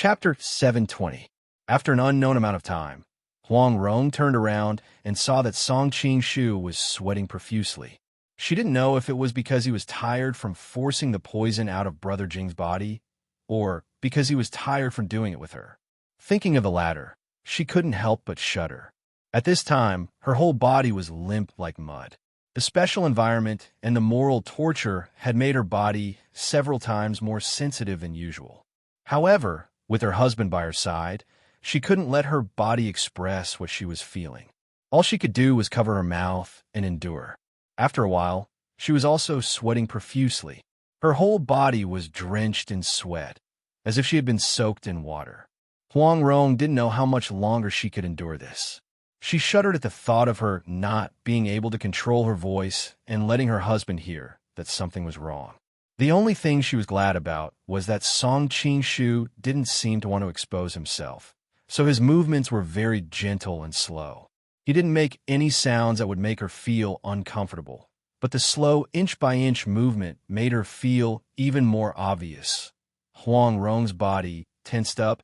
Chapter 720. After an unknown amount of time, Huang Rong turned around and saw that Song Qing-shu was sweating profusely. She didn't know if it was because he was tired from forcing the poison out of Brother Jing's body, or because he was tired from doing it with her. Thinking of the latter, she couldn't help but shudder. At this time, her whole body was limp like mud. The special environment and the moral torture had made her body several times more sensitive than usual. However, with her husband by her side, she couldn't let her body express what she was feeling. All she could do was cover her mouth and endure. After a while, she was also sweating profusely. Her whole body was drenched in sweat, as if she had been soaked in water. Huang Rong didn't know how much longer she could endure this. She shuddered at the thought of her not being able to control her voice and letting her husband hear that something was wrong. The only thing she was glad about was that Song Qing-shu didn't seem to want to expose himself, so his movements were very gentle and slow. He didn't make any sounds that would make her feel uncomfortable, but the slow inch-by-inch movement made her feel even more obvious. Huang Rong's body tensed up,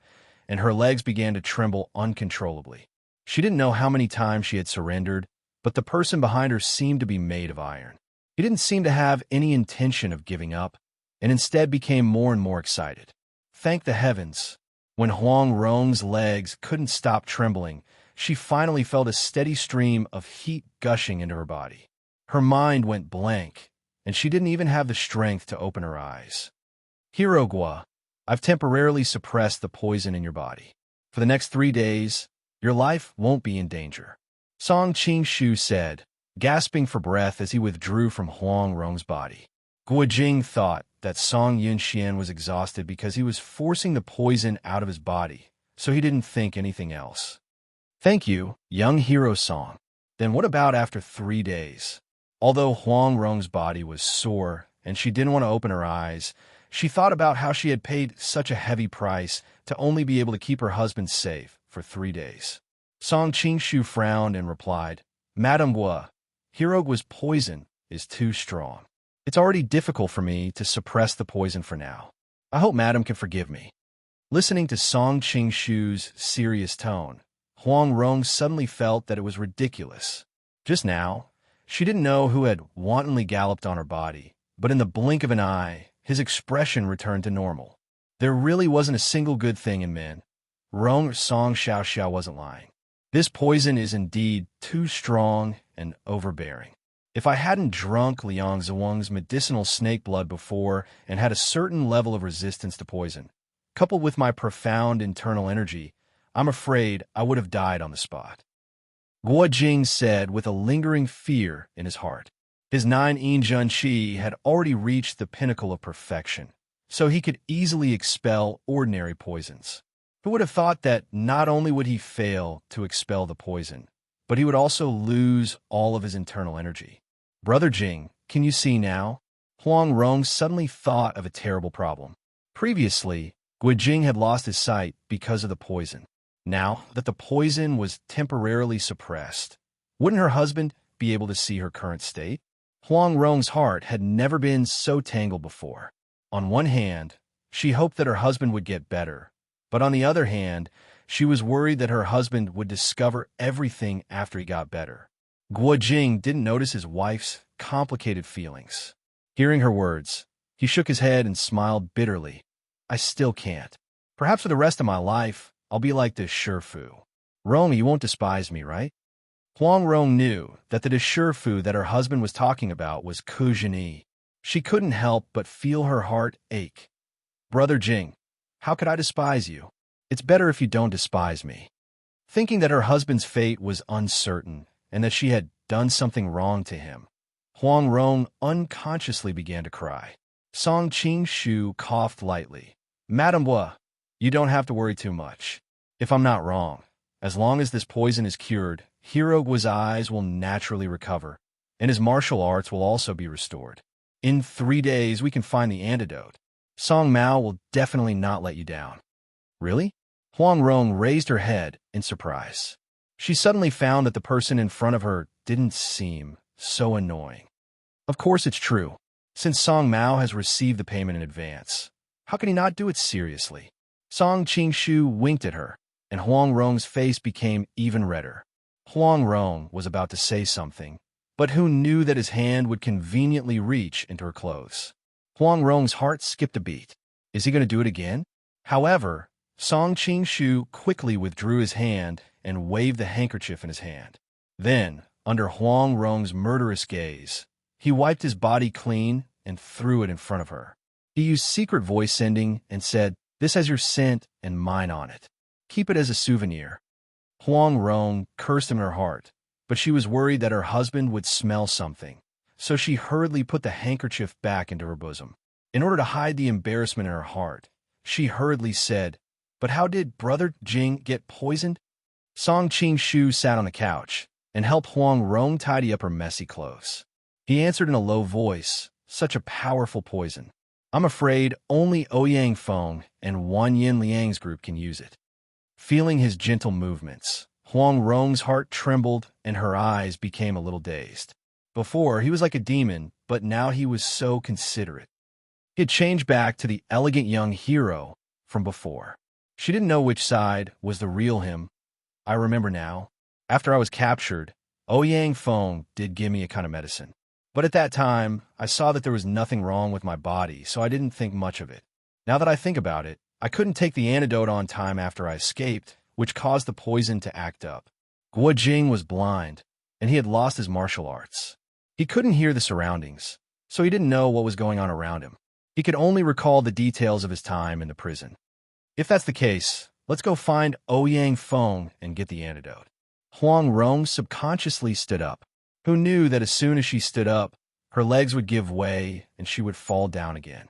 and her legs began to tremble uncontrollably. She didn't know how many times she had surrendered, but the person behind her seemed to be made of iron. He didn't seem to have any intention of giving up, and instead became more and more excited. Thank the heavens! When Huang Rong's legs couldn't stop trembling, she finally felt a steady stream of heat gushing into her body. Her mind went blank, and she didn't even have the strength to open her eyes. Hirogwa, I've temporarily suppressed the poison in your body. For the next 3 days, your life won't be in danger, Song Qing-shu said, gasping for breath as he withdrew from Huang Rong's body. Guojing thought that Song Yunxian was exhausted because he was forcing the poison out of his body, so he didn't think anything else. Thank you, young hero Song. Then what about after 3 days? Although Huang Rong's body was sore and she didn't want to open her eyes, she thought about how she had paid such a heavy price to only be able to keep her husband safe for 3 days. Song Qing-shu frowned and replied, Madame Gua, Hirogwa's poison is too strong. It's already difficult for me to suppress the poison for now. I hope Madame can forgive me. Listening to Song Qing-shu's serious tone, Huang Rong suddenly felt that it was ridiculous. Just now, she didn't know who had wantonly galloped on her body, but in the blink of an eye, his expression returned to normal. There really wasn't a single good thing in men. Rong Song Xiao wasn't lying. This poison is indeed too strong and overbearing. If I hadn't drunk Liang Zhuang's medicinal snake blood before and had a certain level of resistance to poison, coupled with my profound internal energy, I'm afraid I would have died on the spot. Guo Jing said with a lingering fear in his heart. His 9 Yinjun Qi had already reached the pinnacle of perfection, so he could easily expel ordinary poisons. Who would have thought that not only would he fail to expel the poison, but he would also lose all of his internal energy? Brother Jing, can you see now? Huang Rong suddenly thought of a terrible problem. Previously, Guojing had lost his sight because of the poison. Now that the poison was temporarily suppressed, wouldn't her husband be able to see her current state? Huang Rong's heart had never been so tangled before. On one hand, she hoped that her husband would get better, but on the other hand, she was worried that her husband would discover everything after he got better. Guojing didn't notice his wife's complicated feelings. Hearing her words, he shook his head and smiled bitterly. I still can't. Perhaps for the rest of my life, I'll be like this Shifu. Rong, you won't despise me, right? Huang Rong knew that the Shifu that her husband was talking about was Ku Zhenyi. She couldn't help but feel her heart ache. Brother Jing, how could I despise you? It's better if you don't despise me. Thinking that her husband's fate was uncertain and that she had done something wrong to him, Huang Rong unconsciously began to cry. Song Qing-shu coughed lightly. Madame Gua, you don't have to worry too much. If I'm not wrong, as long as this poison is cured, Hirogua's eyes will naturally recover, and his martial arts will also be restored. In 3 days, we can find the antidote. Song Mao will definitely not let you down. Really? Huang Rong raised her head in surprise. She suddenly found that the person in front of her didn't seem so annoying. Of course it's true. Since Song Mao has received the payment in advance, how can he not do it seriously? Song Qing-shu winked at her, and Huang Rong's face became even redder. Huang Rong was about to say something, but who knew that his hand would conveniently reach into her clothes? Huang Rong's heart skipped a beat. Is he going to do it again? However, Song Qing-shu quickly withdrew his hand and waved the handkerchief in his hand. Then, under Huang Rong's murderous gaze, he wiped his body clean and threw it in front of her. He used secret voice sending and said, "This has your scent and mine on it. Keep it as a souvenir." Huang Rong cursed in her heart, but she was worried that her husband would smell something, so she hurriedly put the handkerchief back into her bosom. In order to hide the embarrassment in her heart, she hurriedly said, "But how did Brother Jing get poisoned?" Song Qing-shu sat on the couch and helped Huang Rong tidy up her messy clothes. He answered in a low voice, "Such a powerful poison. I'm afraid only Ouyang Feng and Wan Yin Liang's group can use it." Feeling his gentle movements, Huang Rong's heart trembled and her eyes became a little dazed. Before, he was like a demon, but now he was so considerate. He had changed back to the elegant young hero from before. She didn't know which side was the real him. I remember now. After I was captured, Ouyang Feng did give me a kind of medicine. But at that time, I saw that there was nothing wrong with my body, so I didn't think much of it. Now that I think about it, I couldn't take the antidote on time after I escaped, which caused the poison to act up. Guo Jing was blind, and he had lost his martial arts. He couldn't hear the surroundings, so he didn't know what was going on around him. He could only recall the details of his time in the prison. If that's the case, let's go find Ouyang Feng and get the antidote. Huang Rong subconsciously stood up. Who knew that as soon as she stood up, her legs would give way and she would fall down again?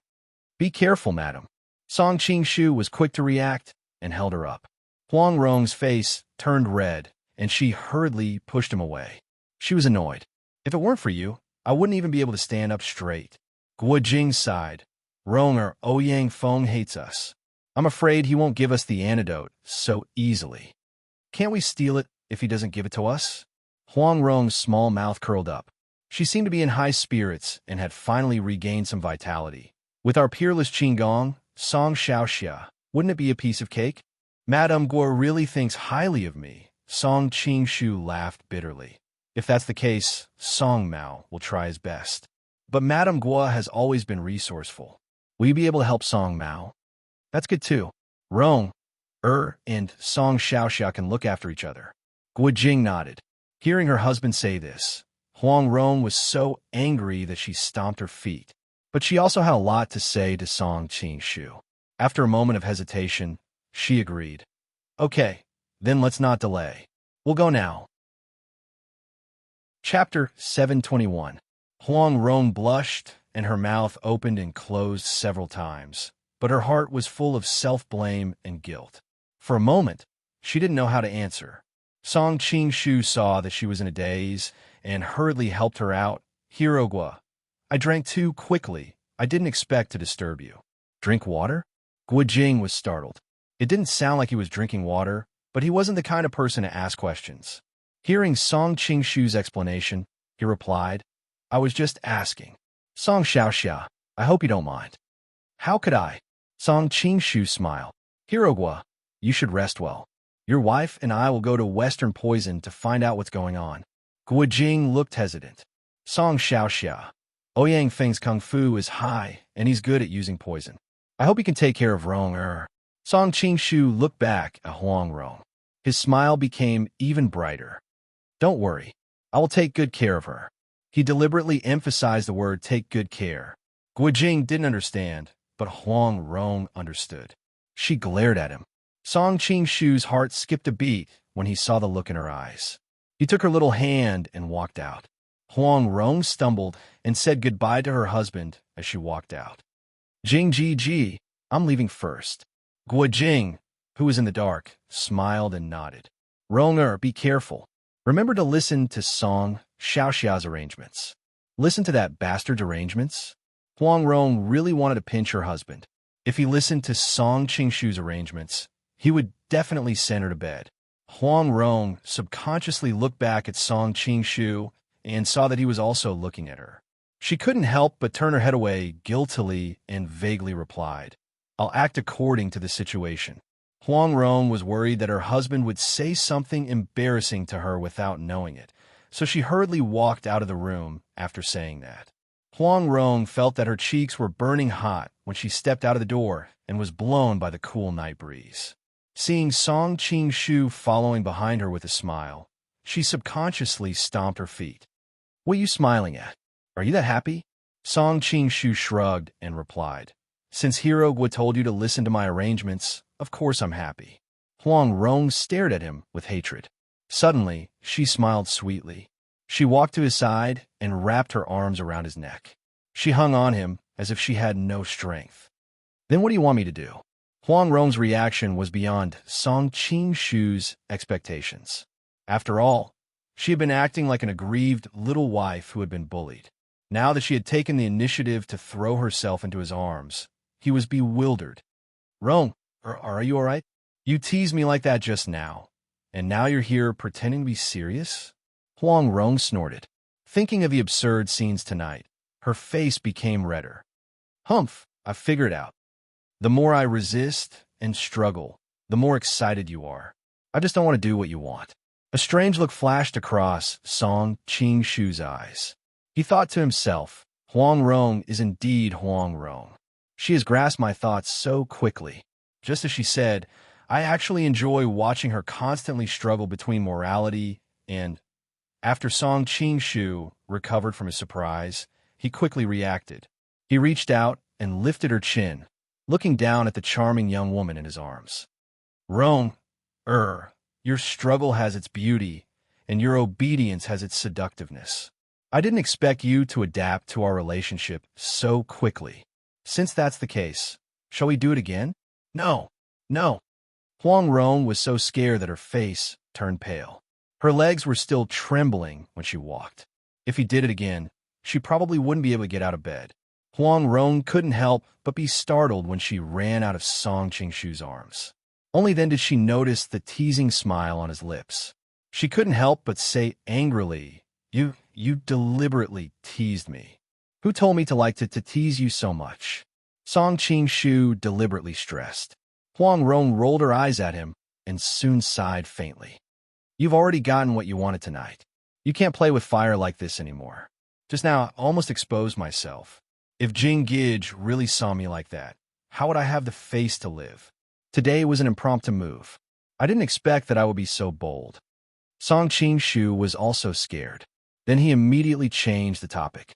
"Be careful, madam." Song Qing-shu was quick to react and held her up. Huang Rong's face turned red, and she hurriedly pushed him away. She was annoyed. "If it weren't for you, I wouldn't even be able to stand up straight." Guo Jing sighed. "Rong or Ouyang Feng hates us. I'm afraid he won't give us the antidote so easily." "Can't we steal it if he doesn't give it to us?" Huang Rong's small mouth curled up. She seemed to be in high spirits and had finally regained some vitality. "With our peerless Qinggong, Song Xiaoxia, wouldn't it be a piece of cake?" "Madame Guo really thinks highly of me." Song Qing-shu laughed bitterly. "If that's the case, Song Mao will try his best. But Madame Guo has always been resourceful. Will you be able to help Song Mao?" "That's good too. Rong, and Song Xiaoxia can look after each other." Guo Jing nodded. Hearing her husband say this, Huang Rong was so angry that she stomped her feet. But she also had a lot to say to Song Qing-shu. After a moment of hesitation, she agreed. "Okay, then let's not delay. We'll go now." Chapter 721. Huang Rong blushed, and her mouth opened and closed several times, but her heart was full of self-blame and guilt. For a moment, she didn't know how to answer. Song Qing-shu saw that she was in a daze and hurriedly helped her out. "Hero Guo, I drank too quickly. I didn't expect to disturb you." "Drink water?" Guo Jing was startled. It didn't sound like he was drinking water, but he wasn't the kind of person to ask questions. Hearing Song Qing-shu's explanation, he replied, "I was just asking." "Song Xiaoxia, I hope you don't mind." "How could I?" Song Qing-shu smiled. "Hero Guo, you should rest well. Your wife and I will go to Western Poison to find out what's going on." Guo Jing looked hesitant. "Song Xiaoxia, Ouyang Feng's kung fu is high, and he's good at using poison. I hope he can take care of Rong. Song Qing-shu looked back at Huang Rong. His smile became even brighter. "Don't worry. I will take good care of her." He deliberately emphasized the word "take good care." Guo Jing didn't understand, but Huang Rong understood. She glared at him. Song Qing-shu's heart skipped a beat when he saw the look in her eyes. He took her little hand and walked out. Huang Rong stumbled and said goodbye to her husband as she walked out. "Jing Ji, I'm leaving first." Guo Jing, who was in the dark, smiled and nodded. "Rong, be careful. Remember to listen to Song Xiaoxia's arrangements. Listen to that bastard's arrangements." Huang Rong really wanted to pinch her husband. If he listened to Song Qing-shu's arrangements, he would definitely send her to bed. Huang Rong subconsciously looked back at Song Qing-shu and saw that he was also looking at her. She couldn't help but turn her head away guiltily and vaguely replied, I'll act according to the situation. Huang Rong was worried that her husband would say something embarrassing to her without knowing it, so she hurriedly walked out of the room after saying that. Huang Rong felt that her cheeks were burning hot when she stepped out of the door and was blown by the cool night breeze. Seeing Song Qing-shu following behind her with a smile, she subconsciously stomped her feet. "What are you smiling at? Are you that happy?" Song Qing-shu shrugged and replied, "Since Hirogwa told you to listen to my arrangements, of course I'm happy." Huang Rong stared at him with hatred. Suddenly, she smiled sweetly. She walked to his side and wrapped her arms around his neck. She hung on him as if she had no strength. "Then what do you want me to do?" Huang Rong's reaction was beyond Song Qing-shu's expectations. After all, she had been acting like an aggrieved little wife who had been bullied. Now that she had taken the initiative to throw herself into his arms, he was bewildered. "Rong, are you all right? You teased me like that just now, and now you're here pretending to be serious?" Huang Rong snorted. Thinking of the absurd scenes tonight, her face became redder. "Humph, I figured it out. The more I resist and struggle, the more excited you are. I just don't want to do what you want." A strange look flashed across Song Qing-shu's eyes. He thought to himself, Huang Rong is indeed Huang Rong. She has grasped my thoughts so quickly. Just as she said, I actually enjoy watching her constantly struggle between morality and... After Song Qing-shu recovered from his surprise, he quickly reacted. He reached out and lifted her chin, looking down at the charming young woman in his arms. "Rong, your struggle has its beauty, and your obedience has its seductiveness. I didn't expect you to adapt to our relationship so quickly. Since that's the case, shall we do it again?" "No, no." Huang Rong was so scared that her face turned pale. Her legs were still trembling when she walked. If he did it again, she probably wouldn't be able to get out of bed. Huang Rong couldn't help but be startled when she ran out of Song Qing-shu's arms. Only then did she notice the teasing smile on his lips. She couldn't help but say angrily, You deliberately teased me. Who told me to like to tease you so much?" Song Qing-shu deliberately stressed. Huang Rong rolled her eyes at him and soon sighed faintly. "You've already gotten what you wanted tonight. You can't play with fire like this anymore. Just now, I almost exposed myself. If Jing Gij really saw me like that, how would I have the face to live? Today was an impromptu move. I didn't expect that I would be so bold." Song Qing-shu was also scared. Then he immediately changed the topic.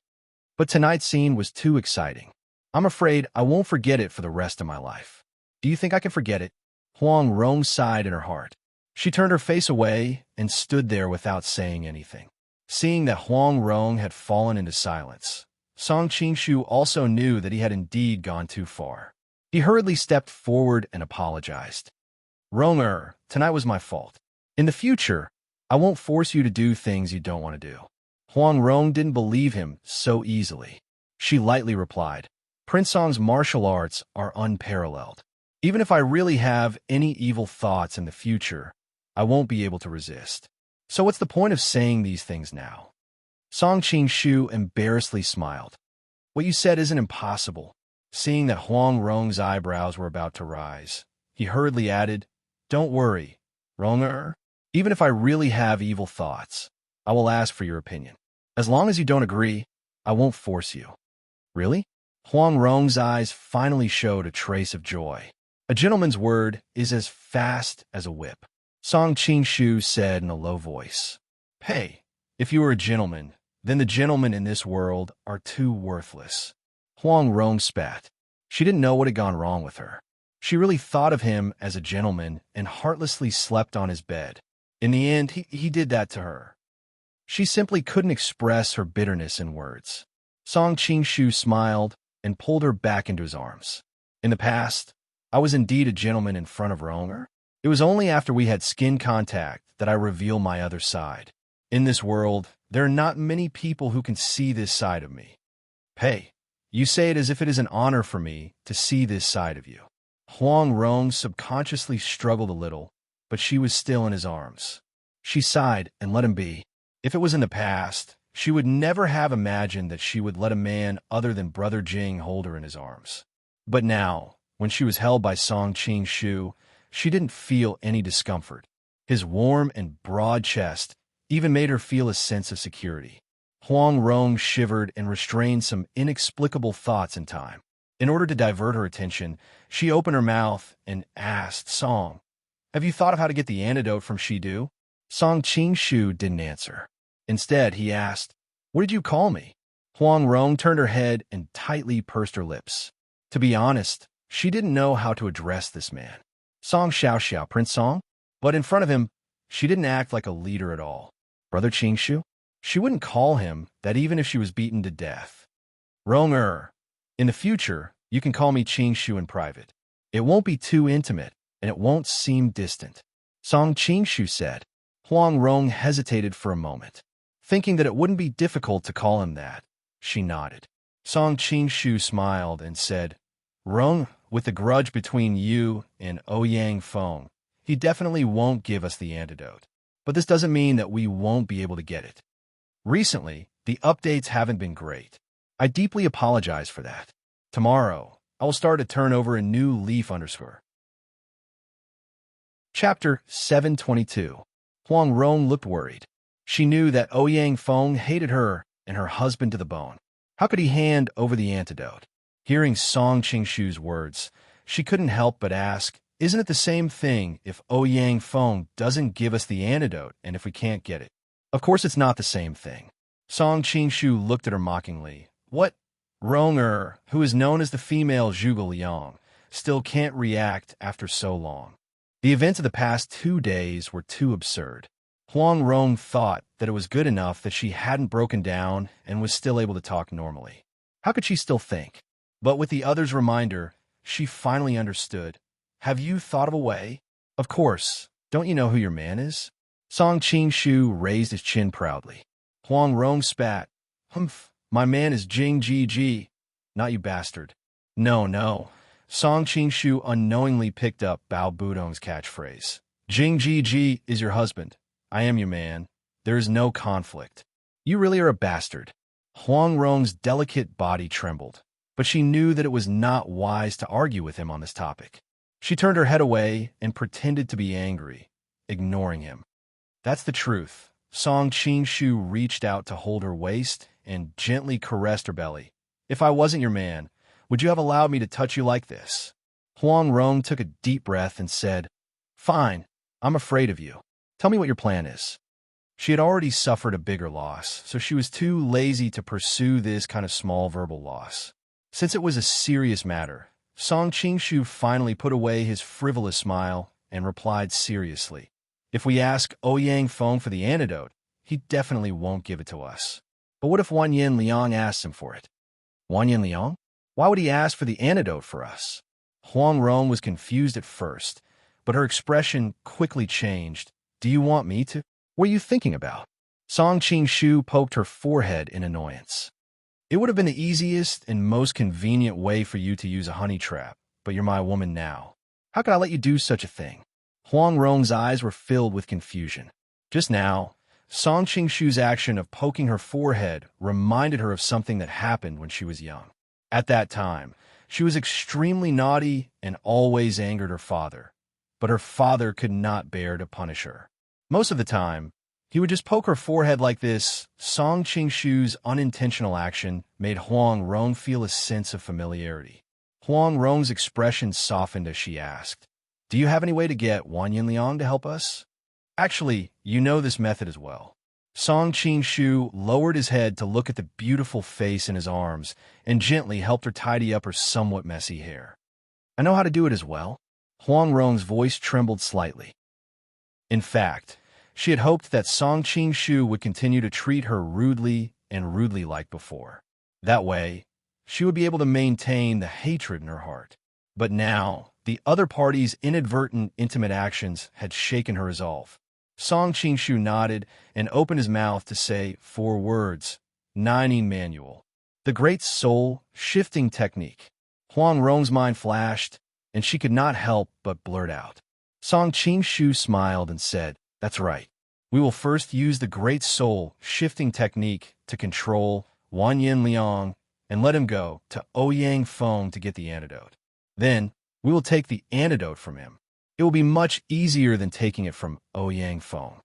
"But tonight's scene was too exciting. I'm afraid I won't forget it for the rest of my life." "Do you think I can forget it?" Huang Rong sighed in her heart. She turned her face away and stood there without saying anything. Seeing that Huang Rong had fallen into silence, Song Qing-shu also knew that he had indeed gone too far. He hurriedly stepped forward and apologized. "Rong, tonight was my fault. In the future, I won't force you to do things you don't want to do." Huang Rong didn't believe him so easily. She lightly replied, "Prince Song's martial arts are unparalleled. Even if I really have any evil thoughts in the future, I won't be able to resist. So what's the point of saying these things now?" Song Qing-shu embarrassedly smiled. "What you said isn't impossible." Seeing that Huang Rong's eyebrows were about to rise, he hurriedly added, "Don't worry, Rong, even if I really have evil thoughts, I will ask for your opinion. As long as you don't agree, I won't force you." "Really?" Huang Rong's eyes finally showed a trace of joy. "A gentleman's word is as fast as a whip," Song Qing-shu said in a low voice. "Hey, if you were a gentleman, then the gentlemen in this world are too worthless." Huang Rong spat. She didn't know what had gone wrong with her. She really thought of him as a gentleman and heartlessly slept on his bed. In the end, he did that to her. She simply couldn't express her bitterness in words. Song Qing-shu smiled and pulled her back into his arms. "In the past, I was indeed a gentleman in front of Ronger. It was only after we had skin contact that I revealed my other side. In this world, there are not many people who can see this side of me." "Hey, you say it as if it is an honor for me to see this side of you." Huang Rong subconsciously struggled a little, but she was still in his arms. She sighed and let him be. If it was in the past, she would never have imagined that she would let a man other than Brother Jing hold her in his arms. But now, When she was held by Song Qing Shu, she didn't feel any discomfort. His warm and broad chest even made her feel a sense of security. Huang Rong shivered and restrained some inexplicable thoughts in time. In order to divert her attention, she opened her mouth and asked Song, "Have you thought of how to get the antidote from Shidu?" Song Qing Shu didn't answer. Instead, he asked, "What did you call me?" Huang Rong turned her head and tightly pursed her lips. To be honest, she didn't know how to address this man. Song Xiao Xiao, Prince Song? But in front of him, she didn't act like a leader at all. Brother Qing Shu? She wouldn't call him that even if she was beaten to death. Rong in the future, you can call me Qing Shu in private. It won't be too intimate, and it won't seem distant. Song Qing Shu said. Huang Rong hesitated for a moment. Thinking that it wouldn't be difficult to call him that, she nodded. Song Qing Shu smiled and said, "Rong, with the grudge between you and Ouyang Feng, he definitely won't give us the antidote. But this doesn't mean that we won't be able to get it. Recently, the updates haven't been great. I deeply apologize for that. Tomorrow, I will start to turn over a new leaf _." Chapter 722. Huang Rong looked worried. She knew that Ouyang Feng hated her and her husband to the bone. How could he hand over the antidote? Hearing Song Qingshu's words, she couldn't help but ask, "Isn't it the same thing if Ouyang Feng doesn't give us the antidote and if we can't get it?" Of course it's not the same thing. Song Qingshu looked at her mockingly. What? Rong who is known as the female Zhuge Liang, still can't react after so long. The events of the past 2 days were too absurd. Huang Rong thought that it was good enough that she hadn't broken down and was still able to talk normally. How could she still think? But with the other's reminder, she finally understood. "Have you thought of a way?" "Of course. Don't you know who your man is?" Song Qingshu raised his chin proudly. Huang Rong spat. "Humph, my man is Jing Ji Ji. Not you bastard." No. Song Qingshu unknowingly picked up Bao Budong's catchphrase. "Jing Ji Ji is your husband. I am your man. There is no conflict." "You really are a bastard." Huang Rong's delicate body trembled, but she knew that it was not wise to argue with him on this topic. She turned her head away and pretended to be angry, ignoring him. "That's the truth." Song Qingshu reached out to hold her waist and gently caressed her belly. "If I wasn't your man, would you have allowed me to touch you like this?" Huang Rong took a deep breath and said, "Fine, I'm afraid of you. Tell me what your plan is." She had already suffered a bigger loss, so she was too lazy to pursue this kind of small verbal loss. Since it was a serious matter, Song Qingshu finally put away his frivolous smile and replied seriously, "If we ask Ouyang Feng for the antidote, he definitely won't give it to us. But what if Wanyan Liang asks him for it?" "Wanyan Liang? Why would he ask for the antidote for us?" Huang Rong was confused at first, but her expression quickly changed. "Do you want me to? What are you thinking about?" Song Qingshu poked her forehead in annoyance. "It would have been the easiest and most convenient way for you to use a honey trap, but you're my woman now. How could I let you do such a thing?" Huang Rong's eyes were filled with confusion. Just now, Song Qingshu's action of poking her forehead reminded her of something that happened when she was young. At that time, she was extremely naughty and always angered her father, but her father could not bear to punish her. Most of the time, he would just poke her forehead like this. Song Qingshu's unintentional action made Huang Rong feel a sense of familiarity. Huang Rong's expression softened as she asked, "Do you have any way to get Wanyan Liang to help us?" "Actually, you know this method as well." Song Qingshu lowered his head to look at the beautiful face in his arms and gently helped her tidy up her somewhat messy hair. "I know how to do it as well." Huang Rong's voice trembled slightly. In fact, she had hoped that Song Qingshu would continue to treat her rudely like before. That way, she would be able to maintain the hatred in her heart. But now, the other party's inadvertent intimate actions had shaken her resolve. Song Qingshu nodded and opened his mouth to say 4 words, "Nining Manual." The great soul shifting technique. Huang Rong's mind flashed, and she could not help but blurt out. Song Qingshu smiled and said, "That's right. We will first use the great soul shifting technique to control Wanyan Liang and let him go to Ouyang Feng to get the antidote. Then, We will take the antidote from him. It will be much easier than taking it from Ouyang Feng.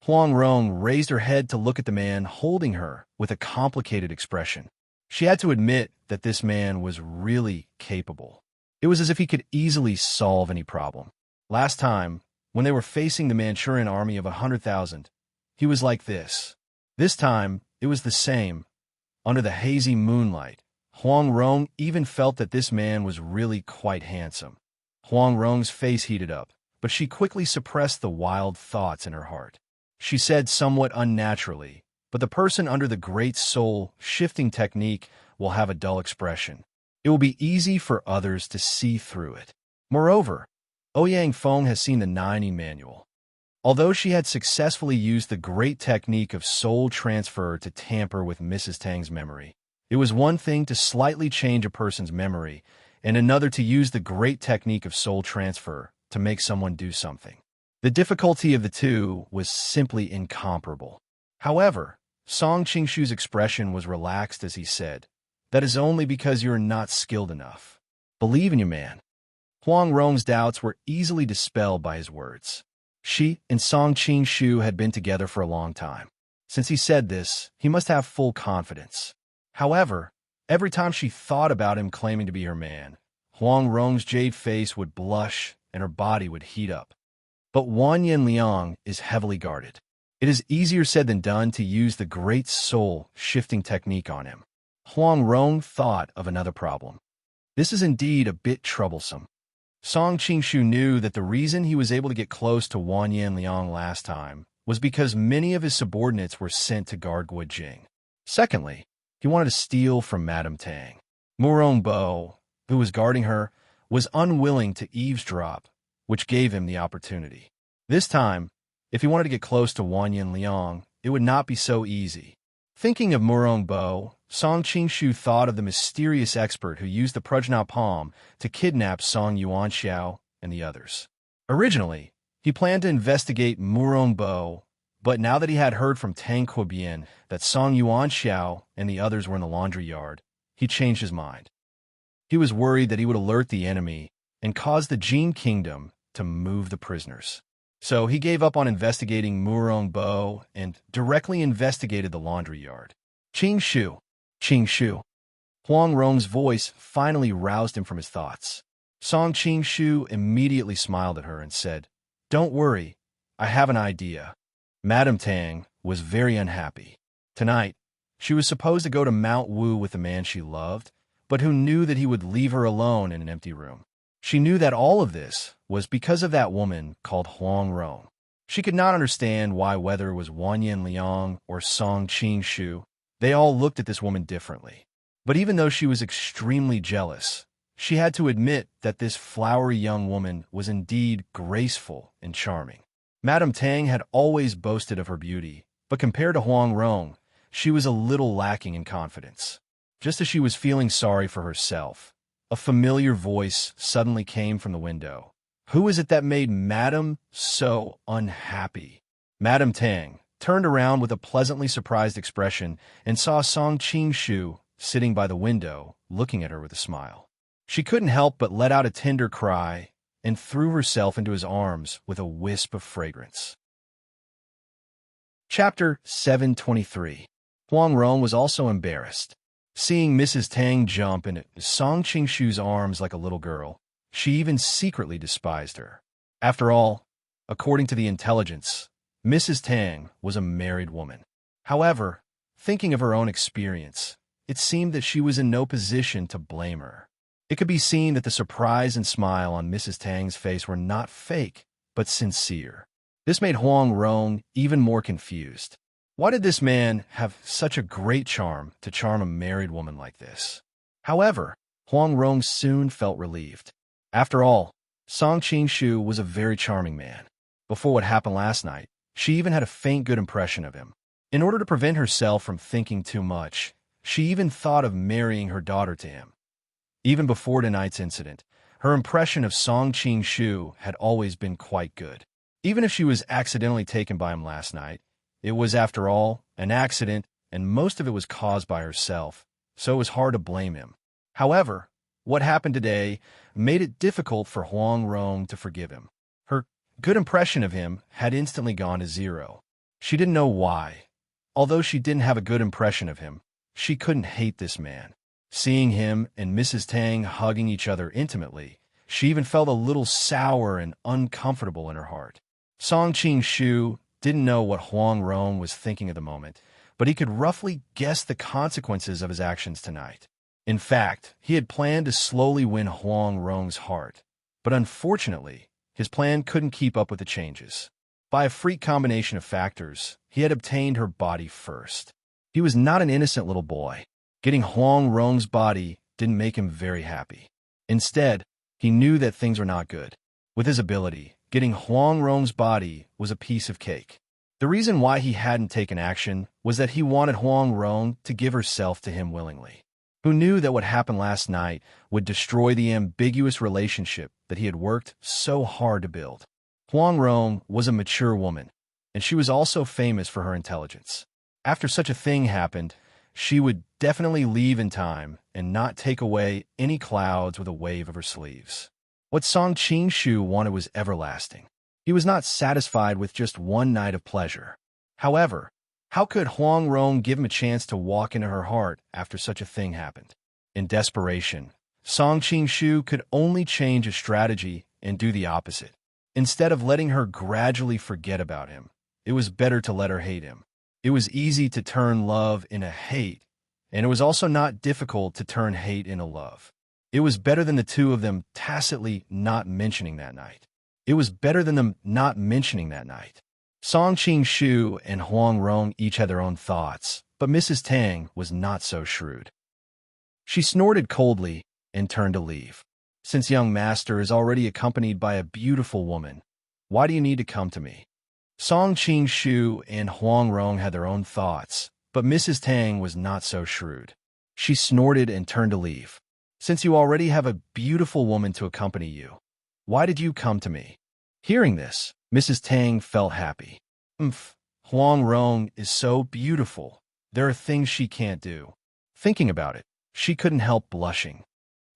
Huang Rong raised her head to look at the man holding her with a complicated expression. She had to admit that this man was really capable. It was as if he could easily solve any problem. Last time, when they were facing the Manchurian army of 100,000, he was like this. This time, it was the same. Under the hazy moonlight, Huang Rong even felt that this man was really quite handsome. Huang Rong's face heated up, but she quickly suppressed the wild thoughts in her heart. She said somewhat unnaturally, but the person under the great soul-shifting technique will have a dull expression. It will be easy for others to see through it. Moreover, Ouyang Feng has seen the 90 manual. Although she had successfully used the great technique of soul transfer to tamper with Mrs. Tang's memory, it was one thing to slightly change a person's memory, and another to use the great technique of soul transfer to make someone do something. The difficulty of the two was simply incomparable. However, Song Qingshu's expression was relaxed as he said, "That is only because you are not skilled enough. Believe in you, man." Huang Rong's doubts were easily dispelled by his words. She and Song Qingshu had been together for a long time. Since he said this, he must have full confidence. However, every time she thought about him claiming to be her man, Huang Rong's jade face would blush and her body would heat up. But Wan Yin Liang is heavily guarded. It is easier said than done to use the great soul-shifting technique on him. Huang Rong thought of another problem. This is indeed a bit troublesome. Song Qingshu knew that the reason he was able to get close to Wan Yin Liang last time was because many of his subordinates were sent to guard Guojing. Secondly, he wanted to steal from Madame Tang. Murong Bo, who was guarding her, was unwilling to eavesdrop, which gave him the opportunity. This time, if he wanted to get close to Wan Yin Liang, it would not be so easy. Thinking of Murong Bo, Song Qingshu thought of the mysterious expert who used the Prajna Palm to kidnap Song Yuanxiao and the others. Originally, he planned to investigate Murong Bo, but now that he had heard from Tang Quobian that Song Yuanxiao and the others were in the laundry yard, he changed his mind. He was worried that he would alert the enemy and cause the Jin Kingdom to move the prisoners. So he gave up on investigating Murong Bo and directly investigated the laundry yard. Qingshu. Huang Rong's voice finally roused him from his thoughts. Song Qingshu immediately smiled at her and said, "Don't worry, I have an idea." Madame Tang was very unhappy. Tonight, she was supposed to go to Mount Wu with the man she loved, but who knew that he would leave her alone in an empty room. She knew that all of this was because of that woman called Huang Rong. She could not understand why, whether it was Wan Yin Liang or Song Qingshu, they all looked at this woman differently. But even though she was extremely jealous, she had to admit that this flowery young woman was indeed graceful and charming. Madame Tang had always boasted of her beauty, but compared to Huang Rong, she was a little lacking in confidence. Just as she was feeling sorry for herself, a familiar voice suddenly came from the window. Who is it that made Madame so unhappy? Madame Tang turned around with a pleasantly surprised expression and saw Song Qingshu sitting by the window, looking at her with a smile. She couldn't help but let out a tender cry and threw herself into his arms with a wisp of fragrance. Chapter 723. Huang Rong was also embarrassed. Seeing Mrs. Tang jump into Song Qingshu's arms like a little girl, she even secretly despised her. After all, according to the intelligence, Mrs. Tang was a married woman. However, thinking of her own experience, it seemed that she was in no position to blame her. It could be seen that the surprise and smile on Mrs. Tang's face were not fake, but sincere. This made Huang Rong even more confused. Why did this man have such a great charm to charm a married woman like this? However, Huang Rong soon felt relieved. After all, Song Qingshu was a very charming man. Before what happened last night, she even had a faint good impression of him. In order to prevent herself from thinking too much, she even thought of marrying her daughter to him. Even before tonight's incident, her impression of Song Qingshu had always been quite good. Even if she was accidentally taken by him last night, it was, after all, an accident, and most of it was caused by herself, so it was hard to blame him. However, What happened today made it difficult for Huang Rong to forgive him. Her good impression of him had instantly gone to zero. She didn't know why. Although she didn't have a good impression of him, she couldn't hate this man. Seeing him and Mrs. Tang hugging each other intimately, she even felt a little sour and uncomfortable in her heart. Song Qing-shu didn't know what Huang Rong was thinking at the moment, but he could roughly guess the consequences of his actions tonight. In fact, he had planned to slowly win Huang Rong's heart, but unfortunately, his plan couldn't keep up with the changes. By a freak combination of factors, he had obtained her body first. He was not an innocent little boy. Getting Huang Rong's body didn't make him very happy. Instead, he knew that things were not good. With his ability, getting Huang Rong's body was a piece of cake. The reason why he hadn't taken action was that he wanted Huang Rong to give herself to him willingly. Who knew that what happened last night would destroy the ambiguous relationship that he had worked so hard to build. Huang Rong was a mature woman, and she was also famous for her intelligence. After such a thing happened, she would definitely leave in time and not take away any clouds with a wave of her sleeves. What Song Qing-shu wanted was everlasting. He was not satisfied with just one night of pleasure. However, how could Huang Rong give him a chance to walk into her heart after such a thing happened? In desperation, Song Qing-shu could only change his strategy and do the opposite. Instead of letting her gradually forget about him, it was better to let her hate him. It was easy to turn love into hate, and it was also not difficult to turn hate into love. It was better than the two of them tacitly not mentioning that night. It was better than them not mentioning that night. Song Qing-shu and Huang Rong each had their own thoughts, but Mrs. Tang was not so shrewd. She snorted coldly and turned to leave. Since young master is already accompanied by a beautiful woman, why do you need to come to me? Song Qing-shu and Huang Rong had their own thoughts, but Mrs. Tang was not so shrewd. She snorted and turned to leave. Since you already have a beautiful woman to accompany you, why did you come to me? Hearing this, Mrs. Tang felt happy. Huang Rong is so beautiful. There are things she can't do. Thinking about it, she couldn't help blushing.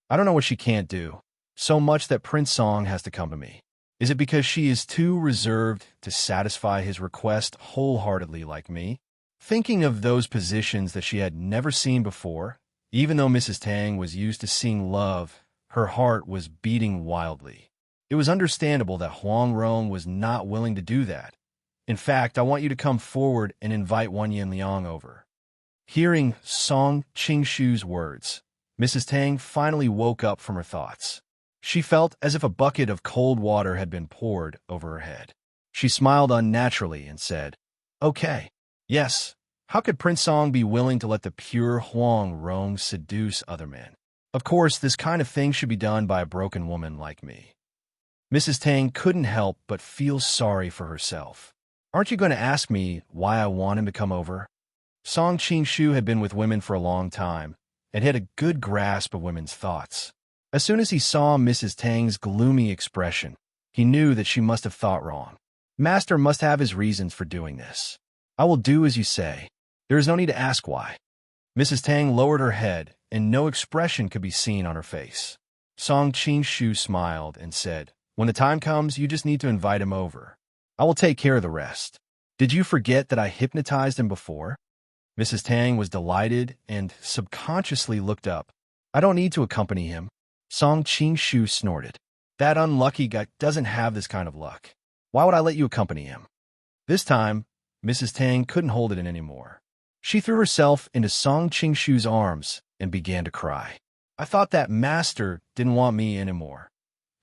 I don't know what she can't do, so much that Prince Song has to come to me. Is it because she is too reserved to satisfy his request wholeheartedly like me? Thinking of those positions that she had never seen before, even though Mrs. Tang was used to seeing love, her heart was beating wildly. It was understandable that Huang Rong was not willing to do that. In fact, I want you to come forward and invite Wan Yinliang over. Hearing Song Qing-shu's words, Mrs. Tang finally woke up from her thoughts. She felt as if a bucket of cold water had been poured over her head. She smiled unnaturally and said, "Okay, yes, how could Prince Song be willing to let the pure Huang Rong seduce other men? Of course, this kind of thing should be done by a broken woman like me." Mrs. Tang couldn't help but feel sorry for herself. "Aren't you going to ask me why I want him to come over?" Song Qing-shu had been with women for a long time and had a good grasp of women's thoughts. As soon as he saw Mrs. Tang's gloomy expression, he knew that she must have thought wrong. Master must have his reasons for doing this. "I will do as you say. There is no need to ask why." Mrs. Tang lowered her head, and no expression could be seen on her face. Song Qing-shu smiled and said, "When the time comes, you just need to invite him over. I will take care of the rest. Did you forget that I hypnotized him before?" Mrs. Tang was delighted and subconsciously looked up. "I don't need to accompany him." Song Qing-shu snorted. "That unlucky guy doesn't have this kind of luck. Why would I let you accompany him?" This time, Mrs. Tang couldn't hold it in anymore. She threw herself into Song Qing-shu's arms and began to cry. "I thought that master didn't want me anymore."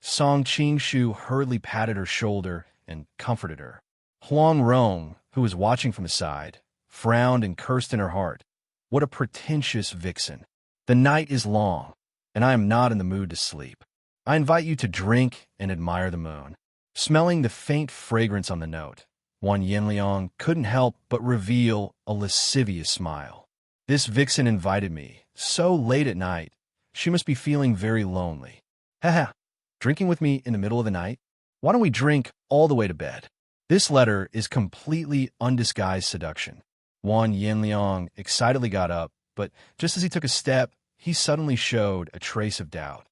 Song Qing-shu hurriedly patted her shoulder and comforted her. Huang Rong, who was watching from the side, frowned and cursed in her heart. What a pretentious vixen. The night is long, and I am not in the mood to sleep. I invite you to drink and admire the moon. Smelling the faint fragrance on the note, Wan Yinliang couldn't help but reveal a lascivious smile. This vixen invited me, so late at night. She must be feeling very lonely. Haha, drinking with me in the middle of the night? Why don't we drink all the way to bed? This letter is completely undisguised seduction. Wan Yinliang excitedly got up, but just as he took a step, he suddenly showed a trace of doubt.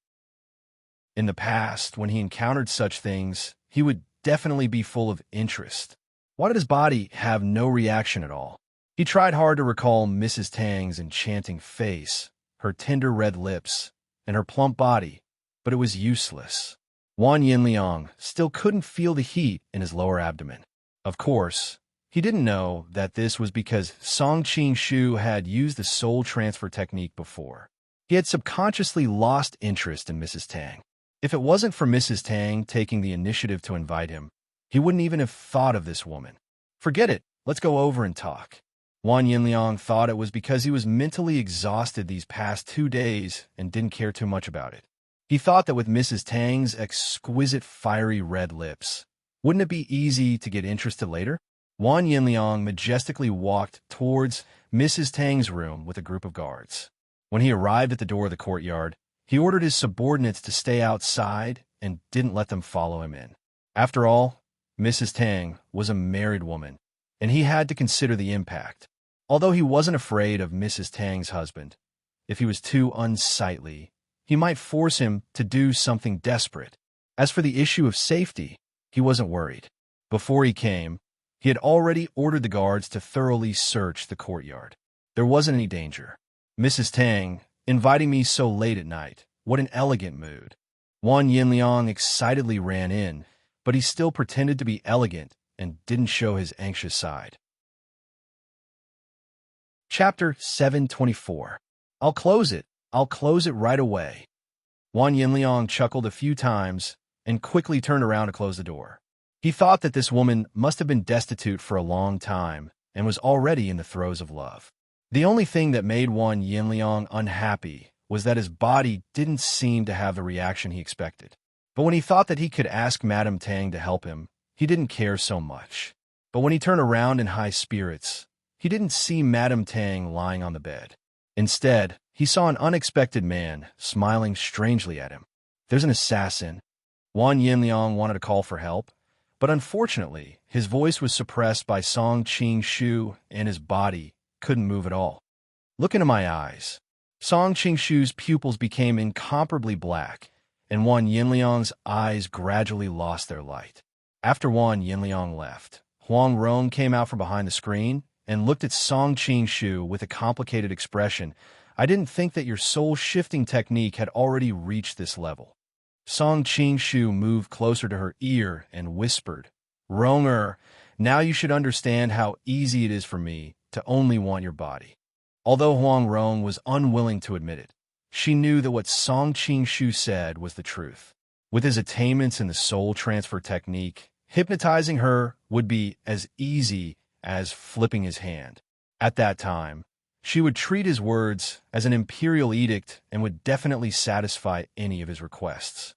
In the past, when he encountered such things, he would definitely be full of interest. Why did his body have no reaction at all? He tried hard to recall Mrs. Tang's enchanting face, her tender red lips, and her plump body, but it was useless. Wan Yinliang still couldn't feel the heat in his lower abdomen. Of course, he didn't know that this was because Song Qing-shu had used the soul transfer technique before. He had subconsciously lost interest in Mrs. Tang. If it wasn't for Mrs. Tang taking the initiative to invite him, he wouldn't even have thought of this woman. Forget it, let's go over and talk. Wan Yinliang thought it was because he was mentally exhausted these past 2 days and didn't care too much about it. He thought that with Mrs. Tang's exquisite fiery red lips, wouldn't it be easy to get interested later? Wan Yinliang majestically walked towards Mrs. Tang's room with a group of guards. When he arrived at the door of the courtyard, he ordered his subordinates to stay outside and didn't let them follow him in. After all, Mrs. Tang was a married woman, and he had to consider the impact. Although he wasn't afraid of Mrs. Tang's husband, if he was too unsightly, he might force him to do something desperate. As for the issue of safety, he wasn't worried. Before he came, he had already ordered the guards to thoroughly search the courtyard. There wasn't any danger. Mrs. Tang, inviting me so late at night, what an elegant mood. Wan Yinliang excitedly ran in, but he still pretended to be elegant and didn't show his anxious side. Chapter 724. I'll close it right away. Wan Yinliang chuckled a few times and quickly turned around to close the door. He thought that this woman must have been destitute for a long time and was already in the throes of love. The only thing that made Wan Yinliang unhappy was that his body didn't seem to have the reaction he expected. But when he thought that he could ask Madame Tang to help him, he didn't care so much. But when he turned around in high spirits, he didn't see Madame Tang lying on the bed. Instead, he saw an unexpected man smiling strangely at him. There's an assassin. Wan Yinliang wanted to call for help, but unfortunately, his voice was suppressed by Song Qing-shu and his body couldn't move at all. Look into my eyes. Song Qing-shu's pupils became incomparably black, and Wan Yinliang's eyes gradually lost their light. After Wan Yinliang left, Huang Rong came out from behind the screen and looked at Song Qing-shu with a complicated expression. I didn't think that your soul-shifting technique had already reached this level. Song Qing-shu moved closer to her ear and whispered, Ronger, now you should understand how easy it is for me to only want your body. Although Huang Rong was unwilling to admit it, she knew that what Song Qing-shu said was the truth. With his attainments in the soul transfer technique, hypnotizing her would be as easy as flipping his hand. At that time, she would treat his words as an imperial edict and would definitely satisfy any of his requests.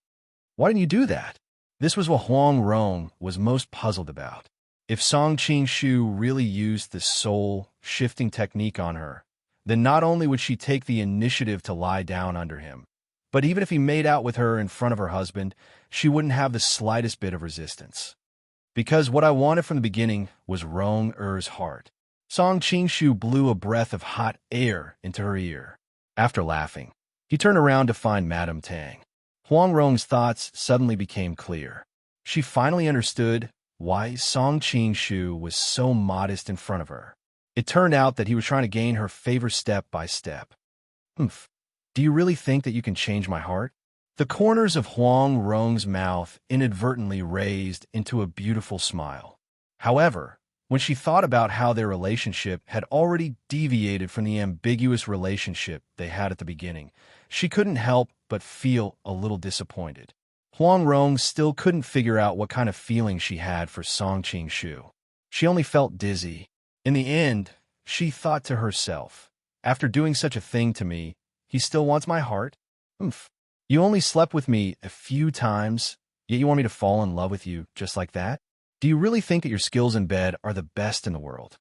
Why didn't you do that? This was what Huang Rong was most puzzled about. If Song Qing-shu really used the soul-shifting technique on her, then not only would she take the initiative to lie down under him, but even if he made out with her in front of her husband, she wouldn't have the slightest bit of resistance. Because what I wanted from the beginning was Rong-er's heart. Song Qing-shu blew a breath of hot air into her ear. After laughing, he turned around to find Madame Tang. Huang Rong's thoughts suddenly became clear. She finally understood why Song Qing-shu was so modest in front of her. It turned out that he was trying to gain her favor step by step. Humph. Do you really think that you can change my heart? The corners of Huang Rong's mouth inadvertently raised into a beautiful smile. However, when she thought about how their relationship had already deviated from the ambiguous relationship they had at the beginning, she couldn't help but feel a little disappointed. Huang Rong still couldn't figure out what kind of feeling she had for Song Qing-shu. She only felt dizzy. In the end, she thought to herself, after doing such a thing to me, he still wants my heart? Humph. You only slept with me a few times, yet you want me to fall in love with you just like that? Do you really think that your skills in bed are the best in the world?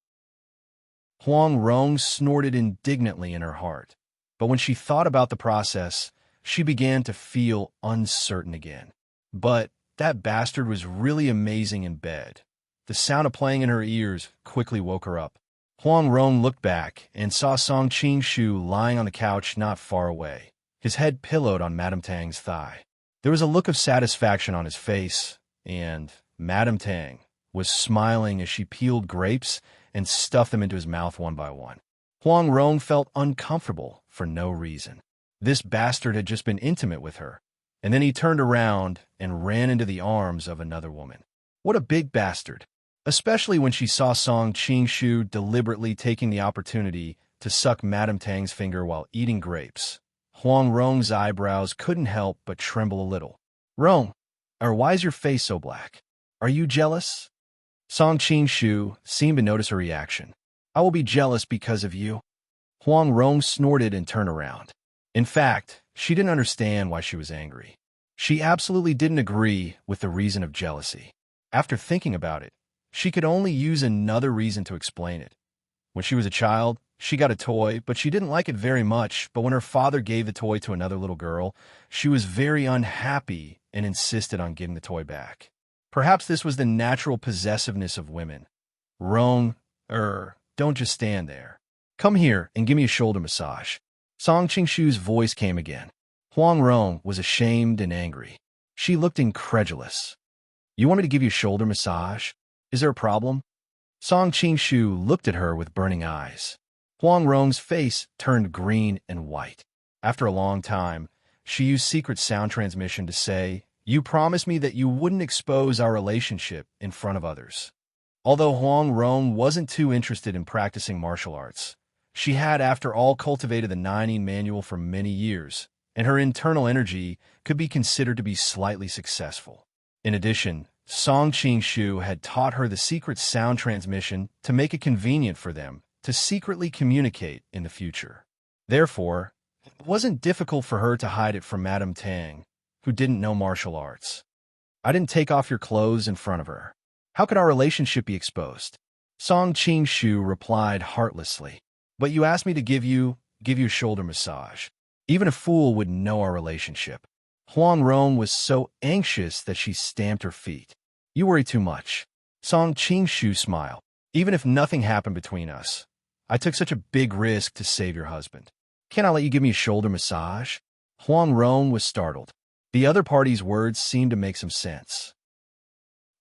Huang Rong snorted indignantly in her heart, but when she thought about the process, she began to feel uncertain again. But that bastard was really amazing in bed. The sound of playing in her ears quickly woke her up. Huang Rong looked back and saw Song Qing-shu lying on the couch not far away, his head pillowed on Madame Tang's thigh. There was a look of satisfaction on his face, and Madame Tang was smiling as she peeled grapes and stuffed them into his mouth one by one. Huang Rong felt uncomfortable for no reason. This bastard had just been intimate with her, and then he turned around and ran into the arms of another woman. What a big bastard! Especially when she saw Song Qing-shu deliberately taking the opportunity to suck Madame Tang's finger while eating grapes. Huang Rong's eyebrows couldn't help but tremble a little. Rong, or why is your face so black? Are you jealous? Song Qing-shu seemed to notice her reaction. I will be jealous because of you. Huang Rong snorted and turned around. In fact, she didn't understand why she was angry. She absolutely didn't agree with the reason of jealousy. After thinking about it, she could only use another reason to explain it. When she was a child, she got a toy, but she didn't like it very much. But when her father gave the toy to another little girl, she was very unhappy and insisted on getting the toy back. Perhaps this was the natural possessiveness of women. Rong, don't just stand there. Come here and give me a shoulder massage. Song Qing-shu's voice came again. Huang Rong was ashamed and angry. She looked incredulous. You want me to give you a shoulder massage? Is there a problem? Song Qing-shu looked at her with burning eyes. Huang Rong's face turned green and white. After a long time, she used secret sound transmission to say, You promised me that you wouldn't expose our relationship in front of others. Although Huang Rong wasn't too interested in practicing martial arts, she had, after all, cultivated the Nining manual for many years, and her internal energy could be considered to be slightly successful. In addition, Song Qing-shu had taught her the secret sound transmission to make it convenient for them to secretly communicate in the future. Therefore, it wasn't difficult for her to hide it from Madame Tang, who didn't know martial arts. I didn't take off your clothes in front of her. How could our relationship be exposed? Song Qing-shu replied heartlessly. But you asked me to give you a shoulder massage. Even a fool would know our relationship. Huang Rong was so anxious that she stamped her feet. You worry too much. Song Qing-shu smiled. Even if nothing happened between us, I took such a big risk to save your husband. Can't I let you give me a shoulder massage? Huang Rong was startled. The other party's words seemed to make some sense.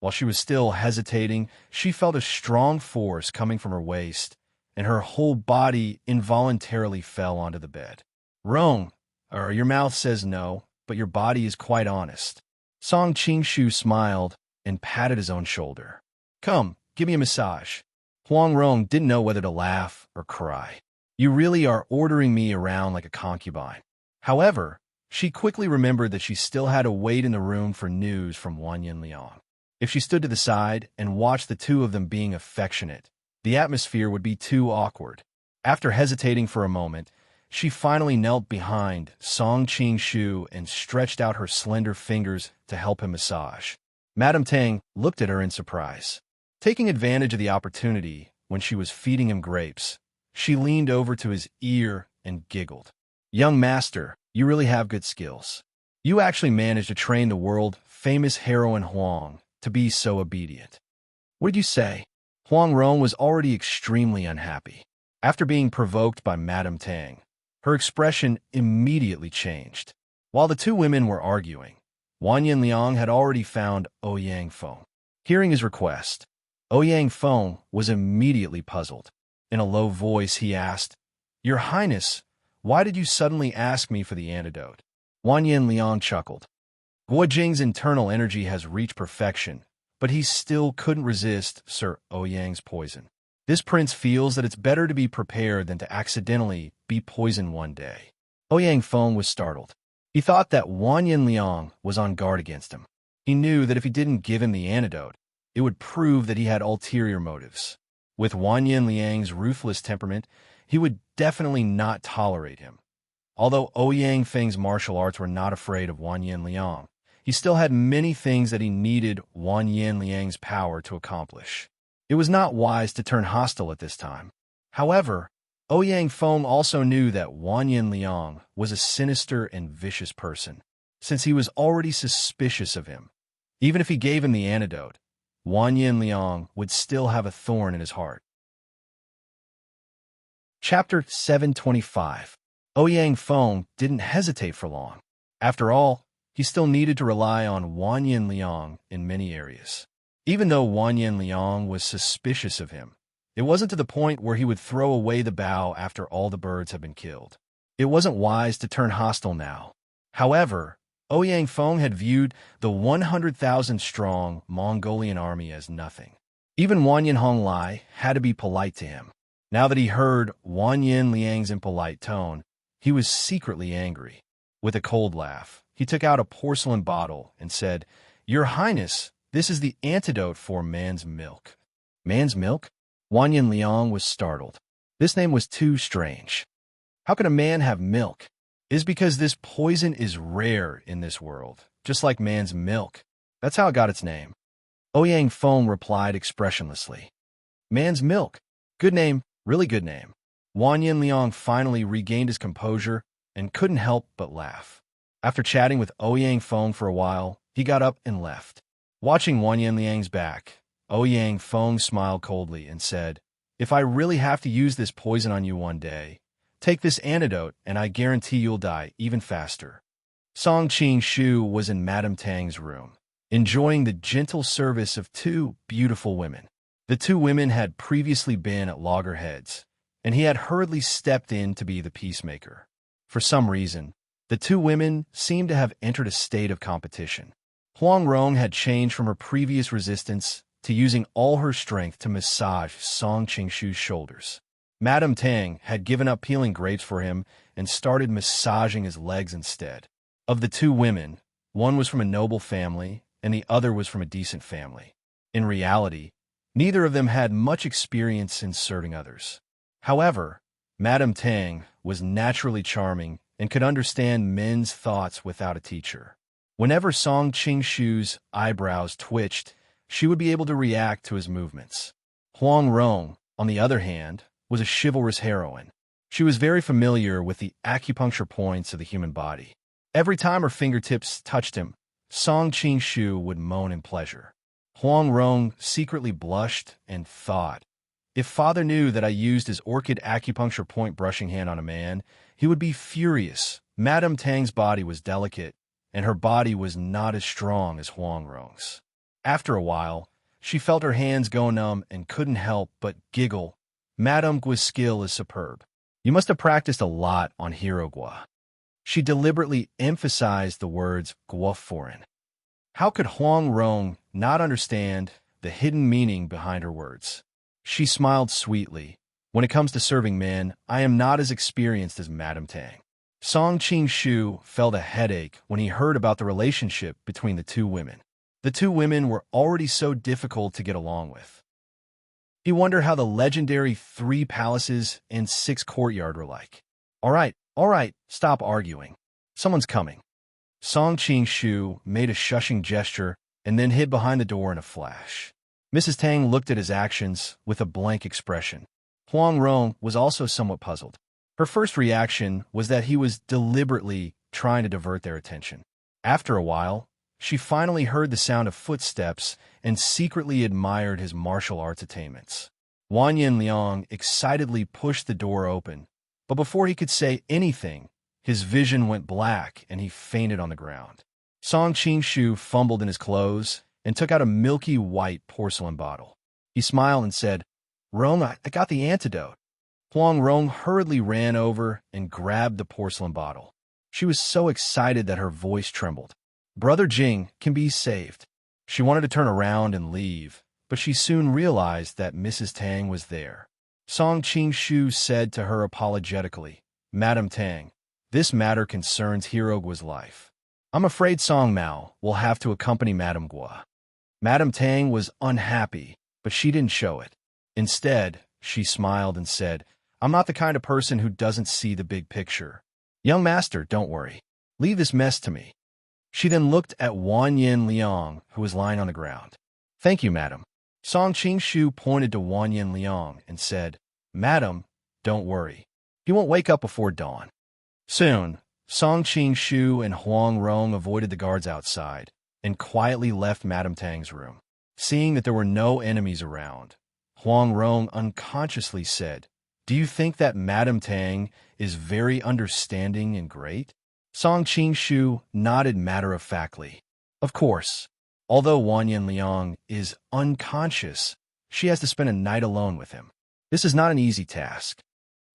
While she was still hesitating, she felt a strong force coming from her waist, and her whole body involuntarily fell onto the bed. Rong, your mouth says no, but your body is quite honest. Song Qing-shu smiled and patted his own shoulder. Come, give me a massage. Huang Rong didn't know whether to laugh or cry. You really are ordering me around like a concubine. However, she quickly remembered that she still had to wait in the room for news from Wanyan Liang. If she stood to the side and watched the two of them being affectionate, the atmosphere would be too awkward. After hesitating for a moment, she finally knelt behind Song Qing-shu and stretched out her slender fingers to help him massage. Madame Tang looked at her in surprise. Taking advantage of the opportunity when she was feeding him grapes, she leaned over to his ear and giggled. Young master, you really have good skills. You actually managed to train the world-famous heroine Huang to be so obedient. What did you say? Huang Rong was already extremely unhappy. After being provoked by Madame Tang, her expression immediately changed. While the two women were arguing, Wanyan Liang had already found Ouyang Feng. Hearing his request, Ouyang Feng was immediately puzzled. In a low voice, he asked, Your Highness, why did you suddenly ask me for the antidote? Wanyan Liang chuckled. Guo Jing's internal energy has reached perfection, but he still couldn't resist Sir Ouyang's poison. This prince feels that it's better to be prepared than to accidentally be poisoned one day. Ouyang Feng was startled. He thought that Wanyan Liang was on guard against him. He knew that if he didn't give him the antidote, it would prove that he had ulterior motives. With Wanyan Liang's ruthless temperament, he would definitely not tolerate him. Although Ouyang Feng's martial arts were not afraid of Wanyan Liang, he still had many things that he needed Wanyan Liang's power to accomplish. It was not wise to turn hostile at this time. However, Ouyang Feng also knew that Wanyan Liang was a sinister and vicious person, since he was already suspicious of him. Even if he gave him the antidote, Wanyan Liang would still have a thorn in his heart. Chapter 725. Ouyang Feng didn't hesitate for long. After all, he still needed to rely on Wanyan Liang in many areas. Even though Wanyan Liang was suspicious of him, it wasn't to the point where he would throw away the bow after all the birds had been killed. It wasn't wise to turn hostile now. However, Ouyang Feng had viewed the 100,000-strong Mongolian army as nothing. Even Wanyan Honglai had to be polite to him. Now that he heard Wanyan Liang's impolite tone, he was secretly angry. With a cold laugh, he took out a porcelain bottle and said, "Your Highness, this is the antidote for man's milk." Man's milk? Wanyan Liang was startled. This name was too strange. How could a man have milk? It is because this poison is rare in this world, just like man's milk. That's how it got its name. Ouyang Feng replied expressionlessly. Man's milk. Good name, really good name. Wanyan Liang finally regained his composure and couldn't help but laugh. After chatting with Ouyang Feng for a while, he got up and left. Watching Wanyan Liang's back, Ouyang Feng smiled coldly and said, "If I really have to use this poison on you one day, take this antidote and I guarantee you'll die even faster." Song Qing-shu was in Madame Tang's room, enjoying the gentle service of two beautiful women. The two women had previously been at loggerheads, and he had hurriedly stepped in to be the peacemaker. For some reason, the two women seemed to have entered a state of competition. Huang Rong had changed from her previous resistance to using all her strength to massage Song Qing-shu's shoulders. Madame Tang had given up peeling grapes for him and started massaging his legs instead. Of the two women, one was from a noble family and the other was from a decent family. In reality, neither of them had much experience in serving others. However, Madame Tang was naturally charming and could understand men's thoughts without a teacher. Whenever Song Qing-shu's eyebrows twitched, she would be able to react to his movements. Huang Rong, on the other hand, was a chivalrous heroine. She was very familiar with the acupuncture points of the human body. Every time her fingertips touched him, Song Qing-shu would moan in pleasure. Huang Rong secretly blushed and thought, "If father knew that I used his orchid acupuncture point brushing hand on a man, he would be furious." Madame Tang's body was delicate, and her body was not as strong as Huang Rong's. After a while, she felt her hands go numb and couldn't help but giggle. Madame Gua's skill is superb. You must have practiced a lot on Hero Gua. She deliberately emphasized the words Gua foreign. How could Huang Rong not understand the hidden meaning behind her words? She smiled sweetly. "When it comes to serving men, I am not as experienced as Madame Tang." Song Qing-shu felt a headache when he heard about the relationship between the two women. The two women were already so difficult to get along with. He wondered how the legendary 3 palaces and 6 courtyards were like. All right, stop arguing. Someone's coming." Song Qing-shu made a shushing gesture and then hid behind the door in a flash. Mrs. Tang looked at his actions with a blank expression. Huang Rong was also somewhat puzzled. Her first reaction was that he was deliberately trying to divert their attention. After a while, she finally heard the sound of footsteps and secretly admired his martial arts attainments. Wanyan Liang excitedly pushed the door open, but before he could say anything, his vision went black and he fainted on the ground. Song Qing-shu fumbled in his clothes and took out a milky white porcelain bottle. He smiled and said, "Rong, I got the antidote." Huang Rong hurriedly ran over and grabbed the porcelain bottle. She was so excited that her voice trembled. Brother Jing can be saved. She wanted to turn around and leave, but she soon realized that Mrs. Tang was there. Song Qing-shu said to her apologetically, "Madame Tang, this matter concerns Hero Gua's life. I'm afraid Song Mao will have to accompany Madame Gua." Madame Tang was unhappy, but she didn't show it. Instead, she smiled and said, "I'm not the kind of person who doesn't see the big picture. Young master, don't worry. Leave this mess to me." She then looked at Wanyan Liang, who was lying on the ground. "Thank you, madam." Song Qing-shu pointed to Wanyan Liang and said, "Madam, don't worry. He won't wake up before dawn." Soon, Song Qing-shu and Huang Rong avoided the guards outside and quietly left Madame Tang's room. Seeing that there were no enemies around, Huang Rong unconsciously said, Do you think that Madame Tang is very understanding and great? Song Qing-shu nodded matter-of-factly. Of course. Although Wan Liang is unconscious, she has to spend a night alone with him. This is not an easy task.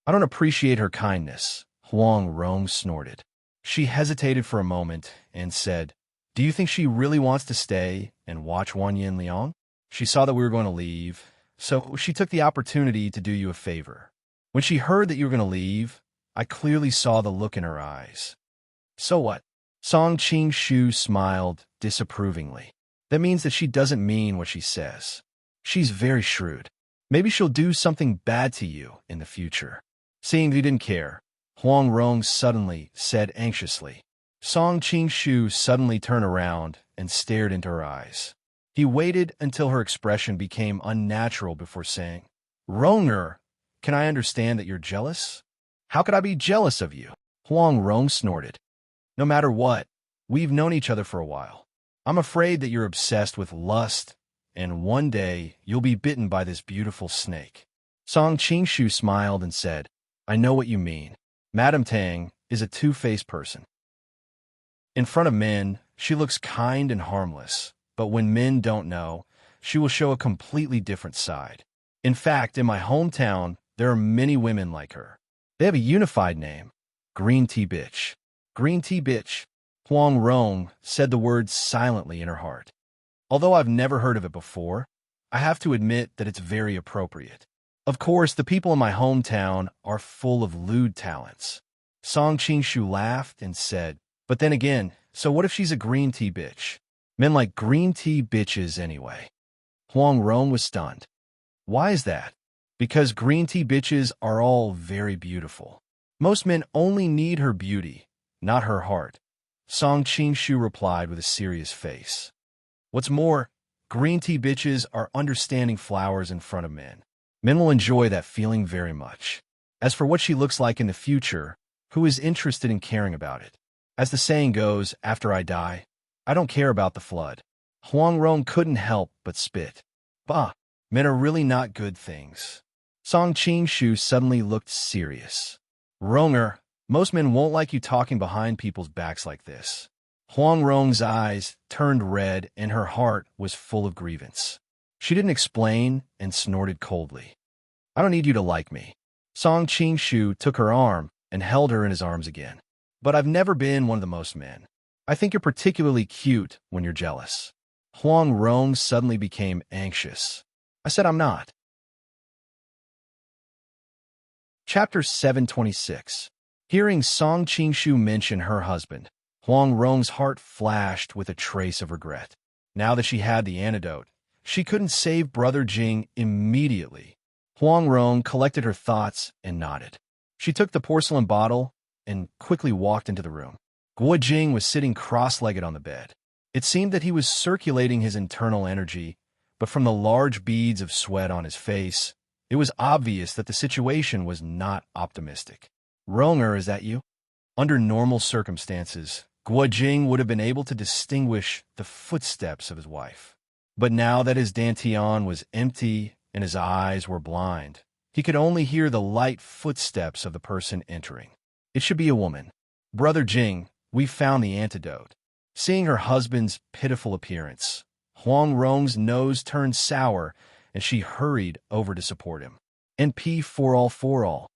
I don't appreciate her kindness, Huang Rong snorted. She hesitated for a moment and said, do you think she really wants to stay and watch Wan Liang? She saw that we were going to leave, so she took the opportunity to do you a favor. When she heard that you were going to leave, I clearly saw the look in her eyes. So what? Song Qing-shu smiled disapprovingly. That means that she doesn't mean what she says. She's very shrewd. Maybe she'll do something bad to you in the future. Seeing that you didn't care, Huang Rong suddenly said anxiously. Song Qing-shu suddenly turned around and stared into her eyes. He waited until her expression became unnatural before saying, Ronger, can I understand that you're jealous? How could I be jealous of you? Huang Rong snorted. No matter what, we've known each other for a while. I'm afraid that you're obsessed with lust, and one day you'll be bitten by this beautiful snake. Song Qing-shu smiled and said, I know what you mean. Madame Tang is a two-faced person. In front of men, she looks kind and harmless, but when men don't know, she will show a completely different side. In fact, in my hometown, there are many women like her. They have a unified name, Green Tea Bitch. Green Tea Bitch. Huang Rong said the words silently in her heart. Although I've never heard of it before, I have to admit that it's very appropriate. Of course, the people in my hometown are full of lewd talents. Song Qing-shu laughed and said, but then again, so what if she's a green tea bitch? Men like green tea bitches anyway. Huang Rong was stunned. Why is that? Because green tea bitches are all very beautiful. Most men only need her beauty, not her heart. Song Qing-shu replied with a serious face. What's more, green tea bitches are understanding flowers in front of men. Men will enjoy that feeling very much. As for what she looks like in the future, who is interested in caring about it? As the saying goes, after I die, I don't care about the flood. Huang Rong couldn't help but spit. Bah, men are really not good things. Song Qing-shu suddenly looked serious. Ronger, most men won't like you talking behind people's backs like this. Huang Rong's eyes turned red and her heart was full of grievance. She didn't explain and snorted coldly. I don't need you to like me. Song Qing-shu took her arm and held her in his arms again. But I've never been one of the most men. I think you're particularly cute when you're jealous. Huang Rong suddenly became anxious. I said I'm not. Chapter 726. Hearing Song Qing-shu mention her husband, Huang Rong's heart flashed with a trace of regret. Now that she had the antidote, she couldn't save Brother Jing immediately. Huang Rong collected her thoughts and nodded. She took the porcelain bottle and quickly walked into the room. Guo Jing was sitting cross-legged on the bed. It seemed that he was circulating his internal energy, but from the large beads of sweat on his face, it was obvious that the situation was not optimistic. Ronger, is that you? Under normal circumstances, Guo Jing would have been able to distinguish the footsteps of his wife. But now that his dantian was empty and his eyes were blind, he could only hear the light footsteps of the person entering. It should be a woman. Brother Jing, we found the antidote. Seeing her husband's pitiful appearance, Huang Rong's nose turned sour, and she hurried over to support him. NP for all.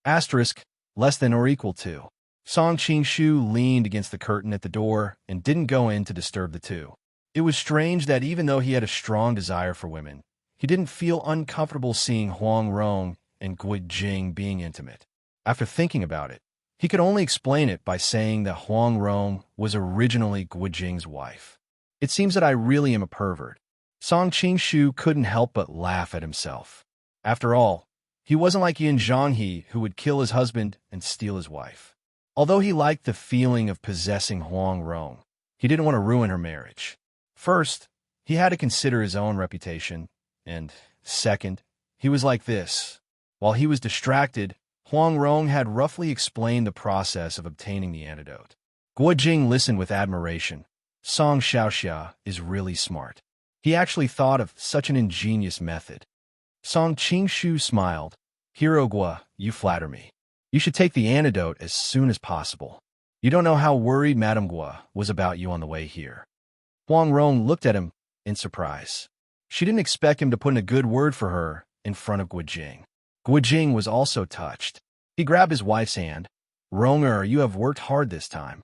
Asterisk, less than or equal to. Song Qing-shu leaned against the curtain at the door and didn't go in to disturb the two. It was strange that even though he had a strong desire for women, he didn't feel uncomfortable seeing Huang Rong and Guo Jing being intimate. After thinking about it, he could only explain it by saying that Huang Rong was originally Guo Jing's wife. It seems that I really am a pervert. Song Qing-shu couldn't help but laugh at himself. After all, he wasn't like Yin Zhanghe, who would kill his husband and steal his wife. Although he liked the feeling of possessing Huang Rong, he didn't want to ruin her marriage. First, he had to consider his own reputation, and second, he was like this. While he was distracted, Huang Rong had roughly explained the process of obtaining the antidote. Guo Jing listened with admiration. Song Xiaoxia is really smart. He actually thought of such an ingenious method. Song Qing-shu smiled. Hirogwa, you flatter me. You should take the antidote as soon as possible. You don't know how worried Madame Gua was about you on the way here. Huang Rong looked at him in surprise. She didn't expect him to put in a good word for her in front of Guijing. Guijing was also touched. He grabbed his wife's hand. Ronger, you have worked hard this time.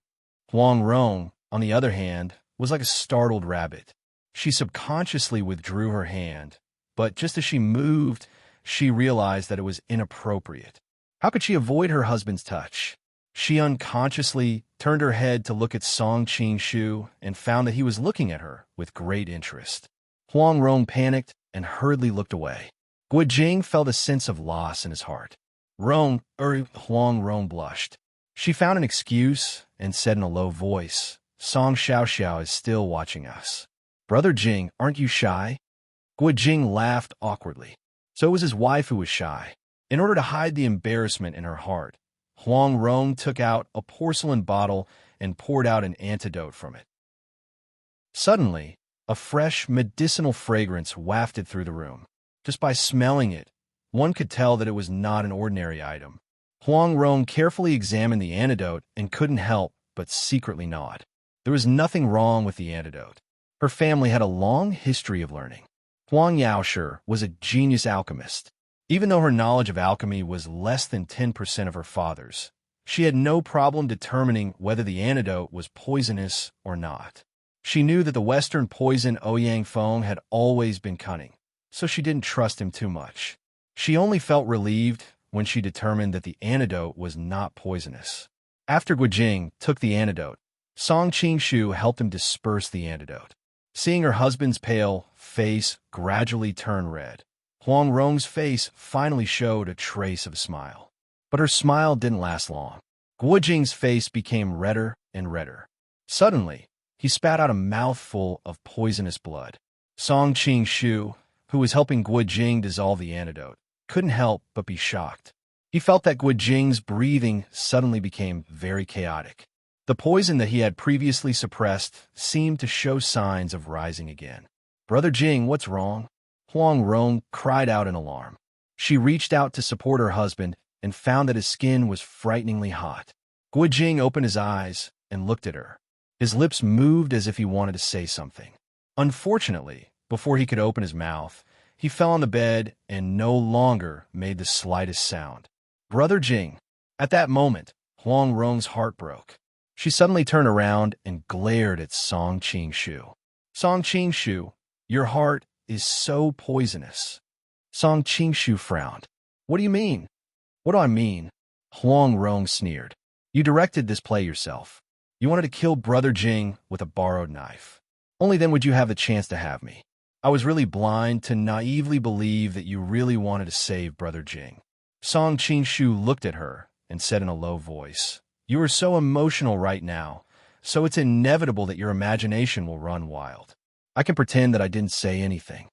Huang Rong, on the other hand, was like a startled rabbit. She subconsciously withdrew her hand, but just as she moved, she realized that it was inappropriate. How could she avoid her husband's touch? She unconsciously turned her head to look at Song Qing-shu and found that he was looking at her with great interest. Huang Rong panicked and hurriedly looked away. Guijing felt a sense of loss in his heart. Huang Rong blushed. She found an excuse and said in a low voice, Song Xiaoxiao is still watching us. Brother Jing, aren't you shy? Guijing laughed awkwardly. So it was his wife who was shy. In order to hide the embarrassment in her heart, Huang Rong took out a porcelain bottle and poured out an antidote from it. Suddenly, a fresh, medicinal fragrance wafted through the room. Just by smelling it, one could tell that it was not an ordinary item. Huang Rong carefully examined the antidote and couldn't help but secretly nod. There was nothing wrong with the antidote. Her family had a long history of learning. Huang Yaoshi was a genius alchemist. Even though her knowledge of alchemy was less than 10% of her father's, she had no problem determining whether the antidote was poisonous or not. She knew that the Western poison Ouyang Feng had always been cunning, so she didn't trust him too much. She only felt relieved when she determined that the antidote was not poisonous. After Guijing took the antidote, Song Qing-shu helped him disperse the antidote. Seeing her husband's pale face gradually turn red, Huang Rong's face finally showed a trace of a smile. But her smile didn't last long. Guijing's face became redder and redder. Suddenly, he spat out a mouthful of poisonous blood. Song Qing-shu, who was helping Guijing dissolve the antidote, couldn't help but be shocked. He felt that Guijing's breathing suddenly became very chaotic. The poison that he had previously suppressed seemed to show signs of rising again. Brother Jing, what's wrong? Huang Rong cried out in alarm. She reached out to support her husband and found that his skin was frighteningly hot. Guijing opened his eyes and looked at her. His lips moved as if he wanted to say something. Unfortunately, before he could open his mouth, he fell on the bed and no longer made the slightest sound. Brother Jing. At that moment, Huang Rong's heart broke. She suddenly turned around and glared at Song Qing-shu. Song Qing-shu, your heart is so poisonous. Song Qing-shu frowned. What do you mean? What do I mean? Huang Rong sneered. You directed this play yourself. You wanted to kill Brother Jing with a borrowed knife. Only then would you have the chance to have me. I was really blind to naively believe that you really wanted to save Brother Jing. Song Qing-shu looked at her and said in a low voice, You are so emotional right now, so it's inevitable that your imagination will run wild. I can pretend that I didn't say anything.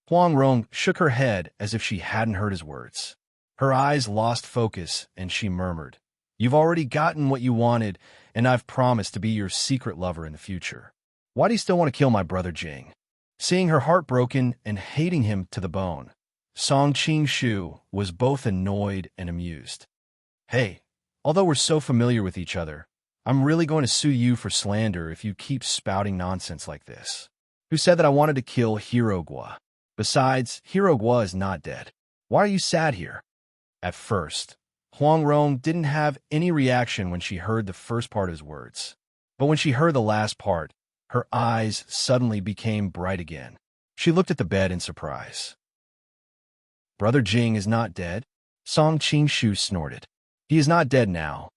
Huang Rong shook her head as if she hadn't heard his words. Her eyes lost focus and she murmured, You've already gotten what you wanted, and I've promised to be your secret lover in the future. Why do you still want to kill my brother Jing? Seeing her heart broken and hating him to the bone, Song Qing-shu was both annoyed and amused. Hey, although we're so familiar with each other, I'm really going to sue you for slander if you keep spouting nonsense like this. Who said that I wanted to kill Hirogwa? Besides, Hirogwa is not dead. Why are you sad here? At first, Huang Rong didn't have any reaction when she heard the first part of his words. But when she heard the last part, her eyes suddenly became bright again. She looked at the bed in surprise. Brother Jing is not dead? Song Qing-shu snorted. He is not dead now,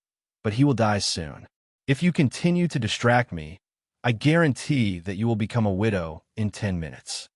but he will die soon. If you continue to distract me, I guarantee that you will become a widow in 10 minutes.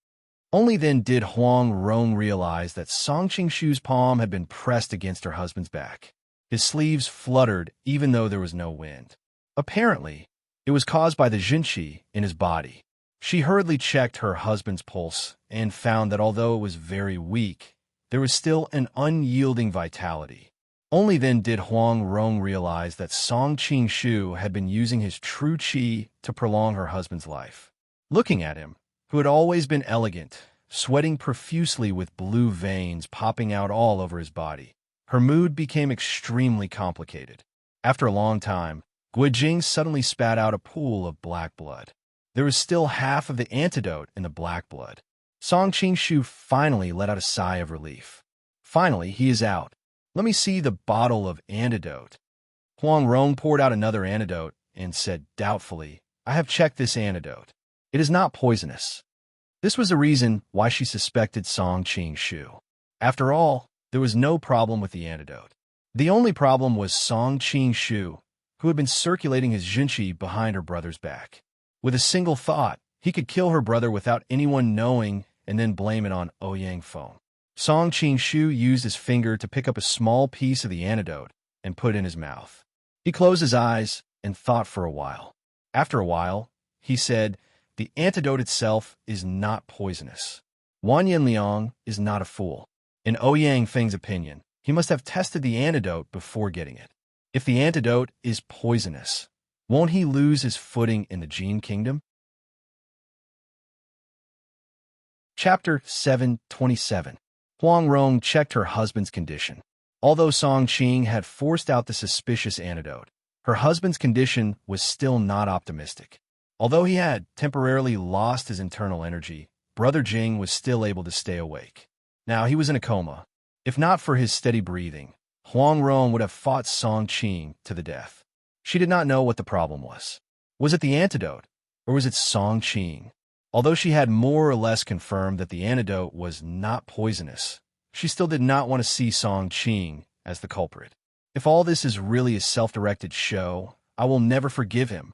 Only then did Huang Rong realize that Song Qing-shu's palm had been pressed against her husband's back. His sleeves fluttered even though there was no wind. Apparently, it was caused by the jinqi in his body. She hurriedly checked her husband's pulse and found that although it was very weak, there was still an unyielding vitality. Only then did Huang Rong realize that Song Qing-shu had been using his true qi to prolong her husband's life. Looking at him, who had always been elegant, sweating profusely with blue veins popping out all over his body. Her mood became extremely complicated. After a long time, Guijing suddenly spat out a pool of black blood. There was still half of the antidote in the black blood. Song Qingshu finally let out a sigh of relief. Finally, he is out. Let me see the bottle of antidote. Huang Rong poured out another antidote and said doubtfully, I have checked this antidote. It is not poisonous. This was the reason why she suspected Song Qingshu. After all, there was no problem with the antidote. The only problem was Song Qingshu, who had been circulating his junqi behind her brother's back. With a single thought, he could kill her brother without anyone knowing and then blame it on Ouyang Feng. Song Qingshu used his finger to pick up a small piece of the antidote and put it in his mouth. He closed his eyes and thought for a while. After a while, he said, the antidote itself is not poisonous. Wan Yanliang is not a fool. In Ouyang Feng's opinion, he must have tested the antidote before getting it. If the antidote is poisonous, won't he lose his footing in the Jin Kingdom? Chapter 727. Huang Rong checked her husband's condition. Although Song Qing had forced out the suspicious antidote, her husband's condition was still not optimistic. Although he had temporarily lost his internal energy, Brother Jing was still able to stay awake. Now he was in a coma. If not for his steady breathing, Huang Rong would have fought Song Qing to the death. She did not know what the problem was. Was it the antidote, or was it Song Qing? Although she had more or less confirmed that the antidote was not poisonous, she still did not want to see Song Qing as the culprit. If all this is really a self-directed show, I will never forgive him.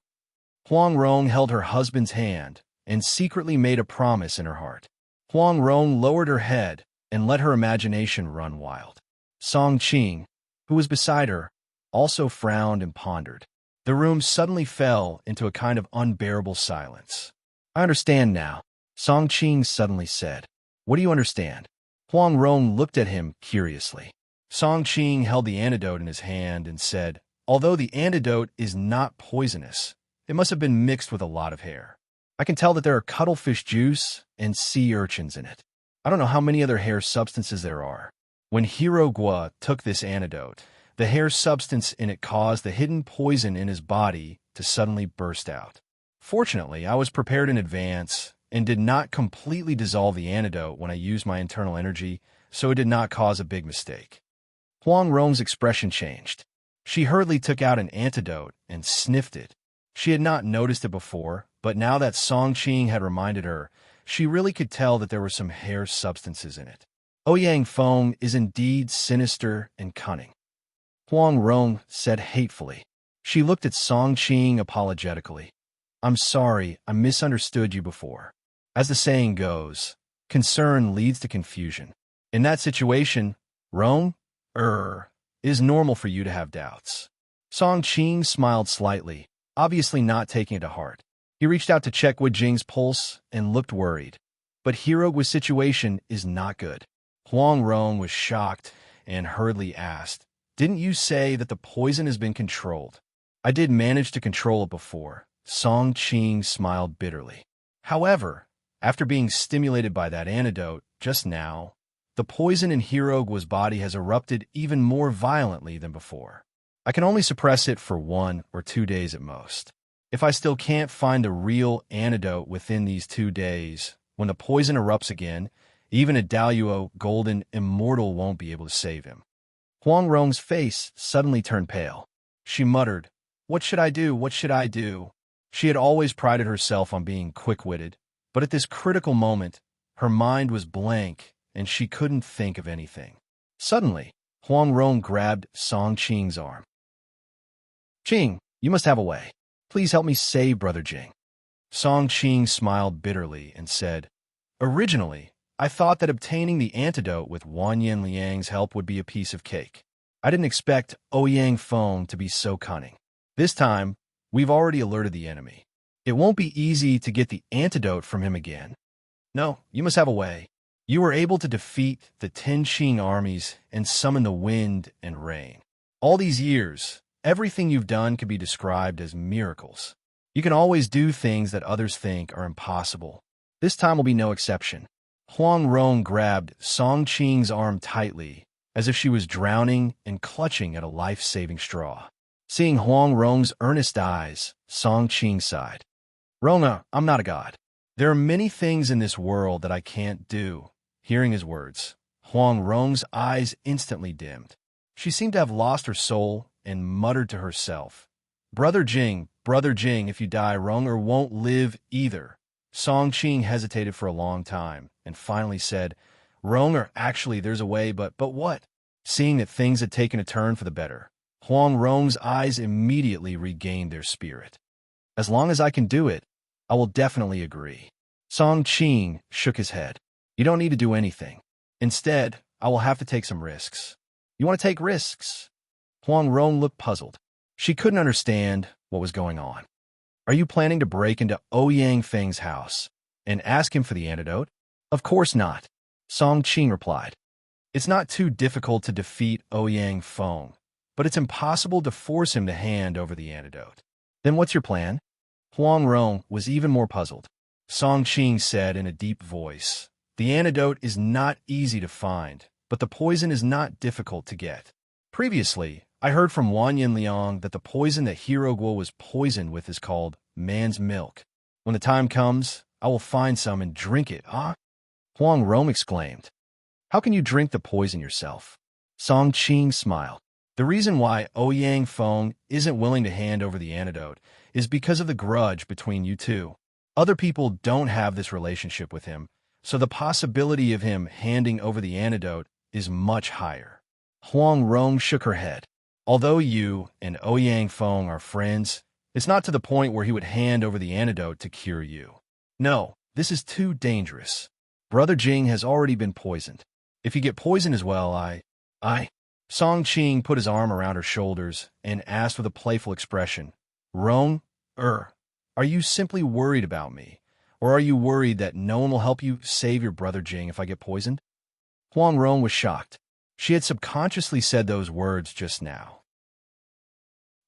Huang Rong held her husband's hand and secretly made a promise in her heart. Huang Rong lowered her head and let her imagination run wild. Song Qing, who was beside her, also frowned and pondered. The room suddenly fell into a kind of unbearable silence. I understand now, Song Qing suddenly said. What do you understand? Huang Rong looked at him curiously. Song Qing held the antidote in his hand and said, although the antidote is not poisonous, it must have been mixed with a lot of hair. I can tell that there are cuttlefish juice and sea urchins in it. I don't know how many other hair substances there are. When Hero Gua took this antidote, the hair substance in it caused the hidden poison in his body to suddenly burst out. Fortunately, I was prepared in advance and did not completely dissolve the antidote when I used my internal energy, so it did not cause a big mistake. Huang Rong's expression changed. She hurriedly took out an antidote and sniffed it. She had not noticed it before, but now that Song Qing had reminded her, she really could tell that there were some hair substances in it. Ouyang Feng is indeed sinister and cunning, Huang Rong said hatefully. She looked at Song Qing apologetically. I'm sorry, I misunderstood you before. As the saying goes, concern leads to confusion. In that situation, Rong, it is normal for you to have doubts. Song Qing smiled slightly, obviously not taking it to heart. He reached out to check Guijing's pulse and looked worried. But Hirogua's situation is not good. Huang Rong was shocked and hurriedly asked, didn't you say that the poison has been controlled? I did manage to control it before. Song Qing smiled bitterly. However, after being stimulated by that antidote just now, the poison in Hirogua's body has erupted even more violently than before. I can only suppress it for 1 or 2 days at most. If I still can't find the real antidote within these 2 days, when the poison erupts again, even a Daluo golden immortal won't be able to save him. Huang Rong's face suddenly turned pale. She muttered, what should I do? What should I do? She had always prided herself on being quick-witted, but at this critical moment, her mind was blank and she couldn't think of anything. Suddenly, Huang Rong grabbed Song Qing's arm. Qing, you must have a way. Please help me save Brother Jing. Song Qing smiled bitterly and said, originally, I thought that obtaining the antidote with Wan Yanliang's help would be a piece of cake. I didn't expect Ouyang Feng to be so cunning. This time, we've already alerted the enemy. It won't be easy to get the antidote from him again. No, you must have a way. You were able to defeat the 10 Qing armies and summon the wind and rain. All these years, everything you've done could be described as miracles. You can always do things that others think are impossible. This time will be no exception. Huang Rong grabbed Song Qing's arm tightly, as if she was drowning and clutching at a life-saving straw. Seeing Huang Rong's earnest eyes, Song Qing sighed. "Rona, I'm not a god. There are many things in this world that I can't do." Hearing his words, Huang Rong's eyes instantly dimmed. She seemed to have lost her soul and muttered to herself, Brother Jing, if you die, Rong won't live either." Song Qing hesitated for a long time and finally said, "Rong, actually, there's a way, but what?" Seeing that things had taken a turn for the better, Huang Rong's eyes immediately regained their spirit. "As long as I can do it, I will definitely agree." Song Qing shook his head. "You don't need to do anything. Instead, I will have to take some risks." "You want to take risks?" Huang Rong looked puzzled. She couldn't understand what was going on. "Are you planning to break into Ouyang Feng's house and ask him for the antidote?" "Of course not," Song Qing replied. "It's not too difficult to defeat Ouyang Feng, but it's impossible to force him to hand over the antidote." "Then what's your plan?" Huang Rong was even more puzzled. Song Qing said in a deep voice, "The antidote is not easy to find, but the poison is not difficult to get. Previously, I heard from Wanyan Liang that the poison that Hero Guo was poisoned with is called man's milk. When the time comes, I will find some and drink it, huh?" Huang Rong exclaimed. "How can you drink the poison yourself?" Song Qing smiled. "The reason why Ouyang Feng isn't willing to hand over the antidote is because of the grudge between you two. Other people don't have this relationship with him, so the possibility of him handing over the antidote is much higher." Huang Rong shook her head. "Although you and Ouyang Feng are friends, it's not to the point where he would hand over the antidote to cure you. No, this is too dangerous. Brother Jing has already been poisoned. If you get poisoned as well, I... Song Qing put his arm around her shoulders and asked with a playful expression, "Rong, are you simply worried about me? Or are you worried that no one will help you save your brother Jing if I get poisoned?" Huang Rong was shocked. She had subconsciously said those words just now.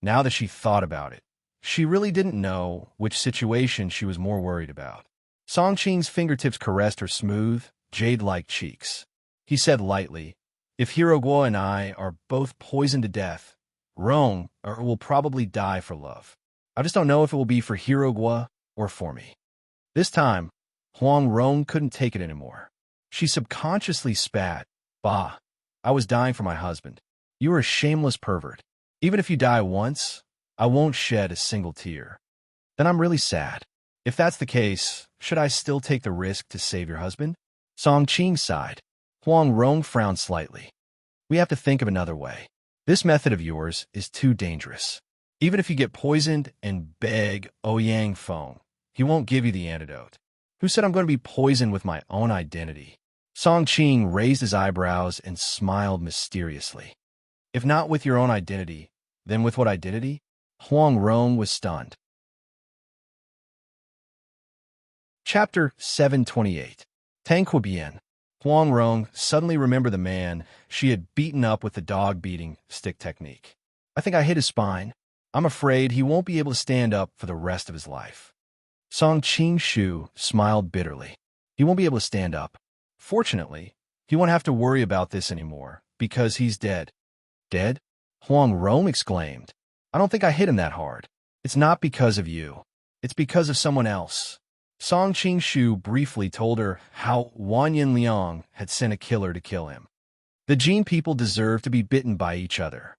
Now that she thought about it, she really didn't know which situation she was more worried about. Song Qing's fingertips caressed her smooth, jade-like cheeks. He said lightly, "If Hero Guo and I are both poisoned to death, Rong will probably die for love. I just don't know if it will be for Hero Guo or for me." This time, Huang Rong couldn't take it anymore. She subconsciously spat, "Bah, I was dying for my husband. You are a shameless pervert. Even if you die once, I won't shed a single tear. Then I'm really sad. If that's the case, should I still take the risk to save your husband?" Song Qing sighed. Huang Rong frowned slightly. "We have to think of another way. This method of yours is too dangerous. Even if you get poisoned and beg Ouyang Feng, he won't give you the antidote. Who said I'm going to be poisoned with my own identity?" Song Qing raised his eyebrows and smiled mysteriously. "If not with your own identity, then with what identity?" Huang Rong was stunned. Chapter 728. Tranquil. Huang Rong suddenly remembered the man she had beaten up with the dog-beating stick technique. "I think I hit his spine. I'm afraid he won't be able to stand up for the rest of his life." Song Qing Shu smiled bitterly. "He won't be able to stand up. Fortunately, he won't have to worry about this anymore, because he's dead." "Dead?" Huang Rong exclaimed. "I don't think I hit him that hard. It's not because of you. It's because of someone else." Song Qing Shu briefly told her how Wanyan Liang had sent a killer to kill him. "The Jin people deserve to be bitten by each other,"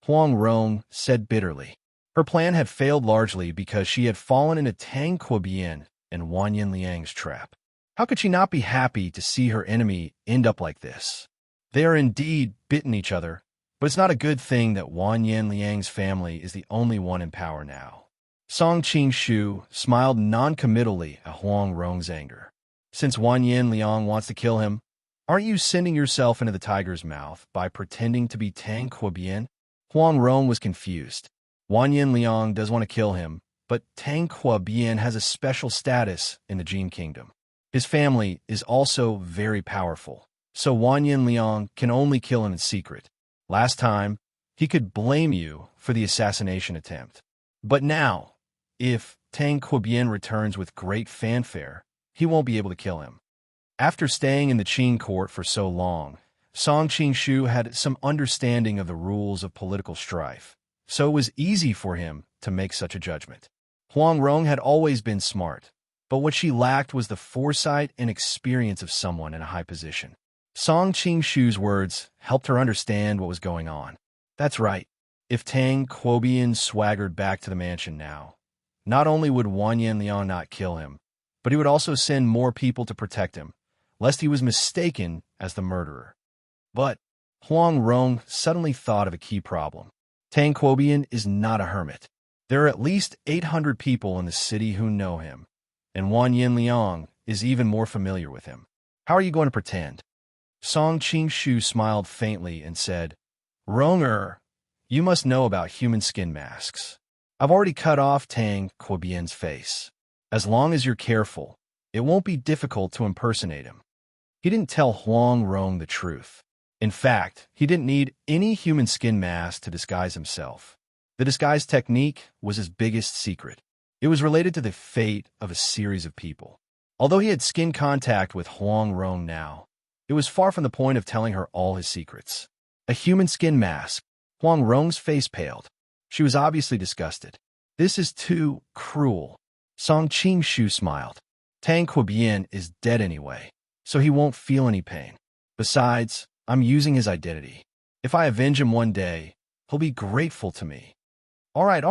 Huang Rong said bitterly. Her plan had failed largely because she had fallen into Tang Quobian and Wanyan Liang's trap. How could she not be happy to see her enemy end up like this? They are indeed bitten each other, but it's not a good thing that Wanyan Liang's family is the only one in power now. Song Qing Shu smiled non-committally at Huang Rong's anger. "Since Wanyan Liang wants to kill him, aren't you sending yourself into the tiger's mouth by pretending to be Tang Quobian?" Huang Rong was confused. Wanyan Liang does want to kill him, but Tang Quobian has a special status in the Jin Kingdom. His family is also very powerful, so Wanyan Liang can only kill him in secret. Last time, he could blame you for the assassination attempt. But now, if Tang Quobian returns with great fanfare, he won't be able to kill him. After staying in the Qing court for so long, Song Qing had some understanding of the rules of political strife, so it was easy for him to make such a judgment. Huang Rong had always been smart, but what she lacked was the foresight and experience of someone in a high position. Song Qing words helped her understand what was going on. That's right. If Tang Quobian swaggered back to the mansion now, not only would Wang Yanliang not kill him, but he would also send more people to protect him, lest he was mistaken as the murderer. But Huang Rong suddenly thought of a key problem. Tang Quobian is not a hermit. There are at least 800 people in the city who know him, and Wang Yanliang is even more familiar with him. How are you going to pretend? Song Qing smiled faintly and said, Rong you must know about human skin masks. I've already cut off Tang Quobian's face. As long as you're careful, it won't be difficult to impersonate him. He didn't tell Huang Rong the truth. In fact, he didn't need any human skin mask to disguise himself. The disguise technique was his biggest secret. It was related to the fate of a series of people. Although he had skin contact with Huang Rong now, it was far from the point of telling her all his secrets. A human skin mask. Huang Rong's face paled. She was obviously disgusted. This is too cruel. Song Qing smiled. Tang Quobian is dead anyway, so he won't feel any pain. Besides, I'm using his identity. If I avenge him one day, he'll be grateful to me. All right.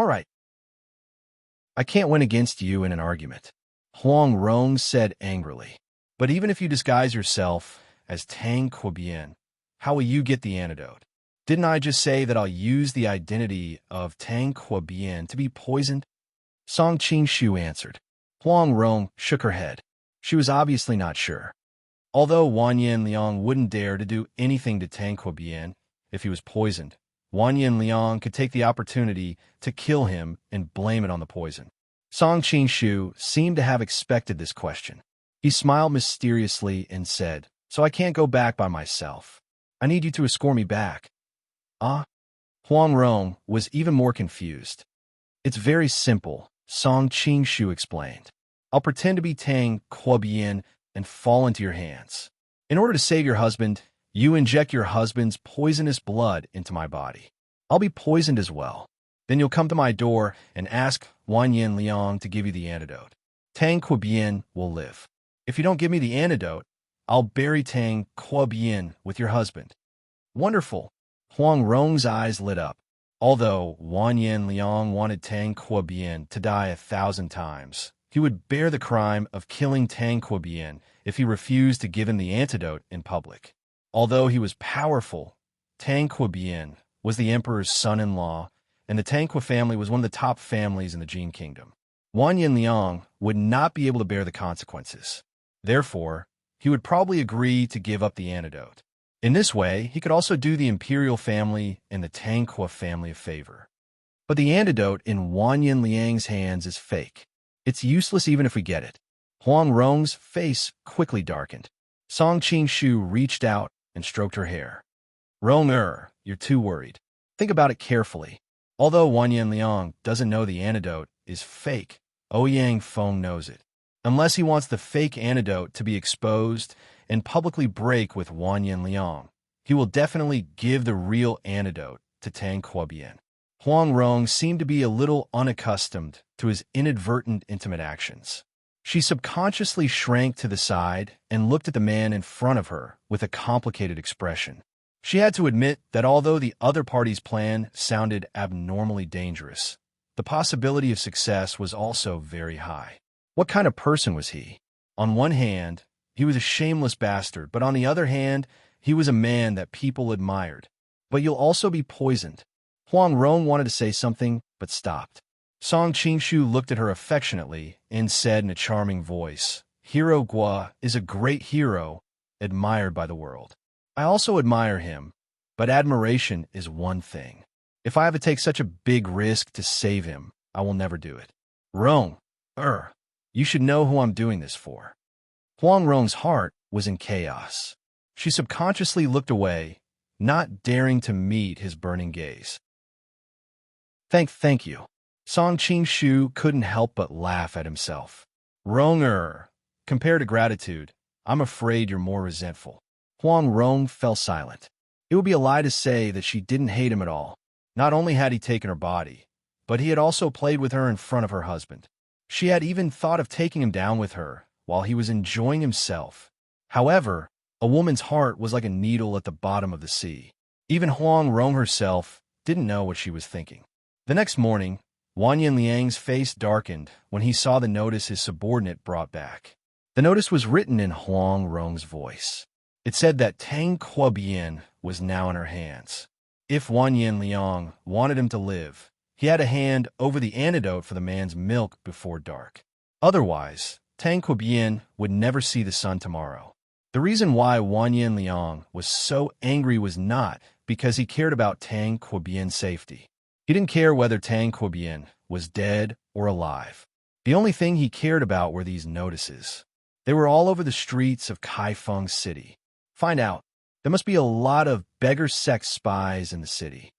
I can't win against you in an argument, Huang Rong said angrily. But even if you disguise yourself as Tang Quobian, how will you get the antidote? Didn't I just say that I'll use the identity of Tang Quobian to be poisoned? Song Qing answered. Huang Rong shook her head. She was obviously not sure. Although Wang Yanliang wouldn't dare to do anything to Tang Quobian if he was poisoned, Wang Yanliang could take the opportunity to kill him and blame it on the poison. Song Qing seemed to have expected this question. He smiled mysteriously and said, So I can't go back by myself. I need you to escort me back. Huang Rong was even more confused. It's very simple, Song Qing explained. I'll pretend to be Tang Quobian and fall into your hands. In order to save your husband, you inject your husband's poisonous blood into my body. I'll be poisoned as well. Then you'll come to my door and ask Wang Yanliang to give you the antidote. Tang Quobian will live. If you don't give me the antidote, I'll bury Tang Quobian with your husband. Wonderful. Huang Rong's eyes lit up. Although Wang Yanliang wanted Tang Quobian to die 1,000 times, he would bear the crime of killing Tang Quobian if he refused to give him the antidote in public. Although he was powerful, Tang Quobian was the emperor's son-in-law, and the Tang Quo family was one of the top families in the Jin kingdom. Wang Yanliang would not be able to bear the consequences. Therefore, he would probably agree to give up the antidote. In this way, he could also do the imperial family and the Tang Quo family a favor. But the antidote in Wang Yanliang's hands is fake. It's useless even if we get it. Huang Rong's face quickly darkened. Song Qing reached out and stroked her hair. Rong you're too worried. Think about it carefully. Although Wang Yanliang doesn't know the antidote is fake, Ouyang Feng knows it. Unless he wants the fake antidote to be exposed and publicly break with Wang Yanliang, he will definitely give the real antidote to Tang Quobian. Huang Rong seemed to be a little unaccustomed to his inadvertent intimate actions. She subconsciously shrank to the side and looked at the man in front of her with a complicated expression. She had to admit that although the other party's plan sounded abnormally dangerous, the possibility of success was also very high. What kind of person was he? On one hand, he was a shameless bastard, but on the other hand, he was a man that people admired. But you'll also be poisoned. Huang Rong wanted to say something, but stopped. Song Qing looked at her affectionately and said in a charming voice, Hero Gua is a great hero, admired by the world. I also admire him, but admiration is one thing. If I have to take such a big risk to save him, I will never do it. Rong, you should know who I'm doing this for. Huang Rong's heart was in chaos. She subconsciously looked away, not daring to meet his burning gaze. Thank you. Song Qing couldn't help but laugh at himself. Rong compared to gratitude, I'm afraid you're more resentful. Huang Rong fell silent. It would be a lie to say that she didn't hate him at all. Not only had he taken her body, but he had also played with her in front of her husband. She had even thought of taking him down with her while he was enjoying himself. However, a woman's heart was like a needle at the bottom of the sea. Even Huang Rong herself didn't know what she was thinking. The next morning, Wan Yinliang's face darkened when he saw the notice his subordinate brought back. The notice was written in Huang Rong's voice. It said that Tang Kuobian was now in her hands. If Wan Yinliang wanted him to live, he had to hand over the antidote for the man's milk before dark. Otherwise, Tang Kuobian would never see the sun tomorrow. The reason why Wan Yinliang was so angry was not because he cared about Tang Kuobian's safety. He didn't care whether Tang Kuobian was dead or alive. The only thing he cared about were these notices. They were all over the streets of Kaifeng City. Find out. There must be a lot of beggar sex spies in the city.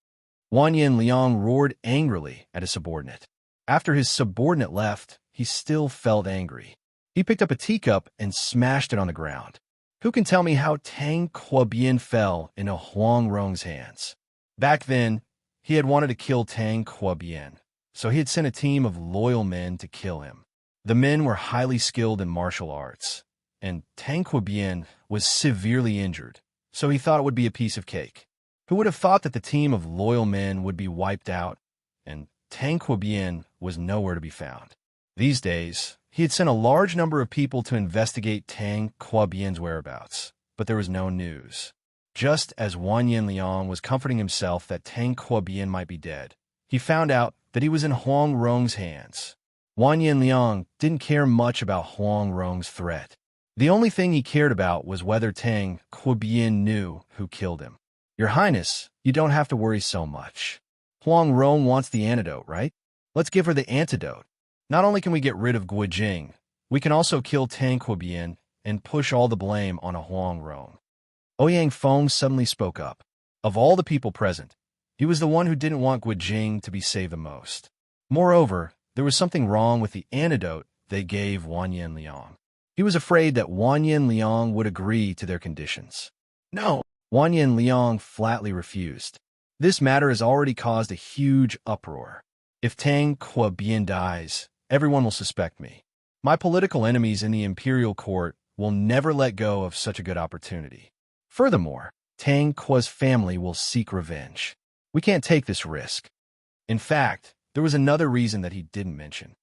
Wan Yinliang roared angrily at his subordinate. After his subordinate left, he still felt angry. He picked up a teacup and smashed it on the ground. Who can tell me how Tang Kuobian fell into Huang Rong's hands? Back then, he had wanted to kill Tang Kuobian, so he had sent a team of loyal men to kill him. The men were highly skilled in martial arts, and Tang Kuobian was severely injured, so he thought it would be a piece of cake. Who would have thought that the team of loyal men would be wiped out, and Tang Kuobian was nowhere to be found? These days, he had sent a large number of people to investigate Tang Kuobian's whereabouts, but there was no news. Just as Wan Yinliang was comforting himself that Tang Kuobian might be dead, he found out that he was in Huang Rong's hands. Wan Yinliang didn't care much about Huang Rong's threat. The only thing he cared about was whether Tang Kuobian knew who killed him. Your Highness, you don't have to worry so much. Huang Rong wants the antidote, right? Let's give her the antidote. Not only can we get rid of Guijing, we can also kill Tang Kuobian and push all the blame on a Huang Rong. Ouyang Feng suddenly spoke up. Of all the people present, he was the one who didn't want Guijing to be saved the most. Moreover, there was something wrong with the antidote they gave Wan Yinliang. He was afraid that Wan Yinliang would agree to their conditions. No, Wan Yinliang flatly refused. This matter has already caused a huge uproar. If Tang Kuobian dies, everyone will suspect me. My political enemies in the imperial court will never let go of such a good opportunity. Furthermore, Tang Kuo's family will seek revenge. We can't take this risk. In fact, there was another reason that he didn't mention.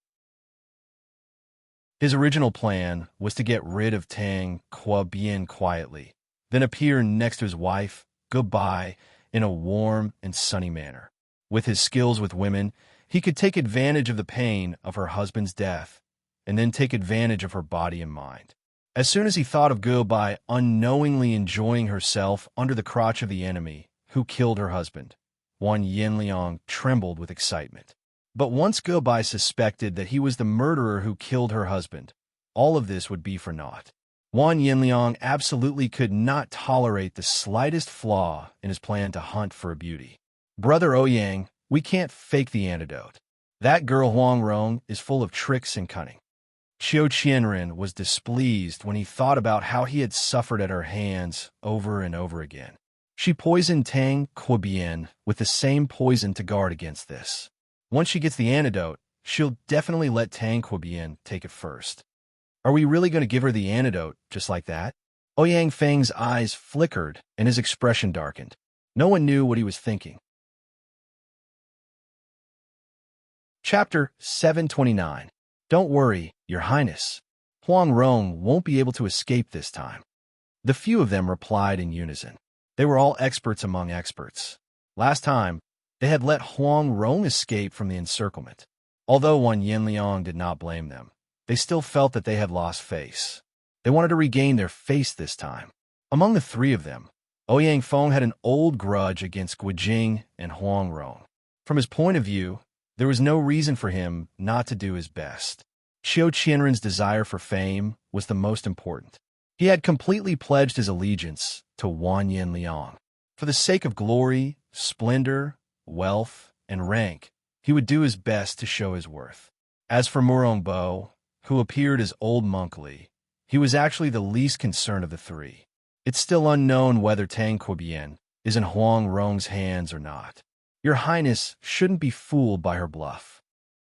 His original plan was to get rid of Tang Kuobian quietly, then appear next to his wife, goodbye, in a warm and sunny manner. With his skills with women, he could take advantage of the pain of her husband's death, and then take advantage of her body and mind. As soon as he thought of Gobai unknowingly enjoying herself under the crotch of the enemy who killed her husband, Wan Yinliang trembled with excitement. But once Gobai suspected that he was the murderer who killed her husband, all of this would be for naught. Wan Yinliang absolutely could not tolerate the slightest flaw in his plan to hunt for a beauty. Brother Ouyang, we can't fake the antidote. That girl Huang Rong is full of tricks and cunning. Qiu Qianren was displeased when he thought about how he had suffered at her hands over and over again. She poisoned Tang Kuobian with the same poison to guard against this. Once she gets the antidote, she'll definitely let Tang Kuobian take it first. Are we really going to give her the antidote just like that? Ouyang Feng's eyes flickered and his expression darkened. No one knew what he was thinking. Chapter 729. Don't worry, Your Highness. Huang Rong won't be able to escape this time. The few of them replied in unison. They were all experts among experts. Last time, they had let Huang Rong escape from the encirclement. Although Wan Yinliang did not blame them, they still felt that they had lost face. They wanted to regain their face this time. Among the three of them, Ouyang Feng had an old grudge against Guijing and Huang Rong. From his point of view, there was no reason for him not to do his best. Qiu Qianren's desire for fame was the most important. He had completely pledged his allegiance to Wan Yinliang. For the sake of glory, splendor, wealth, and rank, he would do his best to show his worth. As for Murong Bo, who appeared as old Monk Li, he was actually the least concerned of the three. It's still unknown whether tranquil is in Huang Rong's hands or not. Your Highness shouldn't be fooled by her bluff.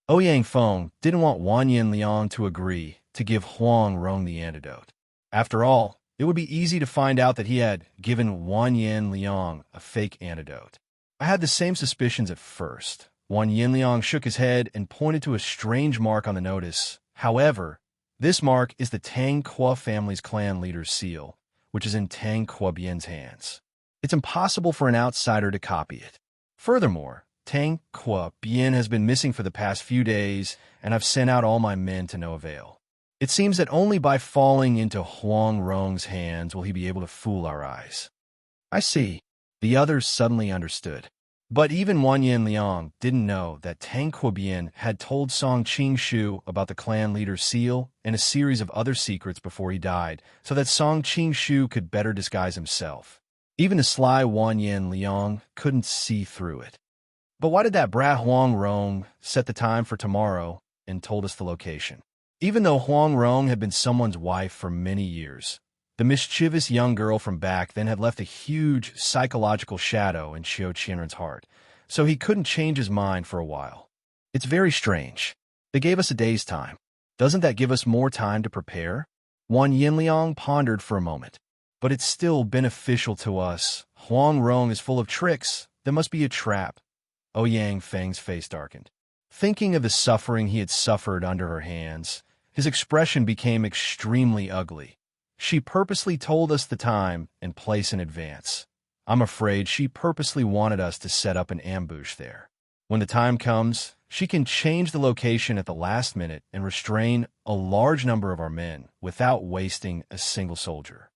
Ouyang Feng didn't want Wanyan Liang to agree to give Huang Rong the antidote. After all, it would be easy to find out that he had given Wanyan Liang a fake antidote. I had the same suspicions at first. Wanyan Liang shook his head and pointed to a strange mark on the notice. However, this mark is the Tang Kua family's clan leader's seal, which is in Tang Kua Bian's hands. It's impossible for an outsider to copy it. Furthermore, Tang Kua Bian has been missing for the past few days, and I've sent out all my men to no avail. It seems that only by falling into Huang Rong's hands will he be able to fool our eyes. I see. The others suddenly understood. But even Wanyan Liang didn't know that Tang Kua Bian had told Song Qingshu about the clan leader's seal and a series of other secrets before he died, so that Song Qingshu could better disguise himself. Even a sly Wanyan Liang couldn't see through it. But why did that brat Huang Rong set the time for tomorrow and told us the location? Even though Huang Rong had been someone's wife for many years, the mischievous young girl from back then had left a huge psychological shadow in Xiao Qianren's heart, so he couldn't change his mind for a while. It's very strange. They gave us a day's time. Doesn't that give us more time to prepare? Wan Yinliang pondered for a moment. But it's still beneficial to us. Huang Rong is full of tricks. There must be a trap. Ouyang Feng's face darkened. Thinking of the suffering he had suffered under her hands, his expression became extremely ugly. She purposely told us the time and place in advance. I'm afraid she purposely wanted us to set up an ambush there. When the time comes, she can change the location at the last minute and restrain a large number of our men without wasting a single soldier.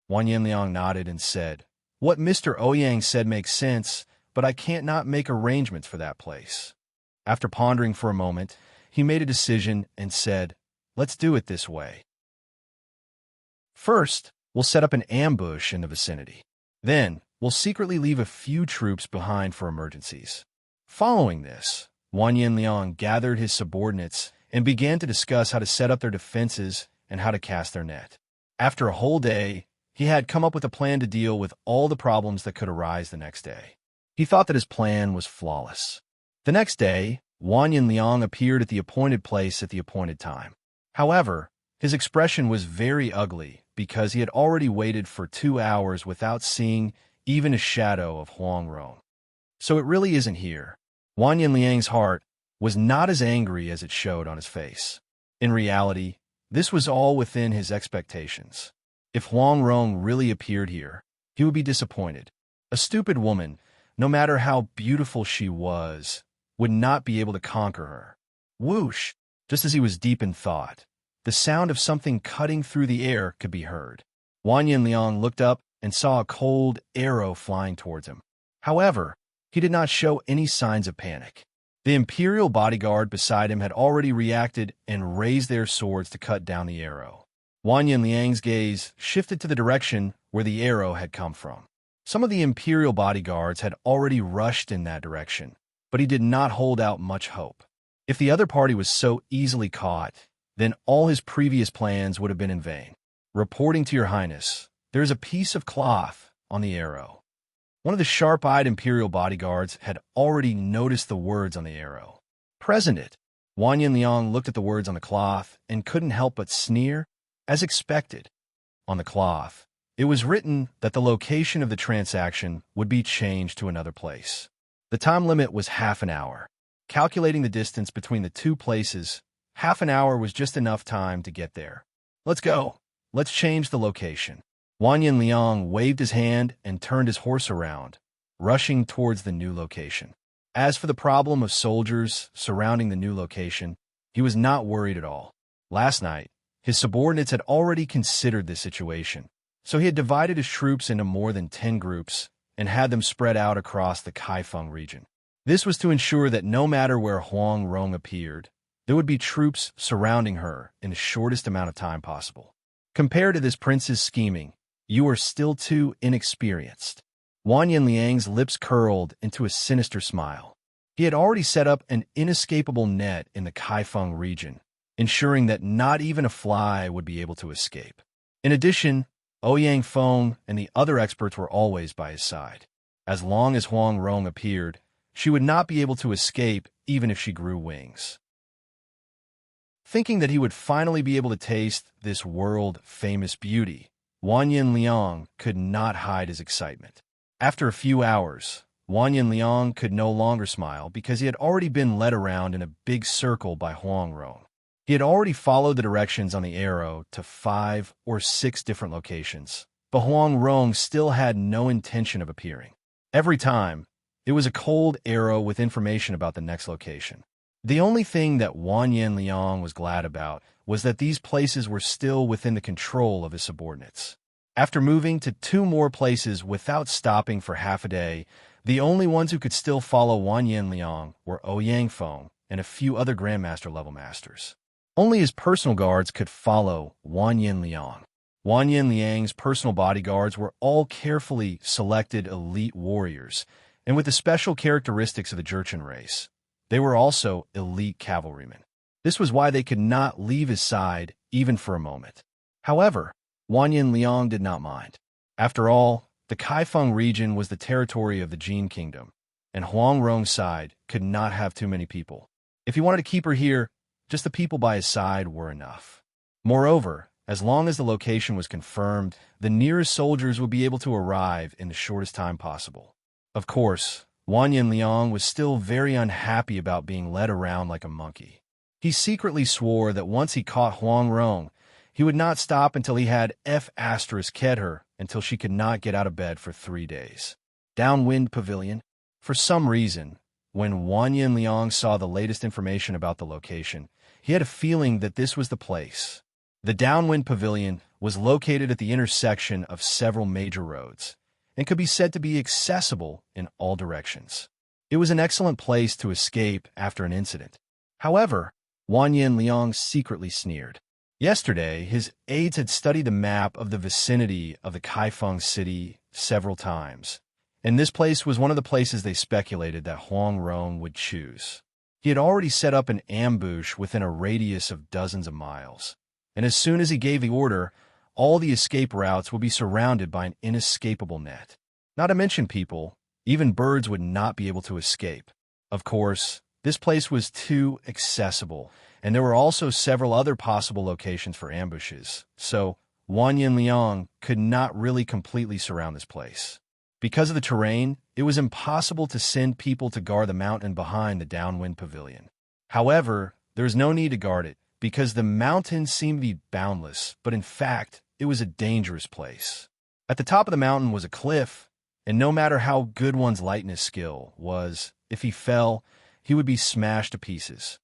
Wan Yinliang nodded and said, What Mr. Ouyang said makes sense, but I can't not make arrangements for that place. After pondering for a moment, he made a decision and said, Let's do it this way. First, we'll set up an ambush in the vicinity. Then, we'll secretly leave a few troops behind for emergencies. Following this, Wan Yinliang gathered his subordinates and began to discuss how to set up their defenses and how to cast their net. After a whole day, he had come up with a plan to deal with all the problems that could arise the next day. He thought that his plan was flawless. The next day, Wan Yinliang appeared at the appointed place at the appointed time. However, his expression was very ugly because he had already waited for 2 hours without seeing even a shadow of Huang Rong. So it really isn't here. Wan Yinliang's heart was not as angry as it showed on his face. In reality, this was all within his expectations. If Huang Rong really appeared here, he would be disappointed. A stupid woman, no matter how beautiful she was, would not be able to conquer her. Whoosh! Just as he was deep in thought, the sound of something cutting through the air could be heard. Wan Yinliang looked up and saw a cold arrow flying towards him. However, he did not show any signs of panic. The Imperial bodyguard beside him had already reacted and raised their swords to cut down the arrow. Wan Yinliang's gaze shifted to the direction where the arrow had come from. Some of the Imperial bodyguards had already rushed in that direction, but he did not hold out much hope. If the other party was so easily caught, then all his previous plans would have been in vain. Reporting to your highness, there is a piece of cloth on the arrow. One of the sharp-eyed Imperial bodyguards had already noticed the words on the arrow. Present it. Wan Yinliang looked at the words on the cloth and couldn't help but sneer, as expected. On the cloth, it was written that the location of the transaction would be changed to another place. The time limit was half an hour. Calculating the distance between the two places, half an hour was just enough time to get there. Let's go. Let's change the location. Wan Yinliang waved his hand and turned his horse around, rushing towards the new location. As for the problem of soldiers surrounding the new location, he was not worried at all. Last night, his subordinates had already considered this situation, so he had divided his troops into more than 10 groups and had them spread out across the Kaifeng region. This was to ensure that no matter where Huang Rong appeared, there would be troops surrounding her in the shortest amount of time possible. Compared to this prince's scheming, you are still too inexperienced. Wan Yinliang's lips curled into a sinister smile. He had already set up an inescapable net in the Kaifeng region, ensuring that not even a fly would be able to escape. In addition, Ouyang Feng and the other experts were always by his side. As long as Huang Rong appeared, she would not be able to escape even if she grew wings. Thinking that he would finally be able to taste this world-famous beauty, Wanyan Liang could not hide his excitement. After a few hours, Wanyan Liang could no longer smile because he had already been led around in a big circle by Huang Rong. He had already followed the directions on the arrow to 5 or 6 different locations, but Huang Rong still had no intention of appearing. Every time, it was a cold arrow with information about the next location. The only thing that Wanyan Liang was glad about was that these places were still within the control of his subordinates. After moving to 2 more places without stopping for half a day, the only ones who could still follow Wanyan Liang were Ouyang Feng and a few other Grandmaster-level masters. Only his personal guards could follow Wanyan Liang. Wanyan Liang's personal bodyguards were all carefully selected elite warriors, and with the special characteristics of the Jurchen race. They were also elite cavalrymen. This was why they could not leave his side even for a moment. However, Wanyan Liang did not mind. After all, the Kaifeng region was the territory of the Jin Kingdom, and Huang Rong's side could not have too many people. If he wanted to keep her here, just the people by his side were enough. Moreover, as long as the location was confirmed, the nearest soldiers would be able to arrive in the shortest time possible. Of course, Wanyan Liang was still very unhappy about being led around like a monkey. He secretly swore that once he caught Huang Rong, he would not stop until he had F***ed her until she could not get out of bed for 3 days. Downwind Pavilion. For some reason, when Wanyan Liang saw the latest information about the location, he had a feeling that this was the place. The Downwind Pavilion was located at the intersection of several major roads, and could be said to be accessible in all directions. It was an excellent place to escape after an incident. However, Wanyan Liang secretly sneered. Yesterday, his aides had studied the map of the vicinity of the Kaifeng city several times, and this place was one of the places they speculated that Huang Rong would choose. He had already set up an ambush within a radius of dozens of miles, and as soon as he gave the order, all the escape routes would be surrounded by an inescapable net. Not to mention people, even birds would not be able to escape. Of course, this place was too accessible, and there were also several other possible locations for ambushes, so Wanyan Liang could not really completely surround this place. Because of the terrain, it was impossible to send people to guard the mountain behind the Downwind Pavilion. However, there is no need to guard it, because the mountain seemed to be boundless, but in fact, it was a dangerous place. At the top of the mountain was a cliff, and no matter how good one's lightness skill was, if he fell, he would be smashed to pieces.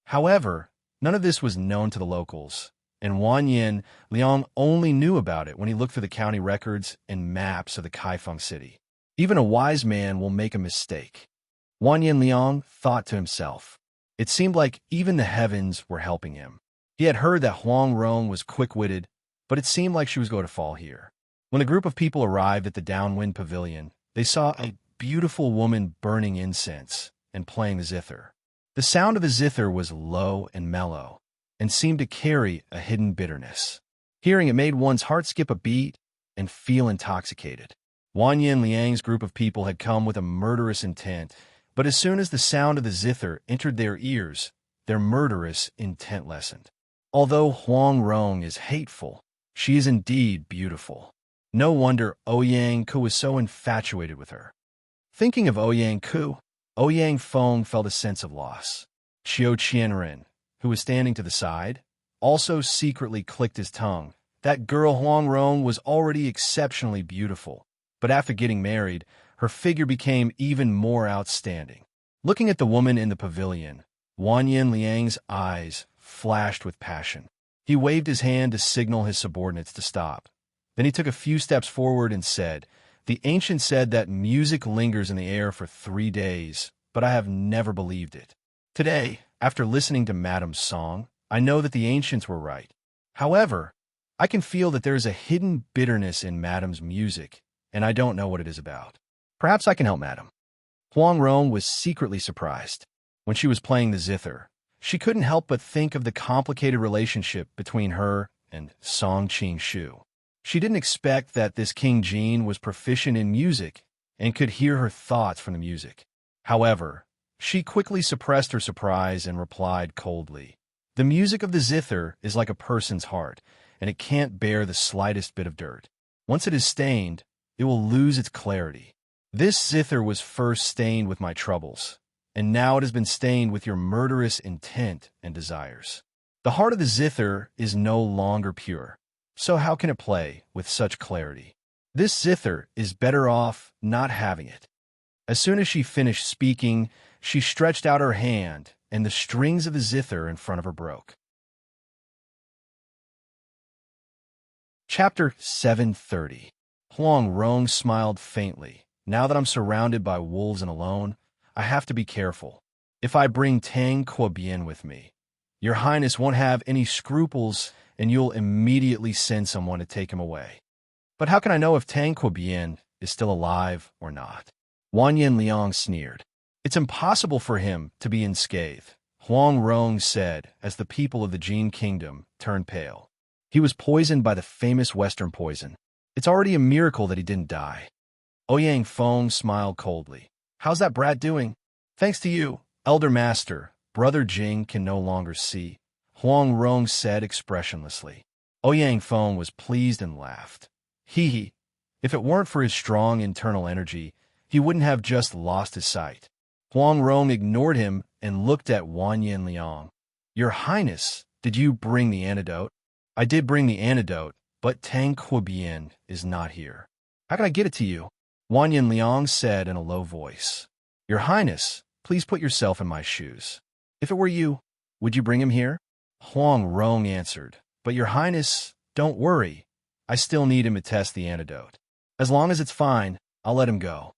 However, none of this was known to the locals, and Wanyan Liang only knew about it when he looked through the county records and maps of the Kaifeng city. Even a wise man will make a mistake. Wanyan Liang thought to himself. It seemed like even the heavens were helping him. He had heard that Huang Rong was quick-witted, but it seemed like she was going to fall here. When the group of people arrived at the Downwind Pavilion, they saw a beautiful woman burning incense and playing the zither. The sound of the zither was low and mellow, and seemed to carry a hidden bitterness. Hearing it made one's heart skip a beat and feel intoxicated. Wanyan Liang's group of people had come with a murderous intent, but as soon as the sound of the zither entered their ears, their murderous intent lessened. Although Huang Rong is hateful, she is indeed beautiful. No wonder Ouyang Ku was so infatuated with her. Thinking of Ouyang Ku, Ouyang Feng felt a sense of loss. Qiu Qianren, who was standing to the side, also secretly clicked his tongue. That girl Huang Rong was already exceptionally beautiful, but after getting married, her figure became even more outstanding. Looking at the woman in the pavilion, Wanyan Liang's eyes flashed with passion. He waved his hand to signal his subordinates to stop. Then he took a few steps forward and said, "The ancient said that music lingers in the air for 3 days, but I have never believed it. Today, after listening to Madame's song, I know that the ancients were right. However, I can feel that there is a hidden bitterness in Madame's music, and I don't know what it is about. Perhaps I can help Madame." Huang Rong was secretly surprised. When she was playing the zither, She couldn't help but think of the complicated relationship between her and Song Qing-shu. She didn't expect that this King Jean was proficient in music and could hear her thoughts from the music. However, she quickly suppressed her surprise and replied coldly, "The music of the zither is like a person's heart, and it can't bear the slightest bit of dirt. Once it is stained, it will lose its clarity. This zither was first stained with my troubles, and now it has been stained with your murderous intent and desires. The heart of the zither is no longer pure, so how can it play with such clarity? This zither is better off not having it." As soon as she finished speaking, she stretched out her hand, and the strings of the zither in front of her broke. Chapter 730. Huang Rong smiled faintly. "Now that I'm surrounded by wolves and alone, I have to be careful. If I bring Tang Quobian with me, your Highness won't have any scruples and you'll immediately send someone to take him away. But how can I know if Tang Quobian is still alive or not?" Wan Yin Liang sneered. "It's impossible for him to be unscathed," Huang Rong said as the people of the Jin Kingdom turned pale. "He was poisoned by the famous Western poison. It's already a miracle that he didn't die." Ouyang Feng smiled coldly. "How's that brat doing?" "Thanks to you, Elder Master, Brother Jing can no longer see," Huang Rong said expressionlessly. Ouyang Feng was pleased and laughed. Hee. If it weren't for his strong internal energy, he wouldn't have just lost his sight. Huang Rong ignored him and looked at Wan Yin Liang. "Your Highness, did you bring the antidote?" "I did bring the antidote, but Tang Quobian is not here." "How can I get it to you?" Wan Yin Liang said in a low voice. "Your Highness, please put yourself in my shoes. If it were you, would you bring him here?" Huang Rong answered, "But your Highness, don't worry. I still need him to test the antidote. As long as it's fine, I'll let him go."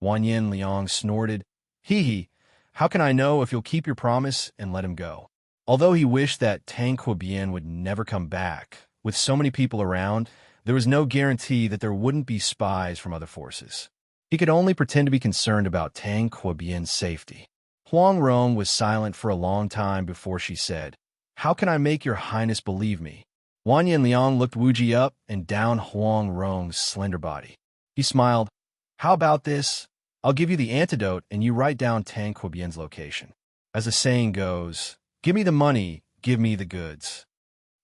Wan Yin Liang snorted. Hee. How can I know if you'll keep your promise and let him go?" Although he wished that Tang Quobian would never come back, with so many people around, there was no guarantee that there wouldn't be spies from other forces. He could only pretend to be concerned about Tang Quobian's safety. Huang Rong was silent for a long time before she said, "How can I make your Highness believe me?" Wan Yin Liang looked Wuji up and down Huang Rong's slender body. He smiled. "How about this? I'll give you the antidote and you write down Tang Quobian's location. As the saying goes, give me the money, give me the goods."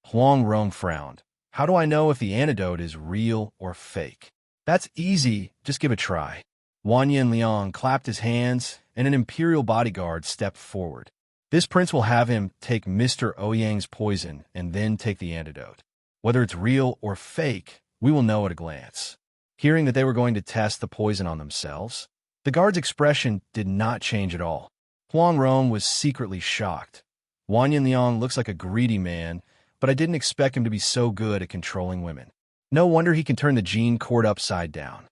Huang Rong frowned. "How do I know if the antidote is real or fake?" "That's easy, just give it a try." Wan Yin Liang clapped his hands, and an imperial bodyguard stepped forward. "This prince will have him take Mr. Ouyang's poison and then take the antidote. Whether it's real or fake, we will know at a glance." Hearing that they were going to test the poison on themselves, the guard's expression did not change at all. Huang Rong was secretly shocked. Wan Yin Liang looks like a greedy man, but I didn't expect him to be so good at controlling women. No wonder he can turn the Jin court upside down.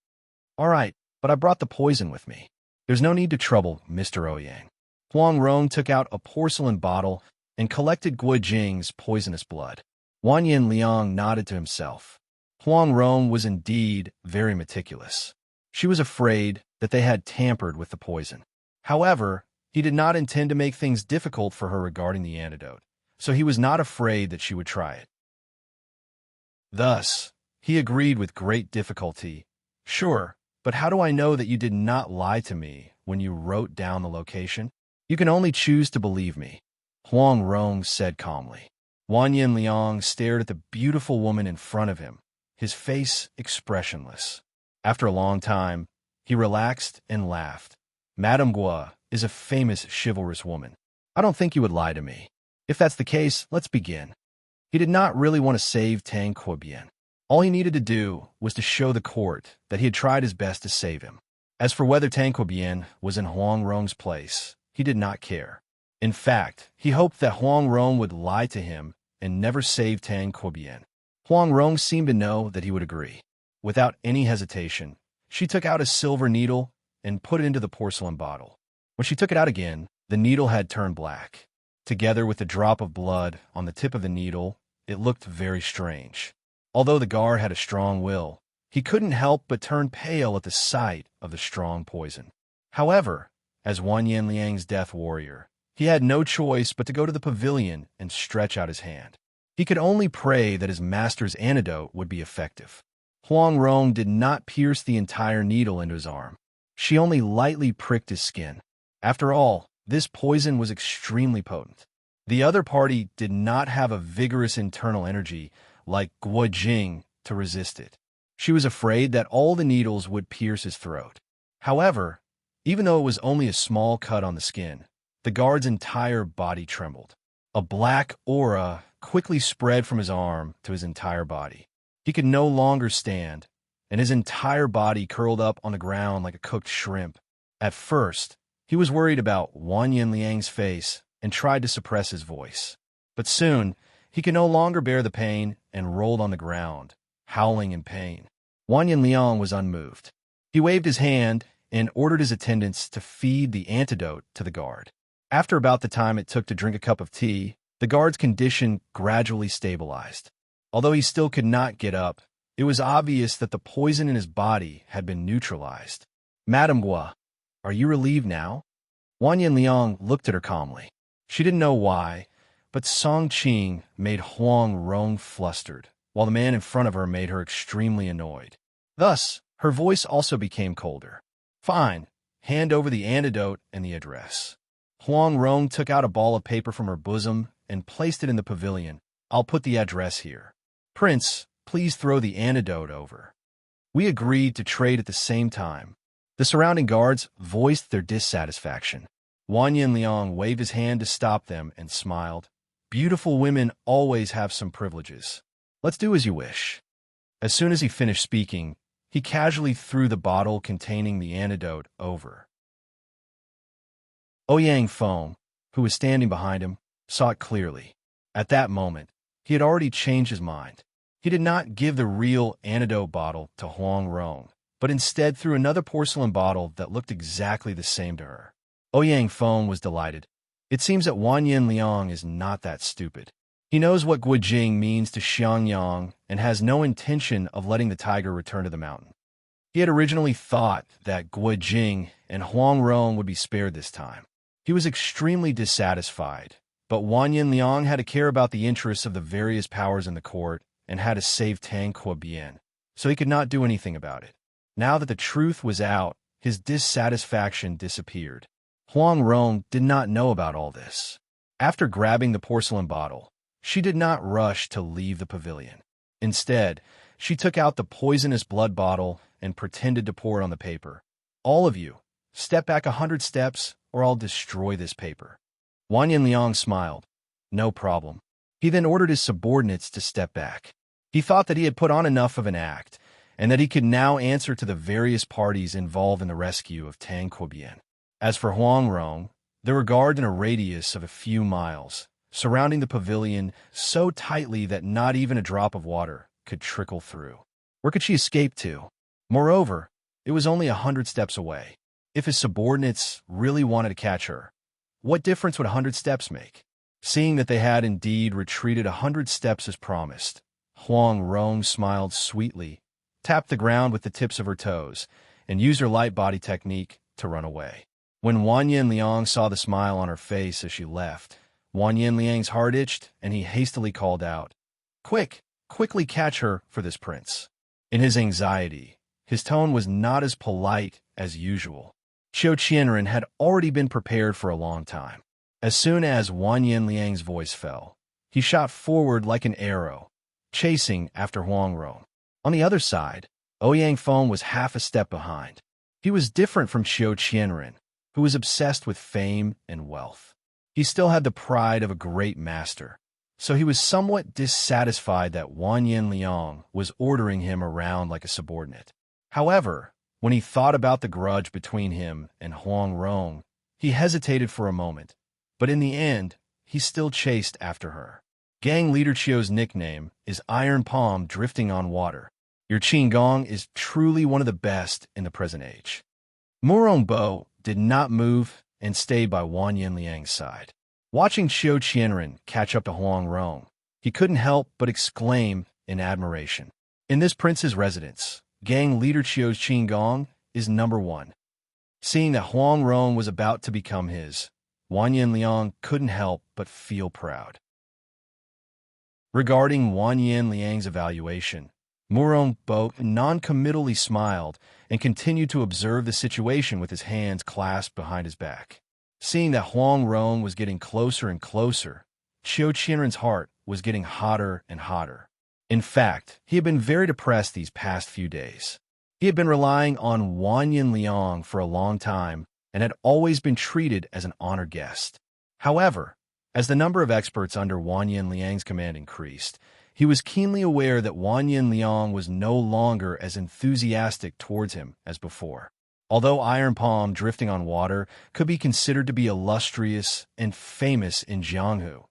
"All right, but I brought the poison with me. There's no need to trouble Mr. Ouyang." Huang Rong took out a porcelain bottle and collected Gui Jing's poisonous blood. Wan Yin Liang nodded to himself. Huang Rong was indeed very meticulous. She was afraid that they had tampered with the poison. However, he did not intend to make things difficult for her regarding the antidote, so he was not afraid that she would try it. Thus, he agreed with great difficulty, "Sure, but how do I know that you did not lie to me when you wrote down the location? You can only choose to believe me," Huang Rong said calmly. Wan Yin Liang stared at the beautiful woman in front of him, his face expressionless. After a long time, he relaxed and laughed. "Madame Gua is a famous chivalrous woman. I don't think you would lie to me. If that's the case, let's begin." He did not really want to save Tang Quobian. All he needed to do was to show the court that he had tried his best to save him. As for whether Tang Quobian was in Huang Rong's place, he did not care. In fact, he hoped that Huang Rong would lie to him and never save Tang Quobian. Huang Rong seemed to know that he would agree. Without any hesitation, she took out a silver needle and put it into the porcelain bottle. When she took it out again, the needle had turned black. Together with the drop of blood on the tip of the needle, it looked very strange. Although the guard had a strong will, he couldn't help but turn pale at the sight of the strong poison. However, as Wan Yin Liang's death warrior, He had no choice but to go to the pavilion and stretch out his hand. He could only pray that his master's antidote would be effective. Huang Rong did not pierce the entire needle into his arm. She only lightly pricked his skin. After all, this poison was extremely potent. The other party did not have a vigorous internal energy like Guo Jing to resist it. She was afraid that all the needles would pierce his throat. However, even though it was only a small cut on the skin, the guard's entire body trembled. A black aura quickly spread from his arm to his entire body. He could no longer stand, and his entire body curled up on the ground like a cooked shrimp. At first, he was worried about Wan Yinliang's face and tried to suppress his voice. But soon, he could no longer bear the pain and rolled on the ground, howling in pain. Wan Yinliang was unmoved. He waved his hand and ordered his attendants to feed the antidote to the guard. After about the time it took to drink a cup of tea, the guard's condition gradually stabilized. Although he still could not get up, it was obvious that the poison in his body had been neutralized. Madame Gua, are you relieved now? Wan Yinliang looked at her calmly. She didn't know why, but Song Qing made Huang Rong flustered, while the man in front of her made her extremely annoyed. Thus, her voice also became colder. Fine, hand over the antidote and the address. Huang Rong took out a ball of paper from her bosom and placed it in the pavilion. I'll put the address here. Prince, please throw the antidote over. We agreed to trade at the same time. The surrounding guards voiced their dissatisfaction. Wan Yinliang waved his hand to stop them and smiled. Beautiful women always have some privileges. Let's do as you wish. As soon as he finished speaking, he casually threw the bottle containing the antidote over. Ouyang Feng, who was standing behind him, saw it clearly. At that moment, he had already changed his mind. He did not give the real antidote bottle to Huang Rong, but instead threw another porcelain bottle that looked exactly the same to her. Ouyang Feng was delighted. It seems that Wan Yinliang is not that stupid. He knows what Guo Jing means to Xiangyang and has no intention of letting the tiger return to the mountain. He had originally thought that Guo Jing and Huang Rong would be spared this time. He was extremely dissatisfied, but Wan Yinliang had to care about the interests of the various powers in the court and had to save Tang Kuobian, so he could not do anything about it. Now that the truth was out, his dissatisfaction disappeared. Huang Rong did not know about all this. After grabbing the porcelain bottle, she did not rush to leave the pavilion. Instead, she took out the poisonous blood bottle and pretended to pour it on the paper. All of you, step back 100 steps or I'll destroy this paper. Wan Yinliang smiled. No problem. He then ordered his subordinates to step back. He thought that he had put on enough of an act and that he could now answer to the various parties involved in the rescue of Tang Kuobian. As for Huang Rong, there were guards in a radius of a few miles, surrounding the pavilion so tightly that not even a drop of water could trickle through. Where could she escape to? Moreover, it was only 100 steps away. If his subordinates really wanted to catch her, what difference would 100 steps make? Seeing that they had indeed retreated 100 steps as promised, Huang Rong smiled sweetly, tapped the ground with the tips of her toes, and used her light body technique to run away. When Wan Yinliang saw the smile on her face as she left, Wan Yinliang's heart itched, and he hastily called out, Quickly catch her for this prince. In his anxiety, his tone was not as polite as usual. Qiu Qianren had already been prepared for a long time. As soon as Wan Yinliang's voice fell, he shot forward like an arrow, chasing after Huang Rong. On the other side, Ouyang Feng was half a step behind. He was different from Qiu Qianren, who was obsessed with fame and wealth. He still had the pride of a great master, so he was somewhat dissatisfied that Wan Yinliang was ordering him around like a subordinate. However, when he thought about the grudge between him and Huang Rong, he hesitated for a moment, but in the end, he still chased after her. Gang Leader Chio's nickname is Iron Palm Drifting on Water. Your Qinggong is truly one of the best in the present age. Murong Bo did not move and stayed by Wan Yinliang's side. Watching Qiu Qianren catch up to Huang Rong, he couldn't help but exclaim in admiration. In this prince's residence, Gang Leader Qiu's Qinggong is number one. Seeing that Huang Rong was about to become his, Wang Yanliang couldn't help but feel proud. Regarding Wang Yanliang's evaluation, Murong Bo non-committally smiled and continued to observe the situation with his hands clasped behind his back. Seeing that Huang Rong was getting closer and closer, Qiu Qianren's heart was getting hotter and hotter. In fact, he had been very depressed these past few days. He had been relying on Wang Yanliang for a long time and had always been treated as an honored guest. However, as the number of experts under Wang Yanliang's command increased, he was keenly aware that Wang Yanliang was no longer as enthusiastic towards him as before. Although iron palm drifting on water could be considered to be illustrious and famous in Jianghu,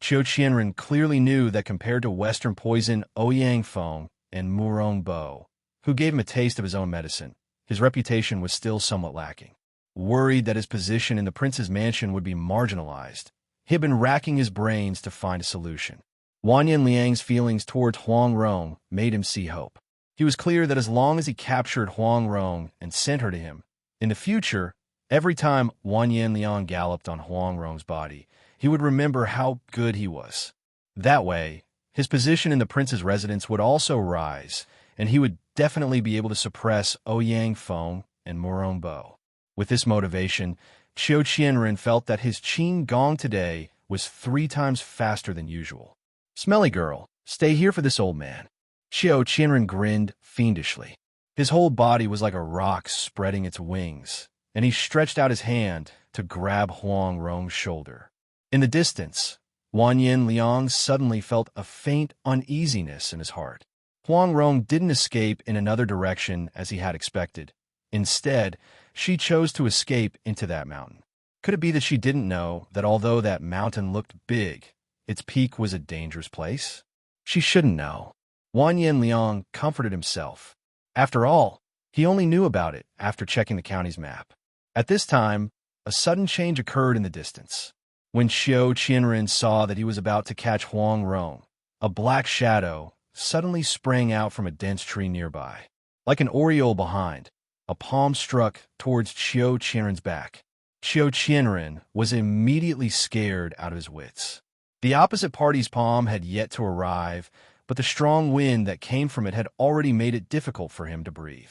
Qiu Qianren clearly knew that compared to Western poison Ouyang Feng and Murong Bo, who gave him a taste of his own medicine, his reputation was still somewhat lacking. Worried that his position in the prince's mansion would be marginalized, he had been racking his brains to find a solution. Wang Yanliang's feelings toward Huang Rong made him see hope. He was clear that as long as he captured Huang Rong and sent her to him, in the future, every time Wang Yanliang galloped on Huang Rong's body, he would remember how good he was. That way, his position in the prince's residence would also rise, and he would definitely be able to suppress Ouyang Feng and Murong Bo. With this motivation, Qiu Qianren felt that his qing gong today was 3 times faster than usual. "Smelly girl, stay here for this old man." Qiu Qianren grinned fiendishly. His whole body was like a rock spreading its wings, and he stretched out his hand to grab Huang Rong's shoulder. In the distance, Wang Yanliang suddenly felt a faint uneasiness in his heart. Huang Rong didn't escape in another direction as he had expected. Instead, she chose to escape into that mountain. Could it be that she didn't know that although that mountain looked big, its peak was a dangerous place? She shouldn't know. Wang Yanliang comforted himself. After all, he only knew about it after checking the county's map. At this time, a sudden change occurred in the distance. When Qiu Qianren saw that he was about to catch Huang Rong, a black shadow suddenly sprang out from a dense tree nearby. Like an aureole behind, a palm struck towards Qiu Qianren's back. Qiu Qianren was immediately scared out of his wits. The opposite party's palm had yet to arrive, but the strong wind that came from it had already made it difficult for him to breathe.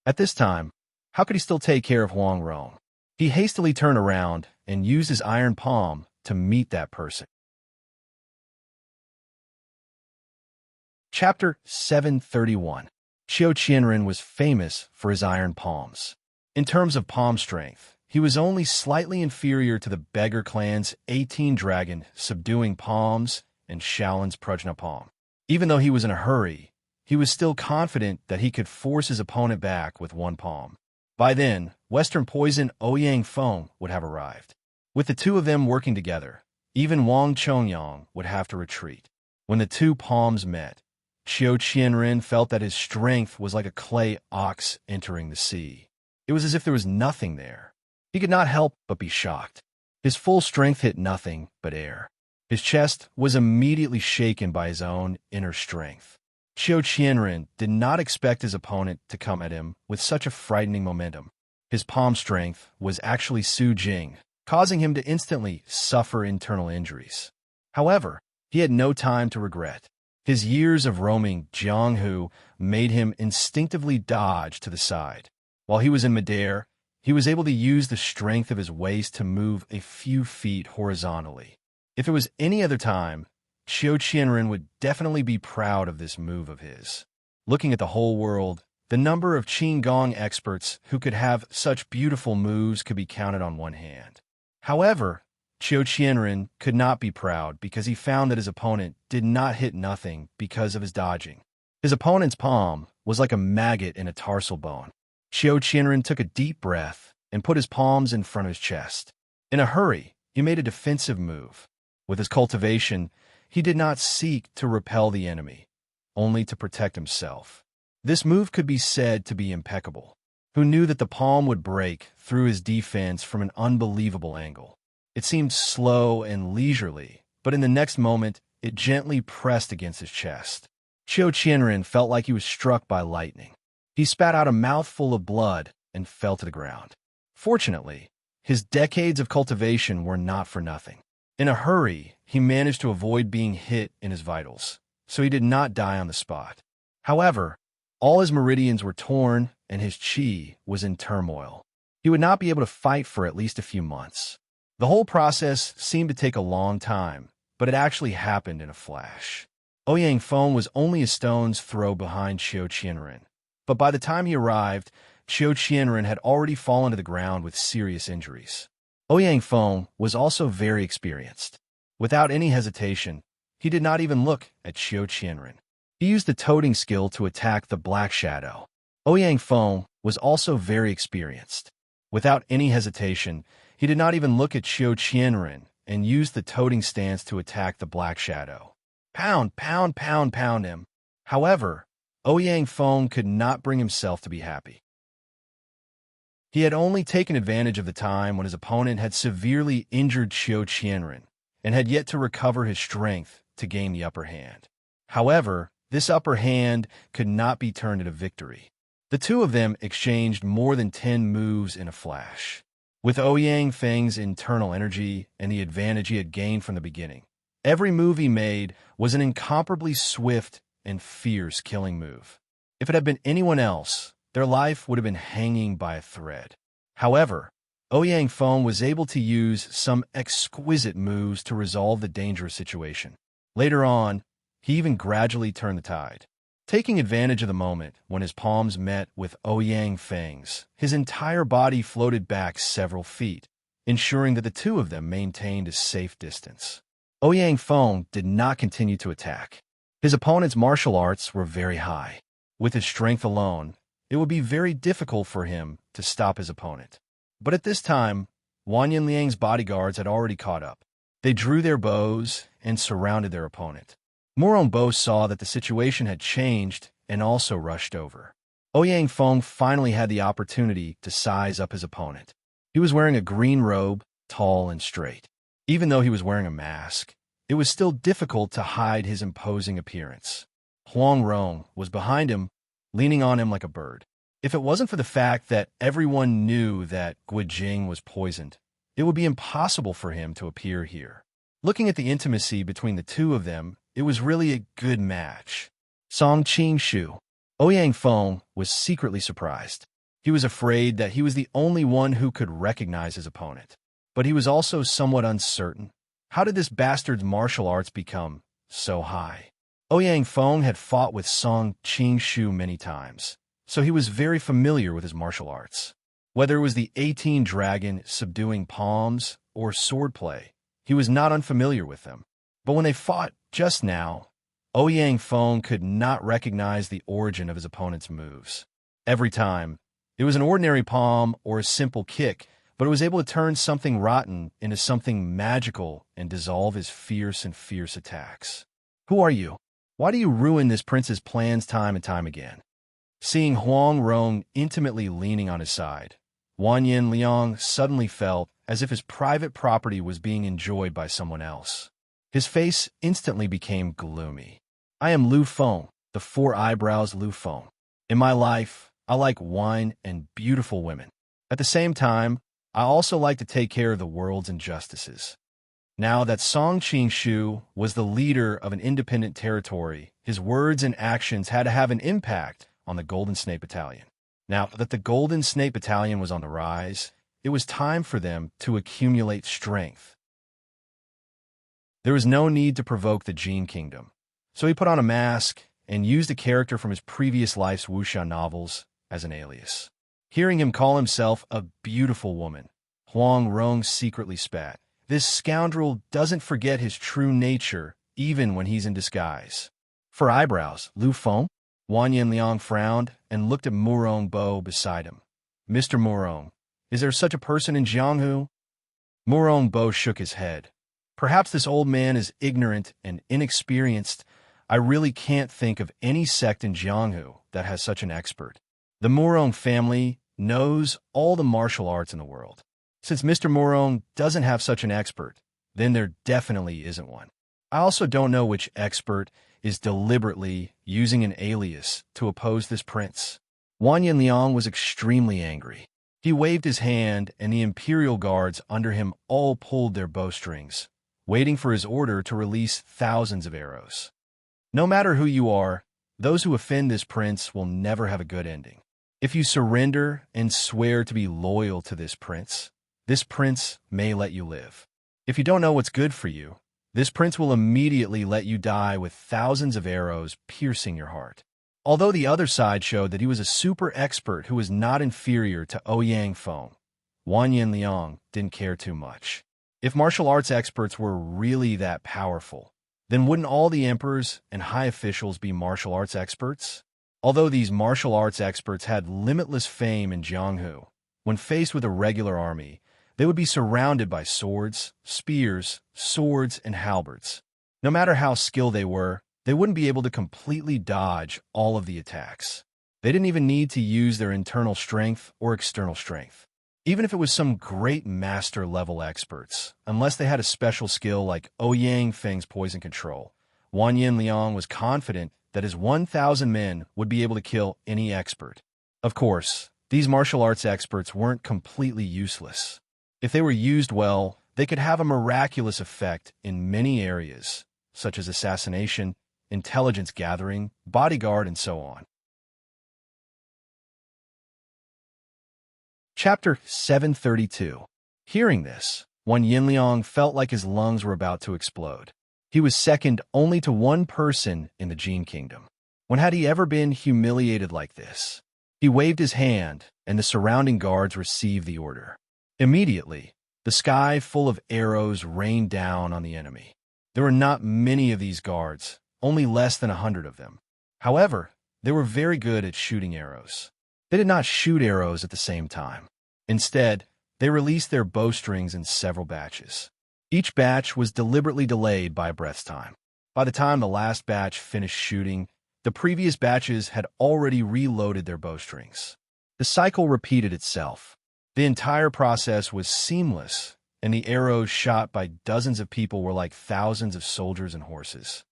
At this time, how could he still take care of Huang Rong? He hastily turned around and used his iron palm to meet that person. Chapter 731. Qiu Qianren was famous for his iron palms. In terms of palm strength, he was only slightly inferior to the beggar clan's 18 dragon subduing palms and Shaolin's Prajna palm. Even though he was in a hurry, he was still confident that he could force his opponent back with one palm. By then, Western poison Ouyang Feng would have arrived. With the two of them working together, even Wang Chongyang would have to retreat. When the two palms met, Qiu Qianren felt that his strength was like a clay ox entering the sea. It was as if there was nothing there. He could not help but be shocked. His full strength hit nothing but air. His chest was immediately shaken by his own inner strength. Qiu Qianren did not expect his opponent to come at him with such a frightening momentum. His palm strength was actually Su Jing, causing him to instantly suffer internal injuries. However, he had no time to regret. His years of roaming Jianghu made him instinctively dodge to the side. While he was in midair, he was able to use the strength of his waist to move a few feet horizontally. If it was any other time, Qiu Qianren would definitely be proud of this move of his. Looking at the whole world, the number of Qinggong experts who could have such beautiful moves could be counted on one hand. However, Qiu Qianren could not be proud because he found that his opponent did not hit nothing because of his dodging. His opponent's palm was like a maggot in a tarsal bone. Qiu Qianren took a deep breath and put his palms in front of his chest. In a hurry, he made a defensive move. With his cultivation, he did not seek to repel the enemy, only to protect himself. This move could be said to be impeccable. Who knew that the palm would break through his defense from an unbelievable angle? It seemed slow and leisurely, but in the next moment, it gently pressed against his chest. Qiu Qianren felt like he was struck by lightning. He spat out a mouthful of blood and fell to the ground. Fortunately, His decades of cultivation were not for nothing. In a hurry, he managed to avoid being hit in his vitals, so he did not die on the spot. However, all his meridians were torn and his chi was in turmoil. He would not be able to fight for at least a few months. The whole process seemed to take a long time, but it actually happened in a flash. Ouyang Feng was only a stone's throw behind Qiu Qianren, but by the time he arrived, Qiu Qianren had already fallen to the ground with serious injuries. Ouyang Feng was also very experienced. Without any hesitation, he did not even look at Qiu Qianren. He used the toting skill to attack the black shadow. Ouyang Feng was also very experienced. Without any hesitation, he did not even look at Qiu Qianren and used the toting stance to attack the black shadow. Pound, pound, pound, pound him. However, Ouyang Feng could not bring himself to be happy. He had only taken advantage of the time when his opponent had severely injured Qiu Qianren and had yet to recover his strength to gain the upper hand. However, this upper hand could not be turned into victory. The two of them exchanged more than 10 moves in a flash. With Ouyang Feng's internal energy and the advantage he had gained from the beginning, every move he made was an incomparably swift and fierce killing move. If it had been anyone else, their life would have been hanging by a thread. However, Ouyang Feng was able to use some exquisite moves to resolve the dangerous situation. Later on, he even gradually turned the tide. Taking advantage of the moment when his palms met with Ouyang Feng's, his entire body floated back several feet, ensuring that the two of them maintained a safe distance. Ouyang Feng did not continue to attack. His opponent's martial arts were very high. With his strength alone, it would be very difficult for him to stop his opponent. But at this time, Wang Yinliang's bodyguards had already caught up. They drew their bows and surrounded their opponent. Murong Bo saw that the situation had changed and also rushed over. Ouyang Feng finally had the opportunity to size up his opponent. He was wearing a green robe, tall and straight. Even though he was wearing a mask, it was still difficult to hide his imposing appearance. Huang Rong was behind him, leaning on him like a bird. If it wasn't for the fact that everyone knew that Guijing was poisoned, it would be impossible for him to appear here. Looking at the intimacy between the two of them, it was really a good match. Song Qing-shu. Ouyang Feng was secretly surprised. He was afraid that he was the only one who could recognize his opponent. But he was also somewhat uncertain. How did this bastard's martial arts become so high? Ouyang Feng had fought with Song Qing-shu many times, so he was very familiar with his martial arts. Whether it was the 18 dragon subduing palms or swordplay, he was not unfamiliar with them. But when they fought just now, Ouyang Feng could not recognize the origin of his opponent's moves. Every time, it was an ordinary palm or a simple kick, but it was able to turn something rotten into something magical and dissolve his fierce attacks. Who are you? Why do you ruin this prince's plans time and time again? Seeing Huang Rong intimately leaning on his side, Wang Yinliang suddenly felt as if his private property was being enjoyed by someone else. His face instantly became gloomy. I am Lu Feng, the four eyebrows Lu Feng. In my life, I like wine and beautiful women. At the same time, I also like to take care of the world's injustices. Now that Song Qing-shu was the leader of an independent territory, his words and actions had to have an impact on the Golden Snake Battalion. Now that the Golden Snake Battalion was on the rise, it was time for them to accumulate strength. There was no need to provoke the Jin Kingdom, so he put on a mask and used a character from his previous life's wuxia novels as an alias. Hearing him call himself a beautiful woman, Huang Rong secretly spat. This scoundrel doesn't forget his true nature even when he's in disguise. For eyebrows, Lu Feng? Wang Yinliang frowned and looked at Murong Bo beside him. Mr. Murong, is there such a person in Jianghu? Murong Bo shook his head. Perhaps this old man is ignorant and inexperienced. I really can't think of any sect in Jianghu that has such an expert. The Murong family knows all the martial arts in the world. Since Mr. Murong doesn't have such an expert, then there definitely isn't one. I also don't know which expert is deliberately using an alias to oppose this prince. Wang Yinliang was extremely angry. He waved his hand, and the Imperial guards under him all pulled their bowstrings, waiting for his order to release thousands of arrows. No matter who you are, those who offend this prince will never have a good ending. If you surrender and swear to be loyal to this prince may let you live. If you don't know what's good for you, this prince will immediately let you die with thousands of arrows piercing your heart. Although the other side showed that he was a super expert who was not inferior to Ouyang Feng, Wang Yinliang didn't care too much. If martial arts experts were really that powerful, then wouldn't all the emperors and high officials be martial arts experts? Although these martial arts experts had limitless fame in Jianghu, when faced with a regular army, they would be surrounded by swords, spears, swords, and halberds. No matter how skilled they were, they wouldn't be able to completely dodge all of the attacks. They didn't even need to use their internal strength or external strength. Even if it was some great master-level experts, unless they had a special skill like Ouyang Feng's poison control, Wang Yinliang was confident that his 1,000 men would be able to kill any expert. Of course, these martial arts experts weren't completely useless. If they were used well, they could have a miraculous effect in many areas, such as assassination, intelligence gathering, bodyguard, and so on. Chapter 732. Hearing this, Wang Yinliang felt like his lungs were about to explode. He was second only to one person in the Jin Kingdom. When had he ever been humiliated like this? He waved his hand, and the surrounding guards received the order. Immediately, the sky full of arrows rained down on the enemy. There were not many of these guards, only less than 100 of them. However, they were very good at shooting arrows. They did not shoot arrows at the same time. Instead, they released their bowstrings in several batches. Each batch was deliberately delayed by a breath's time. By the time the last batch finished shooting, the previous batches had already reloaded their bowstrings. The cycle repeated itself. The entire process was seamless, and the arrows shot by dozens of people were like thousands of soldiers and horses.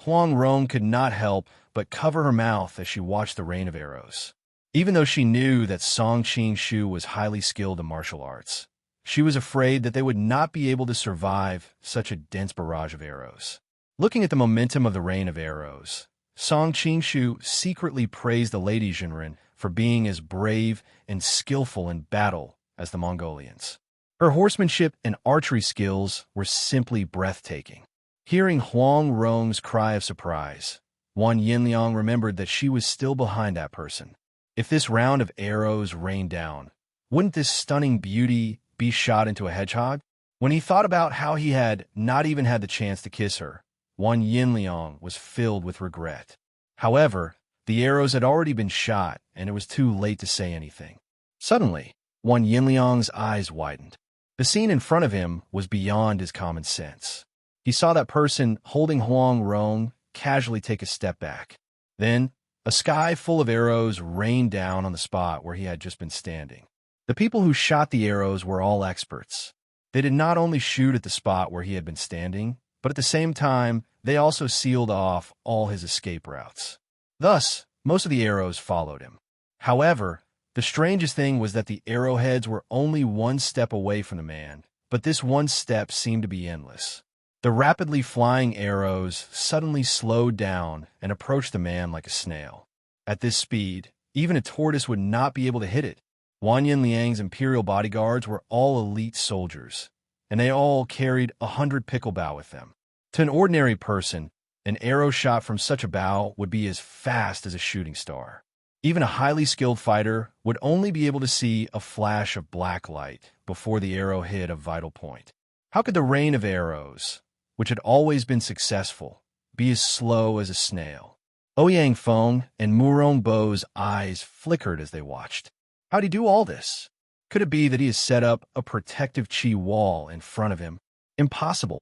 Huang Rong could not help but cover her mouth as she watched the rain of arrows. Even though she knew that Song Qingshu was highly skilled in martial arts, she was afraid that they would not be able to survive such a dense barrage of arrows. Looking at the momentum of the rain of arrows, Song Qingshu secretly praised the Lady Jinren for being as brave and skillful in battle as the Mongolians. Her horsemanship and archery skills were simply breathtaking. Hearing Huang Rong's cry of surprise, Wang Yinliang remembered that she was still behind that person. If this round of arrows rained down, wouldn't this stunning beauty be shot into a hedgehog? When he thought about how he had not even had the chance to kiss her, Wang Yinliang was filled with regret. However, the arrows had already been shot, and it was too late to say anything. Suddenly, Wang Yinliang's eyes widened. The scene in front of him was beyond his common sense. He saw that person holding Huang Rong casually take a step back. Then, a sky full of arrows rained down on the spot where he had just been standing. The people who shot the arrows were all experts. They did not only shoot at the spot where he had been standing, but at the same time, they also sealed off all his escape routes. Thus, most of the arrows followed him. However, the strangest thing was that the arrowheads were only one step away from the man, but this one step seemed to be endless. The rapidly flying arrows suddenly slowed down and approached the man like a snail. At this speed, even a tortoise would not be able to hit it. Wang Yinliang's imperial bodyguards were all elite soldiers, and they all carried 100 picklebow with them. To an ordinary person, an arrow shot from such a bow would be as fast as a shooting star. Even a highly skilled fighter would only be able to see a flash of black light before the arrow hit a vital point. How could the rain of arrows, which had always been successful, be as slow as a snail? Ouyang Feng and Murong Bo's eyes flickered as they watched. How'd he do all this? Could it be that he has set up a protective chi wall in front of him? Impossible.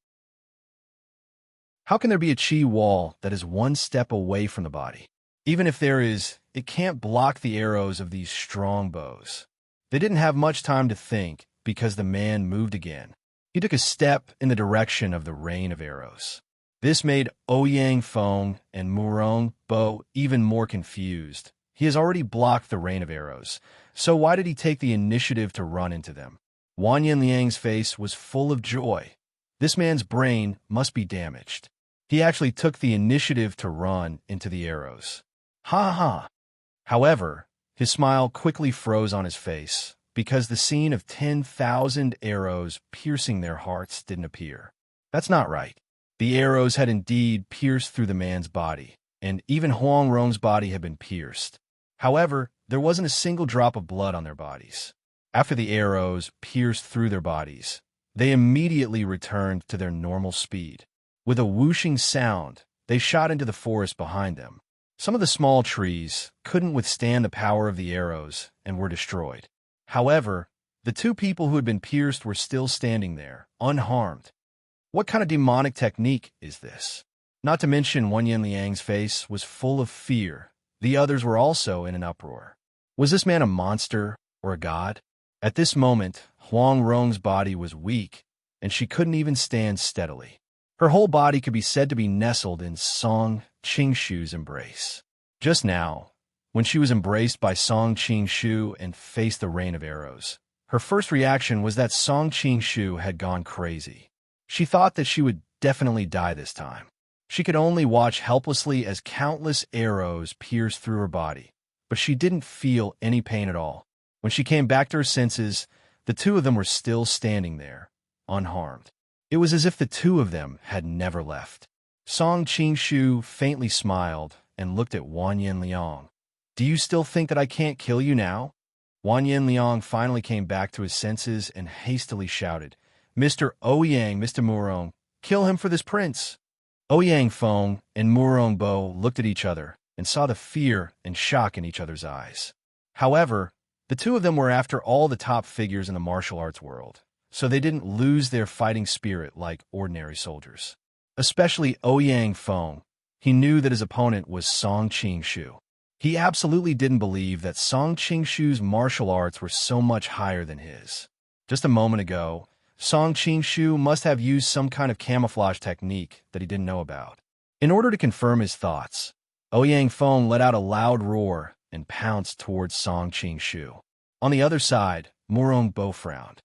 How can there be a chi wall that is one step away from the body? Even if there is, it can't block the arrows of these strong bows. They didn't have much time to think because the man moved again. He took a step in the direction of the rain of arrows. This made Ouyang Feng and Murong Bo even more confused, He has already blocked the rain of arrows, so why did he take the initiative to run into them? Wang Yanliang's face was full of joy. This man's brain must be damaged. He actually took the initiative to run into the arrows. Ha ha! However, his smile quickly froze on his face because the scene of 10,000 arrows piercing their hearts didn't appear. That's not right. The arrows had indeed pierced through the man's body, and even Huang Rong's body had been pierced. However, there wasn't a single drop of blood on their bodies. After the arrows pierced through their bodies, they immediately returned to their normal speed. With a whooshing sound, they shot into the forest behind them. Some of the small trees couldn't withstand the power of the arrows and were destroyed. However, the two people who had been pierced were still standing there, unharmed. What kind of demonic technique is this? Not to mention Wan Yanliang's face was full of fear. The others were also in an uproar. Was this man a monster or a god? At this moment, Huang Rong's body was weak, and she couldn't even stand steadily. Her whole body could be said to be nestled in Song Qingshu's embrace. Just now, when she was embraced by Song Qingshu and faced the rain of arrows, her first reaction was that Song Qingshu had gone crazy. She thought that she would definitely die this time. She could only watch helplessly as countless arrows pierced through her body, but she didn't feel any pain at all. When she came back to her senses, the two of them were still standing there, unharmed. It was as if the two of them had never left. Song Qingshu faintly smiled and looked at Wan Yanliang. Do you still think that I can't kill you now? Wan Yanliang finally came back to his senses and hastily shouted, Mr. Ouyang, Mr. Murong, kill him for this prince. Ouyang Feng and Murong Bo looked at each other and saw the fear and shock in each other's eyes. However, the two of them were after all the top figures in the martial arts world, so they didn't lose their fighting spirit like ordinary soldiers. Especially Ouyang Feng. He knew that his opponent was Song Qingshu. He absolutely didn't believe that Song Qingshu's martial arts were so much higher than his. Just a moment ago, Song Qingshu must have used some kind of camouflage technique that he didn't know about. In order to confirm his thoughts, Ouyang Feng let out a loud roar and pounced towards Song Qingshu. On the other side, Murong Bo frowned.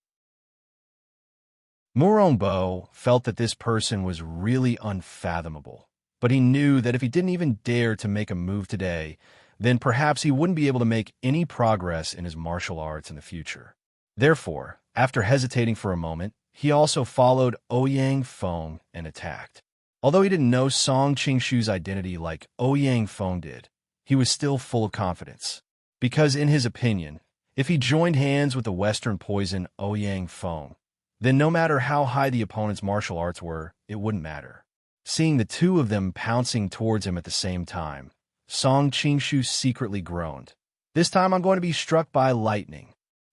Murong Bo felt that this person was really unfathomable, but he knew that if he didn't even dare to make a move today, then perhaps he wouldn't be able to make any progress in his martial arts in the future. Therefore, after hesitating for a moment, he also followed Ouyang Feng and attacked. Although he didn't know Song Qingshu's identity like Ouyang Feng did, he was still full of confidence. Because in his opinion, if he joined hands with the Western poison Ouyang Feng, then no matter how high the opponent's martial arts were, it wouldn't matter. Seeing the two of them pouncing towards him at the same time, Song Qingshu secretly groaned. This time I'm going to be struck by lightning.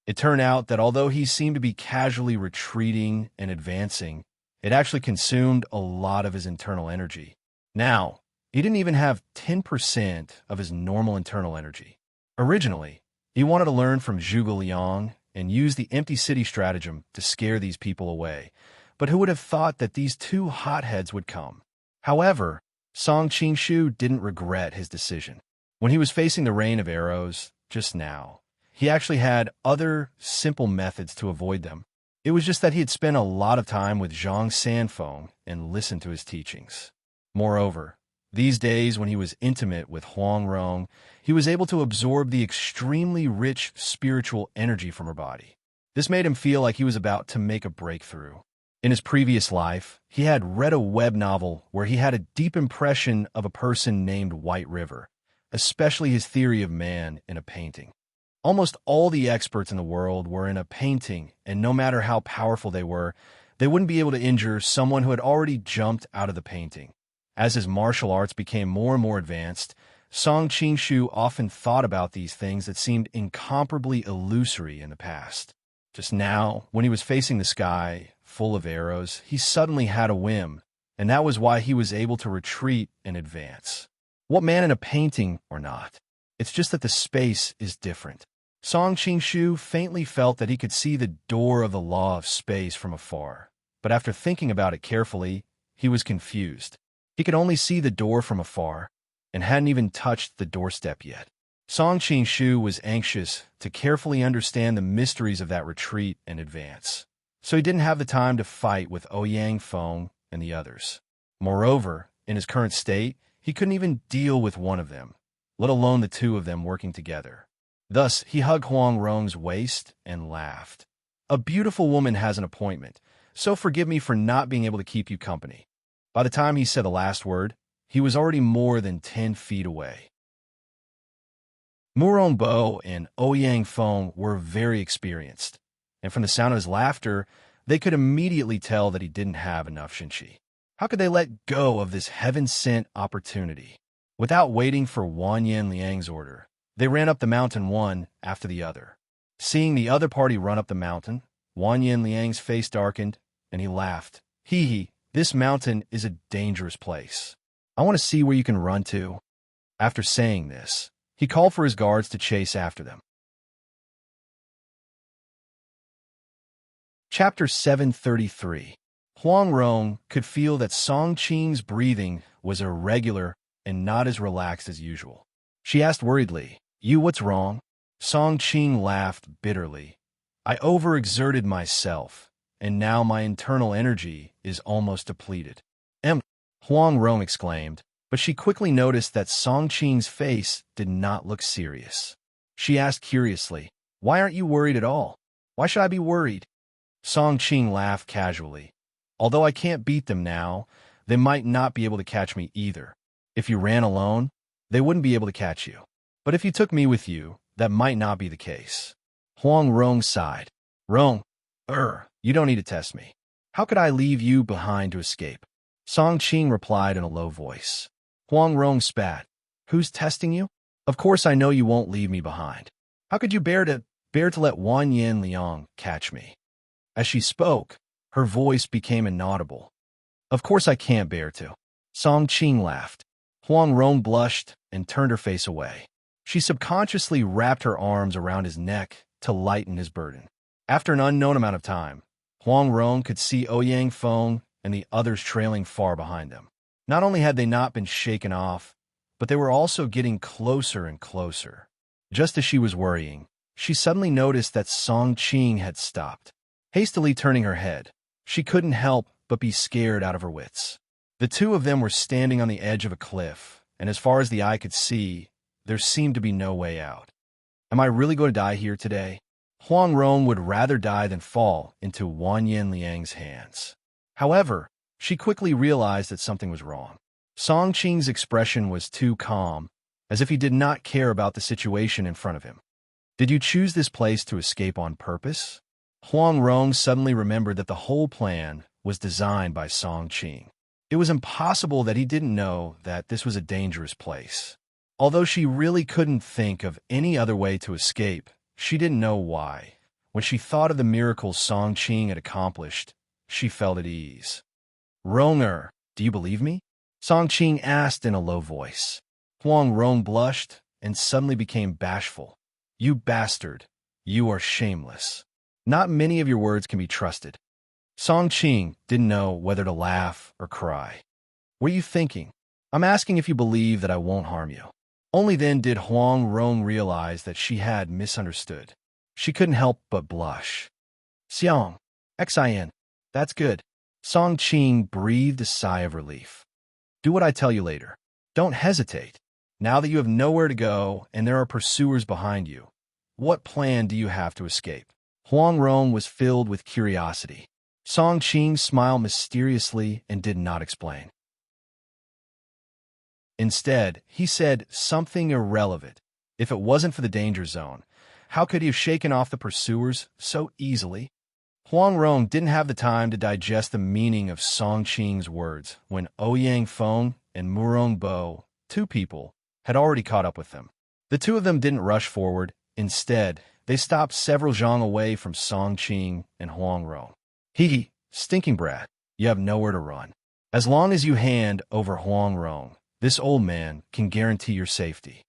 It turned out that although he seemed to be casually retreating and advancing, it actually consumed a lot of his internal energy. Now, he didn't even have 10% of his normal internal energy. Originally, he wanted to learn from Zhuge Liang and use the empty city stratagem to scare these people away, but who would have thought that these two hotheads would come? However, Song Qingshu didn't regret his decision. When he was facing the rain of arrows just now, he actually had other simple methods to avoid them. It was just that he had spent a lot of time with Zhang Sanfeng and listened to his teachings. Moreover, these days when he was intimate with Huang Rong, he was able to absorb the extremely rich spiritual energy from her body. This made him feel like he was about to make a breakthrough. In his previous life, he had read a web novel where he had a deep impression of a person named White River, especially his theory of man in a painting. Almost all the experts in the world were in a painting, and no matter how powerful they were, they wouldn't be able to injure someone who had already jumped out of the painting. As his martial arts became more and more advanced, Song Qingshu often thought about these things that seemed incomparably illusory in the past. Just now, when he was facing the sky, full of arrows, he suddenly had a whim, and that was why he was able to retreat and advance. What man in a painting or not? It's just that the space is different. Song Qingshu faintly felt that he could see the door of the law of space from afar, but after thinking about it carefully, he was confused. He could only see the door from afar, and hadn't even touched the doorstep yet. Song Qing was anxious to carefully understand the mysteries of that retreat in advance, so he didn't have the time to fight with Ouyang Feng and the others. Moreover, in his current state, he couldn't even deal with one of them, let alone the two of them working together. Thus, he hugged Huang Rong's waist and laughed. "A beautiful woman has an appointment, so forgive me for not being able to keep you company." By the time he said the last word, he was already more than 10 feet away. Murong Bo and Ouyang Feng were very experienced, and from the sound of his laughter, they could immediately tell that he didn't have enough Shinchi. How could they let go of this heaven-sent opportunity? Without waiting for Wanyan Liang's order, they ran up the mountain one after the other. Seeing the other party run up the mountain, Wanyan Liang's face darkened, and he laughed. Hee, this mountain is a dangerous place. I want to see where you can run to." After saying this, he called for his guards to chase after them. Chapter 733. Huang Rong could feel that Song Qing's breathing was irregular and not as relaxed as usual. She asked worriedly, "You, what's wrong?" Song Qing laughed bitterly. "I overexerted myself, and now my internal energy is almost depleted." Huang Rong exclaimed, but she quickly noticed that Song Qing's face did not look serious. She asked curiously, "Why aren't you worried at all? Why should I be worried?" Song Qing laughed casually. "Although I can't beat them now, they might not be able to catch me either. If you ran alone, they wouldn't be able to catch you. But if you took me with you, that might not be the case." Huang Rong sighed. "Rong, you don't need to test me. How could I leave you behind to escape?" Song Qing replied in a low voice. Huang Rong spat. "Who's testing you? Of course I know you won't leave me behind. How could you bear to let Wanyan Liang catch me?" As she spoke, her voice became inaudible. "Of course I can't bear to." Song Qing laughed. Huang Rong blushed and turned her face away. She subconsciously wrapped her arms around his neck to lighten his burden. After an unknown amount of time, Huang Rong could see Ouyang Feng and the others trailing far behind them. Not only had they not been shaken off, but they were also getting closer and closer. Just as she was worrying, she suddenly noticed that Song Qing had stopped. Hastily turning her head, she couldn't help but be scared out of her wits. The two of them were standing on the edge of a cliff, and as far as the eye could see, there seemed to be no way out. Am I really going to die here today? Huang Rong would rather die than fall into Wanyan Liang's hands. However, she quickly realized that something was wrong. Song Qing's expression was too calm, as if he did not care about the situation in front of him. Did you choose this place to escape on purpose? Huang Rong suddenly remembered that the whole plan was designed by Song Qing. It was impossible that he didn't know that this was a dangerous place. Although she really couldn't think of any other way to escape, she didn't know why. When she thought of the miracles Song Qing had accomplished, she felt at ease. "Ronger, do you believe me?" Song Qing asked in a low voice. Huang Rong blushed and suddenly became bashful. "You bastard, you are shameless. Not many of your words can be trusted." Song Qing didn't know whether to laugh or cry. "What are you thinking? I'm asking if you believe that I won't harm you." Only then did Huang Rong realize that she had misunderstood. She couldn't help but blush. "Xiang, Xin, that's good." Song Qing breathed a sigh of relief. "Do what I tell you later. Don't hesitate. Now that you have nowhere to go and there are pursuers behind you, what plan do you have to escape?" Huang Rong was filled with curiosity. Song Qing smiled mysteriously and did not explain. Instead, he said something irrelevant. If it wasn't for the danger zone, how could he have shaken off the pursuers so easily? Huang Rong didn't have the time to digest the meaning of Song Qing's words when Ouyang Feng and Murong Bo, two people, had already caught up with them. The two of them didn't rush forward. Instead, they stopped several zhang away from Song Qing and Huang Rong. "Hee, stinking brat, you have nowhere to run. As long as you hand over Huang Rong, this old man can guarantee your safety."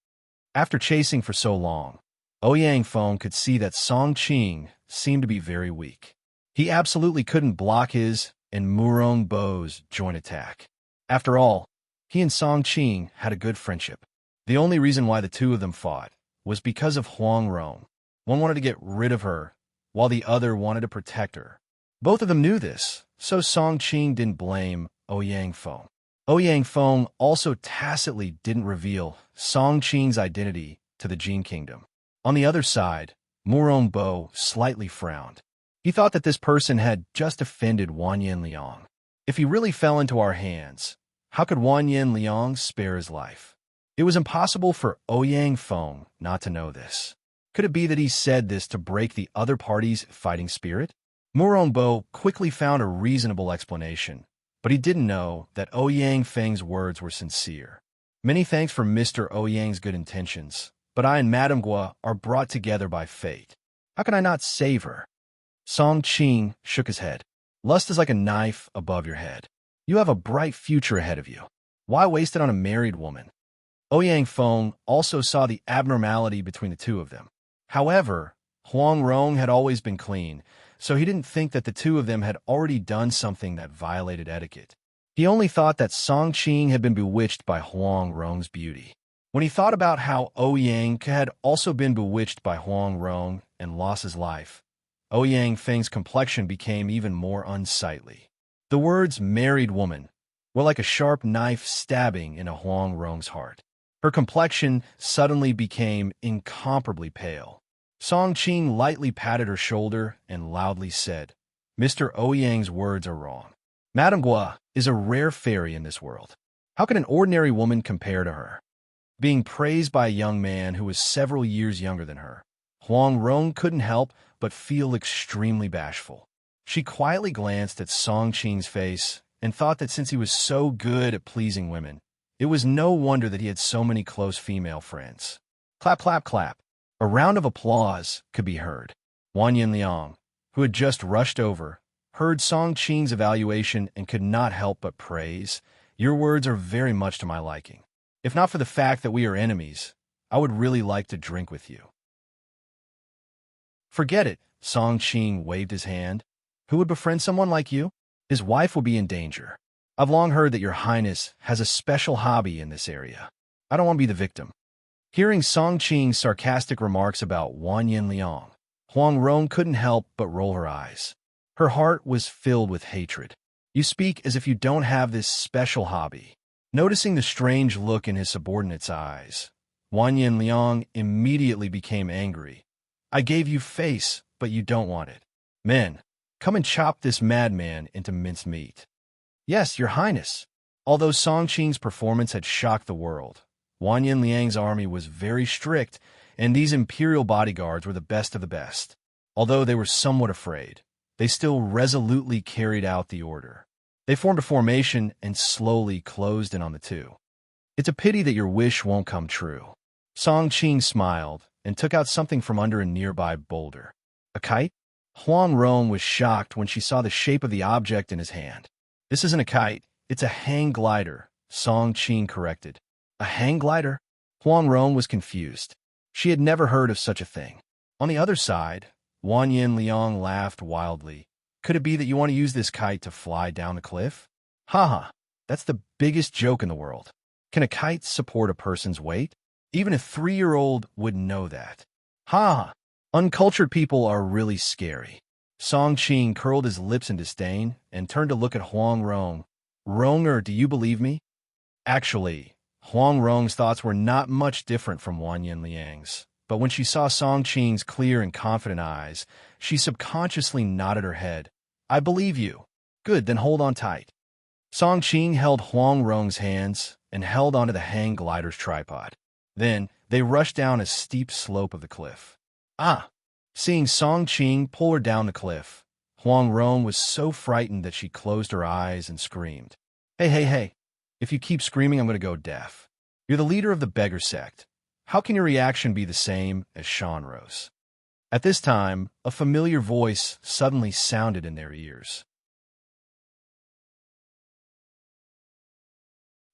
After chasing for so long, Ouyang Feng could see that Song Qing seemed to be very weak. He absolutely couldn't block his and Murong Bo's joint attack. After all, he and Song Qing had a good friendship. The only reason why the two of them fought was because of Huang Rong. One wanted to get rid of her, while the other wanted to protect her. Both of them knew this, so Song Qing didn't blame Ouyang Feng. Ouyang Feng also tacitly didn't reveal Song Qing's identity to the Jin Kingdom. On the other side, Murong Bo slightly frowned. He thought that this person had just offended Wanyan Liang. If he really fell into our hands, how could Wanyan Liang spare his life? It was impossible for Ouyang Feng not to know this. Could it be that he said this to break the other party's fighting spirit? Murong Bo quickly found a reasonable explanation, but he didn't know that Ouyang Feng's words were sincere. Many thanks for Mr. Ouyang's good intentions, but I and Madame Gua are brought together by fate. How can I not save her? Song Qing shook his head. Lust is like a knife above your head. You have a bright future ahead of you. Why waste it on a married woman? Ouyang Feng also saw the abnormality between the two of them. However, Huang Rong had always been clean, so he didn't think that the two of them had already done something that violated etiquette. He only thought that Song Qing had been bewitched by Huang Rong's beauty. When he thought about how Ouyang had also been bewitched by Huang Rong and lost his life, Ouyang Feng's complexion became even more unsightly. The words married woman were like a sharp knife stabbing into Huang Rong's heart. Her complexion suddenly became incomparably pale. Song Qing lightly patted her shoulder and loudly said, Mr. Ouyang's words are wrong. Madame Gua is a rare fairy in this world. How can an ordinary woman compare to her? Being praised by a young man who was several years younger than her, Huang Rong couldn't help but feel extremely bashful. She quietly glanced at Song Qing's face and thought that since he was so good at pleasing women, it was no wonder that he had so many close female friends. Clap, clap, clap. A round of applause could be heard. Wanyan Liang, who had just rushed over, heard Song Qing's evaluation and could not help but praise. Your words are very much to my liking. If not for the fact that we are enemies, I would really like to drink with you. Forget it, Song Qing waved his hand. Who would befriend someone like you? His wife will be in danger. I've long heard that your highness has a special hobby in this area. I don't want to be the victim. Hearing Song Qing's sarcastic remarks about Wanyan Liang, Huang Rong couldn't help but roll her eyes. Her heart was filled with hatred. You speak as if you don't have this special hobby. Noticing the strange look in his subordinate's eyes, Wanyan Liang immediately became angry. I gave you face, but you don't want it. Men, come and chop this madman into minced meat. Yes, your highness. Although Song Qing's performance had shocked the world, Wanyan Liang's army was very strict, and these imperial bodyguards were the best of the best. Although they were somewhat afraid, they still resolutely carried out the order. They formed a formation and slowly closed in on the two. It's a pity that your wish won't come true. Song Qing smiled and took out something from under a nearby boulder. A kite? Huang Rong was shocked when she saw the shape of the object in his hand. This isn't a kite, it's a hang glider, Song Qing corrected. A hang glider? Huang Rong was confused. She had never heard of such a thing. On the other side, Wanyan Liang laughed wildly. Could it be that you want to use this kite to fly down the cliff? Ha, that's the biggest joke in the world. Can a kite support a person's weight? Even a 3-year-old would know that. Ha! Uncultured people are really scary. Song Qing curled his lips in disdain and turned to look at Huang Rong. Ronger, do you believe me? Actually, Huang Rong's thoughts were not much different from Wanyan Liang's, but when she saw Song Qing's clear and confident eyes, she subconsciously nodded her head. I believe you. Good, then hold on tight. Song Qing held Huang Rong's hands and held onto the hang glider's tripod. Then they rushed down a steep slope of the cliff. Seeing Song Qing pull her down the cliff, Huang Rong was so frightened that she closed her eyes and screamed. Hey. If you keep screaming, I'm going to go deaf. You're the leader of the beggar sect. How can your reaction be the same as Shanro's? At this time, a familiar voice suddenly sounded in their ears.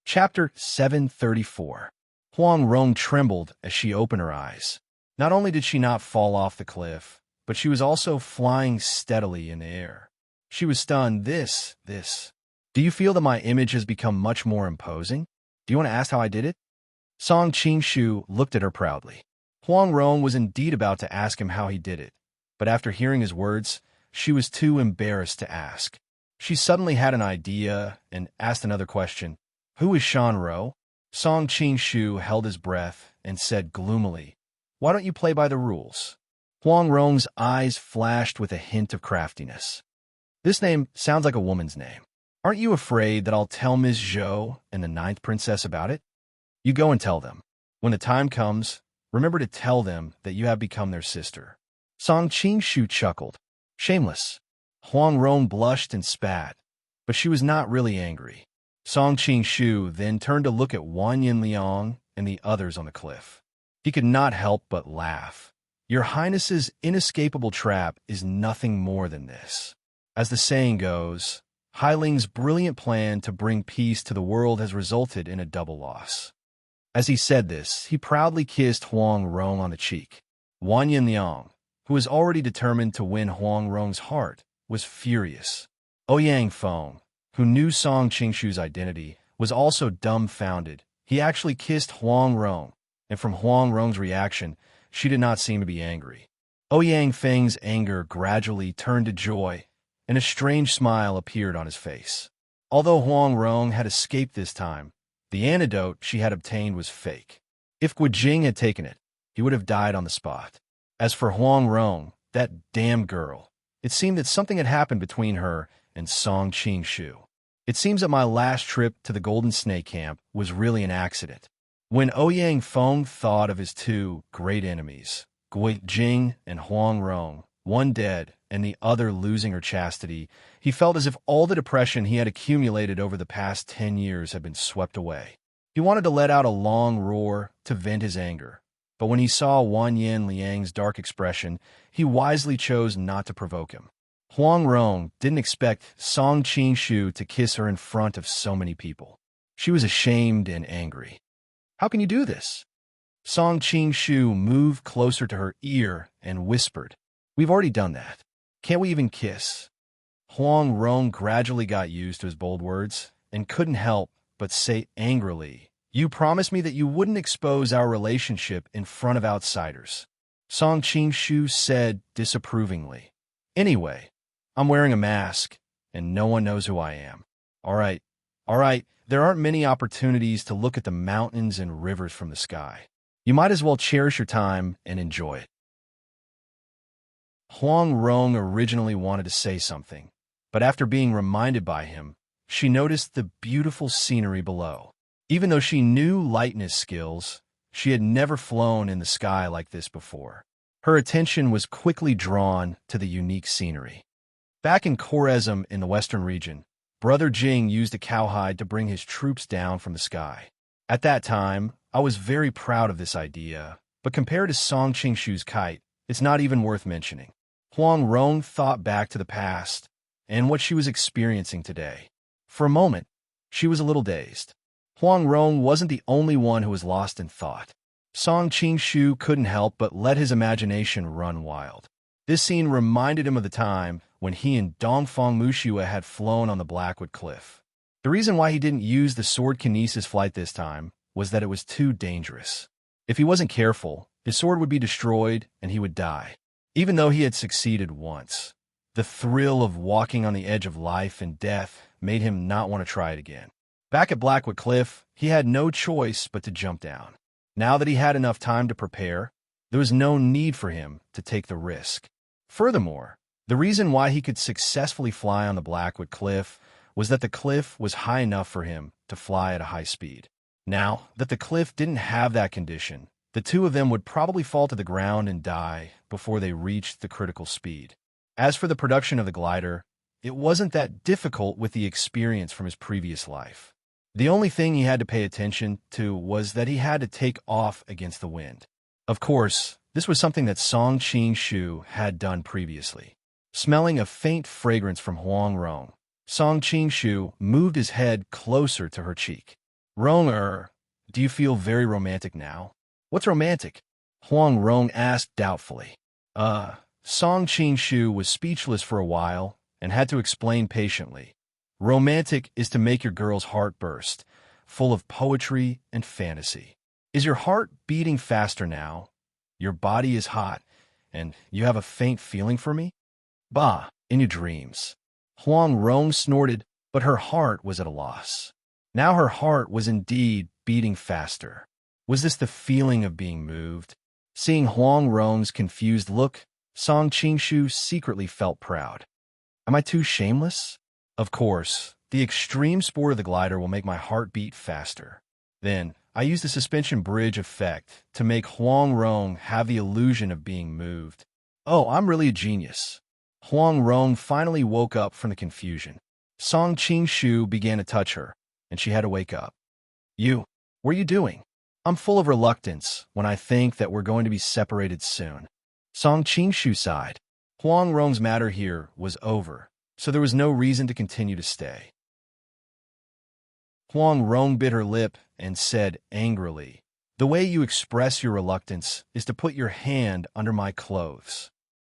Chapter 734. Huang Rong trembled as she opened her eyes. Not only did she not fall off the cliff, but she was also flying steadily in the air. She was stunned. This. Do you feel that my image has become much more imposing? Do you want to ask how I did it? Song Qingshu looked at her proudly. Huang Rong was indeed about to ask him how he did it, but after hearing his words, she was too embarrassed to ask. She suddenly had an idea and asked another question. Who is Shan Ro? Song Qing held his breath and said gloomily, Why don't you play by the rules? Huang Rong's eyes flashed with a hint of craftiness. This name sounds like a woman's name. Aren't you afraid that I'll tell Ms. Zhou and the ninth princess about it? You go and tell them. When the time comes, remember to tell them that you have become their sister. Song Qing chuckled. Shameless. Huang Rong blushed and spat, but she was not really angry. Song Qing then turned to look at Wanyan Liang and the others on the cliff. He could not help but laugh. Your Highness's inescapable trap is nothing more than this. As the saying goes, Hailing's brilliant plan to bring peace to the world has resulted in a double loss. As he said this, he proudly kissed Huang Rong on the cheek. Wanyan Liang, who was already determined to win Huang Rong's heart, was furious. Ouyang Feng, who knew Song Qingshu's identity, was also dumbfounded. He actually kissed Huang Rong, and from Huang Rong's reaction, she did not seem to be angry. Ouyang Feng's anger gradually turned to joy, and a strange smile appeared on his face. Although Huang Rong had escaped this time, the antidote she had obtained was fake. If Guijing had taken it, he would have died on the spot. As for Huang Rong, that damn girl, it seemed that something had happened between her and Song Qingshu. It seems that my last trip to the Golden Snake Camp was really an accident. When Ouyang Feng thought of his two great enemies, Guijing and Huang Rong, one dead and the other losing her chastity, he felt as if all the depression he had accumulated over the past 10 years had been swept away. He wanted to let out a long roar to vent his anger, but when he saw Wanyan Liang's dark expression, he wisely chose not to provoke him. Huang Rong didn't expect Song Qingshu to kiss her in front of so many people. She was ashamed and angry. How can you do this? Song Qingshu moved closer to her ear and whispered, We've already done that. Can't we even kiss? Huang Rong gradually got used to his bold words and couldn't help but say angrily, You promised me that you wouldn't expose our relationship in front of outsiders. Song Qingshu said disapprovingly, Anyway, I'm wearing a mask, and no one knows who I am. All right, there aren't many opportunities to look at the mountains and rivers from the sky. You might as well cherish your time and enjoy it. Huang Rong originally wanted to say something, but after being reminded by him, she noticed the beautiful scenery below. Even though she knew lightness skills, she had never flown in the sky like this before. Her attention was quickly drawn to the unique scenery. Back in Khwarezm in the western region, Brother Jing used a cowhide to bring his troops down from the sky. At that time, I was very proud of this idea, but compared to Song Qingshu's kite, it's not even worth mentioning. Huang Rong thought back to the past and what she was experiencing today. For a moment, she was a little dazed. Huang Rong wasn't the only one who was lost in thought. Song Qingshu couldn't help but let his imagination run wild. This scene reminded him of the time when he and Dongfang Mushua had flown on the Blackwood Cliff. The reason why he didn't use the sword kinesis flight this time was that it was too dangerous. If he wasn't careful, his sword would be destroyed and he would die. Even though he had succeeded once, the thrill of walking on the edge of life and death made him not want to try it again. Back at Blackwood Cliff, he had no choice but to jump down. Now that he had enough time to prepare, there was no need for him to take the risk. Furthermore, the reason why he could successfully fly on the Blackwood Cliff was that the cliff was high enough for him to fly at a high speed. Now that the cliff didn't have that condition, the two of them would probably fall to the ground and die before they reached the critical speed. As for the production of the glider, it wasn't that difficult with the experience from his previous life. The only thing he had to pay attention to was that he had to take off against the wind. Of course, this was something that Song Qingshu had done previously. Smelling a faint fragrance from Huang Rong, Song Qingshu moved his head closer to her cheek. Rong, do you feel very romantic now? What's romantic? Huang Rong asked doubtfully. Song Qingshu was speechless for a while and had to explain patiently. Romantic is to make your girl's heart burst, full of poetry and fantasy. Is your heart beating faster now? Your body is hot, and you have a faint feeling for me? Bah, in your dreams. Huang Rong snorted, but her heart was at a loss. Now her heart was indeed beating faster. Was this the feeling of being moved? Seeing Huang Rong's confused look, Song Qingshu secretly felt proud. Am I too shameless? Of course, the extreme sport of the glider will make my heart beat faster. Then, I used the suspension bridge effect to make Huang Rong have the illusion of being moved. Oh, I'm really a genius. Huang Rong finally woke up from the confusion. Song Qingshu began to touch her, and she had to wake up. What are you doing? I'm full of reluctance when I think that we're going to be separated soon. Song Qingshu sighed. Huang Rong's matter here was over, so there was no reason to continue to stay. Huang Rong bit her lip and said angrily, "The way you express your reluctance is to put your hand under my clothes."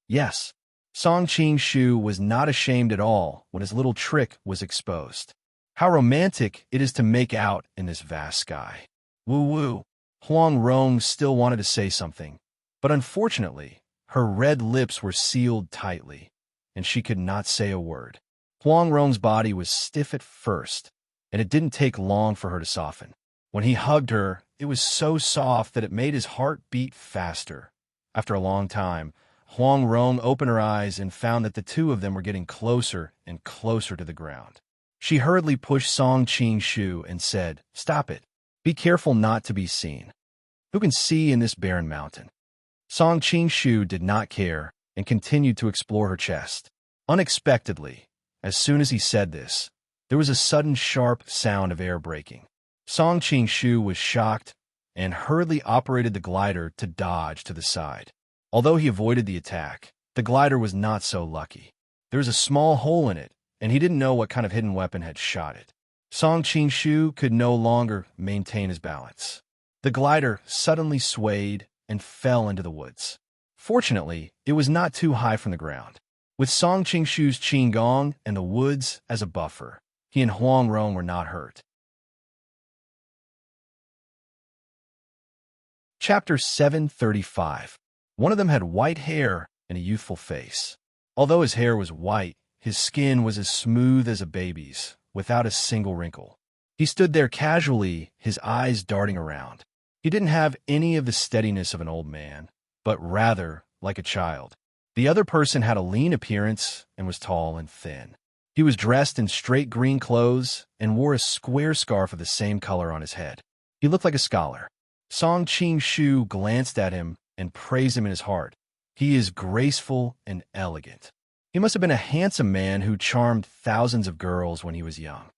Yes, Song Qingshu was not ashamed at all when his little trick was exposed. How romantic it is to make out in this vast sky. Woo-woo. Huang Rong still wanted to say something, but unfortunately, her red lips were sealed tightly, and she could not say a word. Huang Rong's body was stiff at first, and it didn't take long for her to soften. When he hugged her, it was so soft that it made his heart beat faster. After a long time, Huang Rong opened her eyes and found that the two of them were getting closer and closer to the ground. She hurriedly pushed Song Qingshu and said, "Stop it. Be careful not to be seen. Who can see in this barren mountain?" Song Qingshu did not care and continued to explore her chest. Unexpectedly, as soon as he said this, there was a sudden sharp sound of air breaking. Song Qingshu was shocked and hurriedly operated the glider to dodge to the side. Although he avoided the attack, the glider was not so lucky. There was a small hole in it, and he didn't know what kind of hidden weapon had shot it. Song Qingshu could no longer maintain his balance. The glider suddenly swayed and fell into the woods. Fortunately, it was not too high from the ground. With Song Qingshu's qigong and the woods as a buffer, he and Huang Rong were not hurt. Chapter 735. One of them had white hair and a youthful face. Although his hair was white, his skin was as smooth as a baby's, without a single wrinkle. He stood there casually, his eyes darting around. He didn't have any of the steadiness of an old man, but rather like a child. The other person had a lean appearance and was tall and thin. He was dressed in straight green clothes and wore a square scarf of the same color on his head. He looked like a scholar. Song Qingshu glanced at him and praised him in his heart. He is graceful and elegant. He must have been a handsome man who charmed thousands of girls when he was young.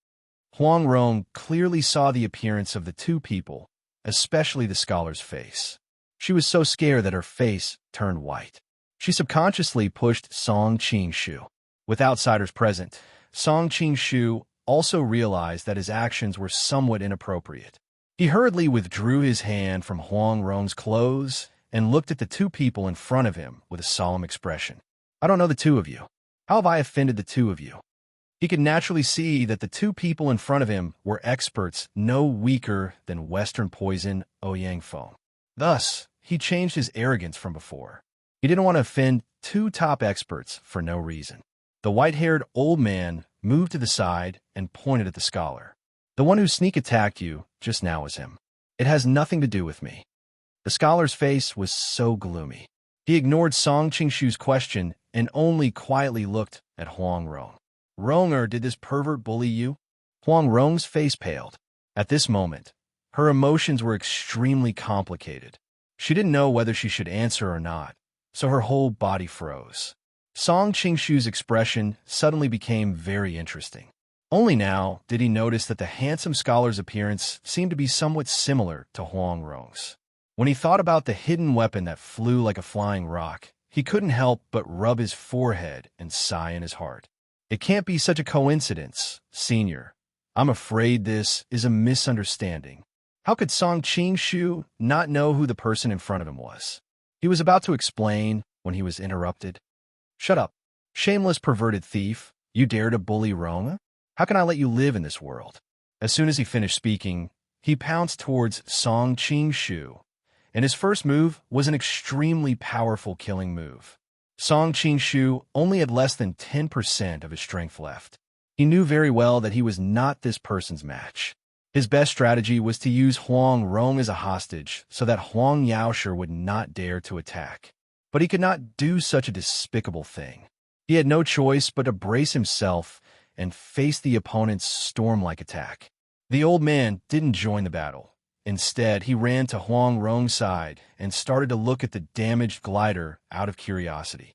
Huang Rong clearly saw the appearance of the two people, especially the scholar's face. She was so scared that her face turned white. She subconsciously pushed Song Qingshu. With outsiders present, Song Qingshu also realized that his actions were somewhat inappropriate. He hurriedly withdrew his hand from Huang Rong's clothes and looked at the two people in front of him with a solemn expression. "I don't know the two of you. How have I offended the two of you?" He could naturally see that the two people in front of him were experts no weaker than Western poison Ouyang foam. Thus, he changed his arrogance from before. He didn't want to offend two top experts for no reason. The white-haired old man moved to the side and pointed at the scholar. "The one who sneak attacked you just now was him. It has nothing to do with me." The scholar's face was so gloomy. He ignored Song Qingshu's question and only quietly looked at Huang Rong. "Ronger, did this pervert bully you?" Huang Rong's face paled. At this moment, her emotions were extremely complicated. She didn't know whether she should answer or not, so her whole body froze. Song Qingshu's expression suddenly became very interesting. Only now did he notice that the handsome scholar's appearance seemed to be somewhat similar to Huang Rong's. When he thought about the hidden weapon that flew like a flying rock, he couldn't help but rub his forehead and sigh in his heart. "It can't be such a coincidence, Senior. I'm afraid this is a misunderstanding." How could Song Qingshu not know who the person in front of him was? He was about to explain when he was interrupted. "Shut up. Shameless perverted thief. You dare to bully Roma? How can I let you live in this world?" As soon as he finished speaking, he pounced towards Song Qingshu and his first move was an extremely powerful killing move. Song Qing only had less than 10% of his strength left. He knew very well that he was not this person's match. His best strategy was to use Huang Rong as a hostage so that Huang Yaoshi would not dare to attack. But he could not do such a despicable thing. He had no choice but to brace himself and face the opponent's storm-like attack. The old man didn't join the battle. Instead, he ran to Huang Rong's side and started to look at the damaged glider out of curiosity.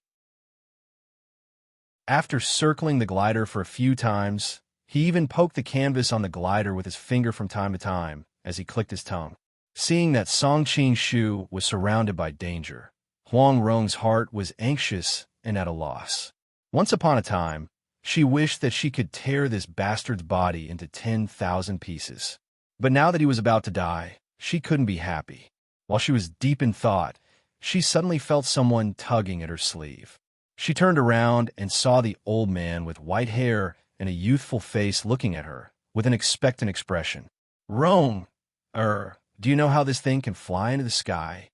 After circling the glider for a few times, he even poked the canvas on the glider with his finger from time to time as he clicked his tongue. Seeing that Song Qing was surrounded by danger, Huang Rong's heart was anxious and at a loss. Once upon a time, she wished that she could tear this bastard's body into 10,000 pieces. But now that he was about to die, she couldn't be happy. While she was deep in thought, she suddenly felt someone tugging at her sleeve. She turned around and saw the old man with white hair and a youthful face looking at her with an expectant expression. "Rong, do you know how this thing can fly into the sky?"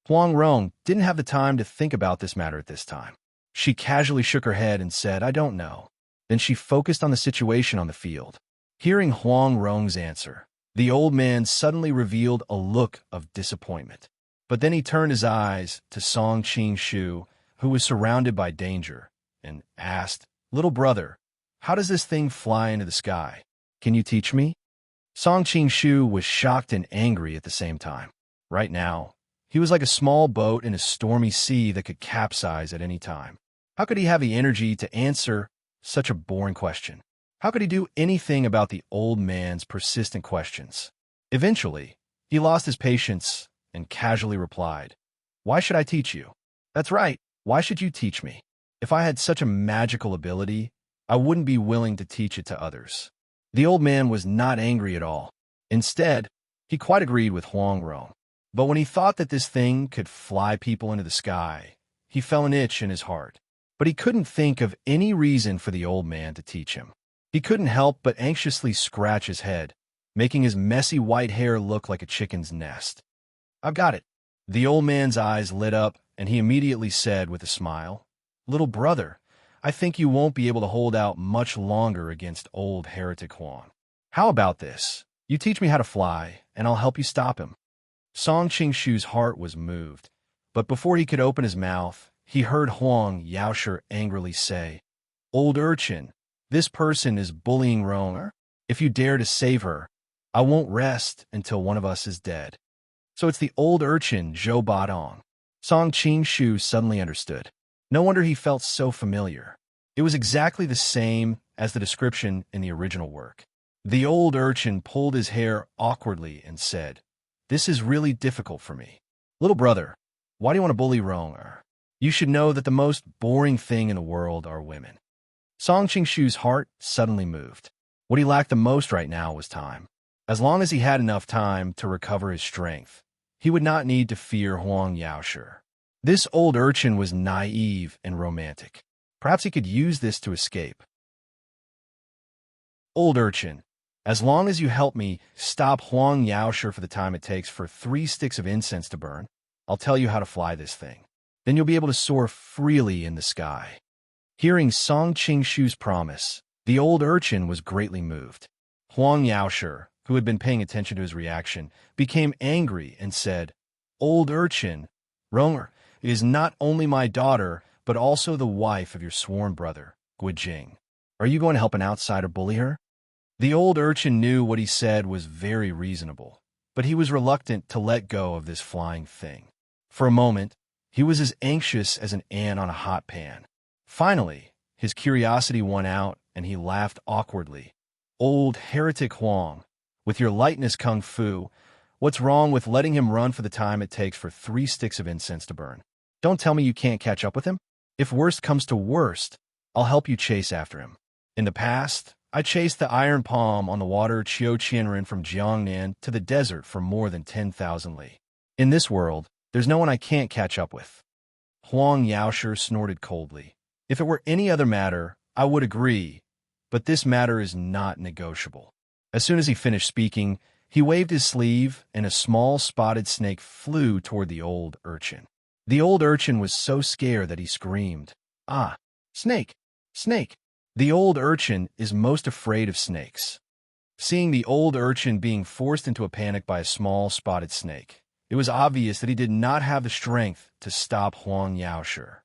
Huang Rong didn't have the time to think about this matter at this time. She casually shook her head and said, "I don't know." Then she focused on the situation on the field. Hearing Huang Rong's answer, the old man suddenly revealed a look of disappointment. But then he turned his eyes to Song Qing, who was surrounded by danger, and asked, "Little brother, how does this thing fly into the sky? Can you teach me?" Song Qing was shocked and angry at the same time. Right now, he was like a small boat in a stormy sea that could capsize at any time. How could he have the energy to answer such a boring question? How could he do anything about the old man's persistent questions? Eventually, he lost his patience and casually replied, "Why should I teach you?" "That's right. Why should you teach me? If I had such a magical ability, I wouldn't be willing to teach it to others." The old man was not angry at all. Instead, he quite agreed with Huang Rong. But when he thought that this thing could fly people into the sky, he felt an itch in his heart. But he couldn't think of any reason for the old man to teach him. He couldn't help but anxiously scratch his head, making his messy white hair look like a chicken's nest. "I've got it." The old man's eyes lit up, and he immediately said with a smile, "Little brother, I think you won't be able to hold out much longer against old heretic Huang. How about this? You teach me how to fly, and I'll help you stop him." Song Qing heart was moved, but before he could open his mouth, he heard Huang Yaoshi angrily say, "Old urchin, this person is bullying Rong. If you dare to save her, I won't rest until one of us is dead." So it's the old urchin Zhou Badong. Song Qing suddenly understood. No wonder he felt so familiar. It was exactly the same as the description in the original work. The old urchin pulled his hair awkwardly and said, "This is really difficult for me. Little brother, why do you want to bully Rong? You should know that the most boring thing in the world are women." Song Qing's heart suddenly moved. What he lacked the most right now was time. As long as he had enough time to recover his strength, he would not need to fear Huang Yaoshi. This old urchin was naive and romantic. Perhaps he could use this to escape. "Old urchin, as long as you help me stop Huang Yaoshi for the time it takes for 3 sticks of incense to burn, I'll tell you how to fly this thing. Then you'll be able to soar freely in the sky." Hearing Song Qing's promise, the old urchin was greatly moved. Huang Yaoshi, who had been paying attention to his reaction, became angry and said, "Old urchin, Rong is not only my daughter, but also the wife of your sworn brother, Guijing. Are you going to help an outsider bully her?" The old urchin knew what he said was very reasonable, but he was reluctant to let go of this flying thing. For a moment, he was as anxious as an ant on a hot pan. Finally, his curiosity won out, and he laughed awkwardly. "Old heretic Huang, with your lightness kung fu, what's wrong with letting him run for the time it takes for 3 sticks of incense to burn? Don't tell me you can't catch up with him. If worst comes to worst, I'll help you chase after him. In the past, I chased the iron palm on the water Qiu Qianren from Jiangnan to the desert for more than 10,000 li. In this world, there's no one I can't catch up with." Huang Yaoshi snorted coldly. "If it were any other matter, I would agree, but this matter is not negotiable." As soon as he finished speaking, He waved his sleeve, and a small spotted snake flew toward the old urchin. The old urchin was so scared that he screamed, "Ah, snake! Snake!" The old urchin is most afraid of snakes. Seeing the old urchin being forced into a panic by a small spotted snake, it was obvious that he did not have the strength to stop Huang Yaoshi.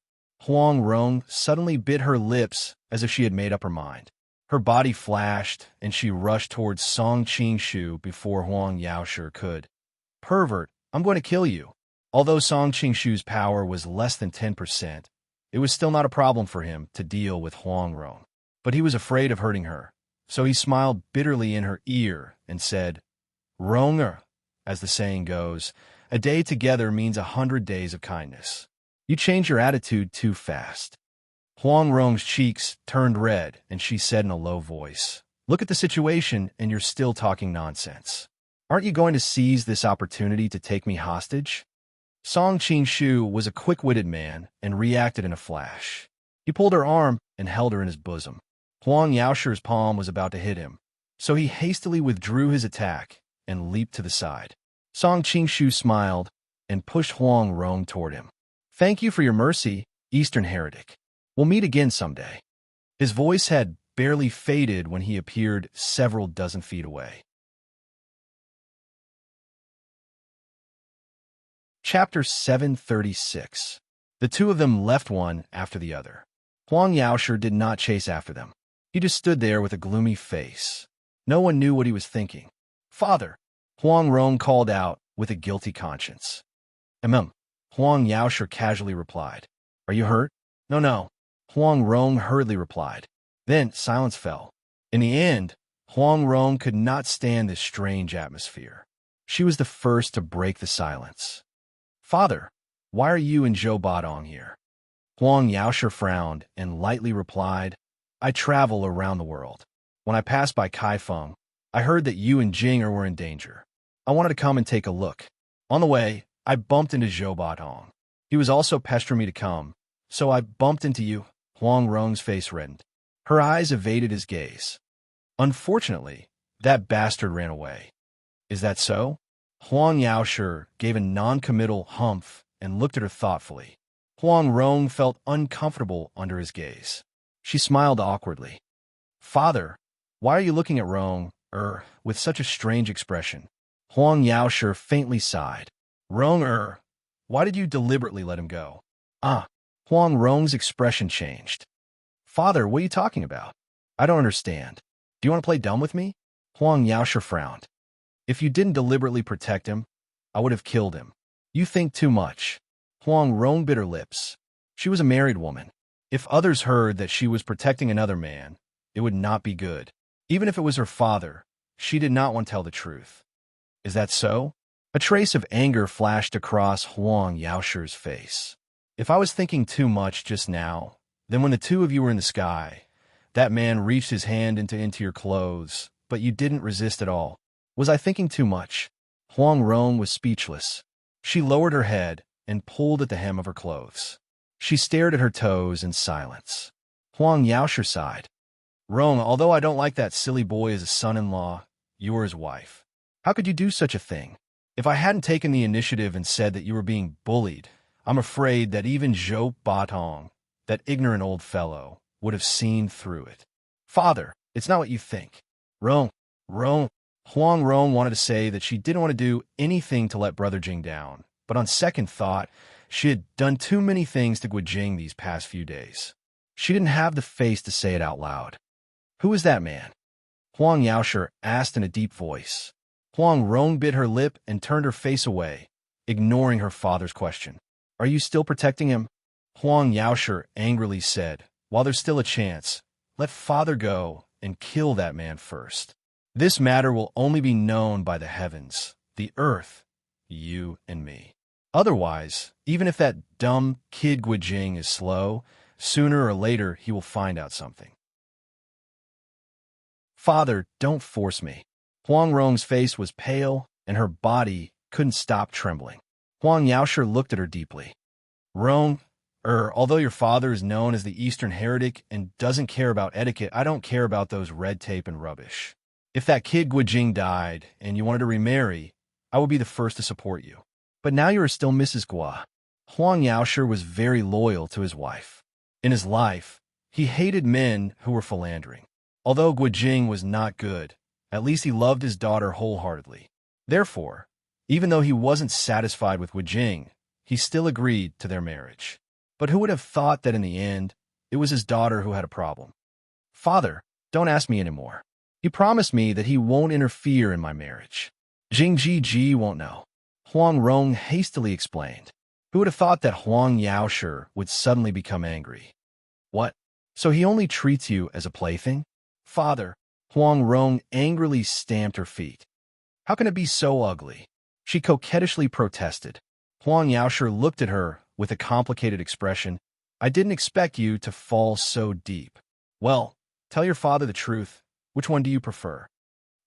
Huang Rong suddenly bit her lips as if she had made up her mind. Her body flashed, and she rushed towards Song Qingshu before Huang Yaoshi could. "Pervert, I'm going to kill you." Although Song Qingshu's power was less than 10%, it was still not a problem for him to deal with Huang Rong. But he was afraid of hurting her, so he smiled bitterly in her ear and said, "Ronger, as the saying goes, a day together means 100 days of kindness. You change your attitude too fast." Huang Rong's cheeks turned red, and she said in a low voice, "Look at the situation, and you're still talking nonsense. Aren't you going to seize this opportunity to take me hostage?" Song Qingshu was a quick-witted man and reacted in a flash. He pulled her arm and held her in his bosom. Huang Yaoshi's palm was about to hit him, so he hastily withdrew his attack and leaped to the side. Song Qingshu smiled and pushed Huang Rong toward him. "Thank you for your mercy, Eastern heretic. We'll meet again someday." His voice had barely faded when he appeared several dozen feet away. Chapter 736. The two of them left one after the other. Huang Yaoshi did not chase after them. He just stood there with a gloomy face. No one knew what he was thinking. "Father," Huang Rong called out with a guilty conscience. Huang Yaoshi casually replied. "Are you hurt?" No. Huang Rong hurriedly replied. Then silence fell. In the end, Huang Rong could not stand this strange atmosphere. She was the first to break the silence. "Father, why are you and Zhou Badong here?" Huang Yaoshi frowned and lightly replied, "I travel around the world. When I passed by Kaifeng, I heard that you and Jinger were in danger. I wanted to come and take a look. On the way, I bumped into Zhou Badong. He was also pestering me to come, so I bumped into you." Huang Rong's face reddened. Her eyes evaded his gaze. "Unfortunately, that bastard ran away." "Is that so?" Huang Yaoshi gave a non-committal humph and looked at her thoughtfully. Huang Rong felt uncomfortable under his gaze. She smiled awkwardly. "Father, why are you looking at Rong, with such a strange expression?" Huang Yaoshi faintly sighed. "Rong, why did you deliberately let him go?" "Ah." Huang Rong's expression changed. "Father, what are you talking about? I don't understand. Do you want to play dumb with me?" Huang Yaoshi frowned. "If you didn't deliberately protect him, I would have killed him. You think too much." Huang Rong bit her lips. She was a married woman. If others heard that she was protecting another man, it would not be good. Even if it was her father, she did not want to tell the truth. "Is that so?" A trace of anger flashed across Huang Yaoshi's face. "If I was thinking too much just now, then when the two of you were in the sky, that man reached his hand into your clothes, but you didn't resist at all. Was I thinking too much?" Huang Rong was speechless. She lowered her head and pulled at the hem of her clothes. She stared at her toes in silence. Huang Yaoshi sighed. "Rong, although I don't like that silly boy as a son-in-law, you're his wife. How could you do such a thing? If I hadn't taken the initiative and said that you were being bullied, I'm afraid that even Zhou Batong, that ignorant old fellow, would have seen through it." "Father, it's not what you think." Rong. Huang Rong wanted to say that she didn't want to do anything to let Brother Jing down, but on second thought, she had done too many things to Guijing these past few days. She didn't have the face to say it out loud. "Who is that man?" Huang Yaoshi asked in a deep voice. Huang Rong bit her lip and turned her face away, ignoring her father's question. "Are you still protecting him?" Huang Yaoshi angrily said, "While there's still a chance, let father go and kill that man first. This matter will only be known by the heavens, the earth, you and me. Otherwise, even if that dumb kid Guijing is slow, sooner or later he will find out something." "Father, don't force me." Huang Rong's face was pale, and her body couldn't stop trembling. Huang Yaoshi looked at her deeply. "Rong, although your father is known as the Eastern heretic and doesn't care about etiquette, I don't care about those red tape and rubbish. If that kid Guijing died and you wanted to remarry, I would be the first to support you. But now you are still Mrs. Gua. Huang Yaoshi was very loyal to his wife. In his life, he hated men who were philandering. Although Guijing was not good, at least he loved his daughter wholeheartedly. Therefore, even though he wasn't satisfied with Guijing, he still agreed to their marriage. But who would have thought that in the end, it was his daughter who had a problem? Father, don't ask me anymore. He promised me that he won't interfere in my marriage. Jing Ji won't know. Huang Rong hastily explained. Who would have thought that Huang Yaoshi would suddenly become angry? What? So he only treats you as a plaything? Father, Huang Rong angrily stamped her feet. How can it be so ugly? She coquettishly protested. Huang Yaoshi looked at her with a complicated expression. I didn't expect you to fall so deep. Well, tell your father the truth. Which one do you prefer?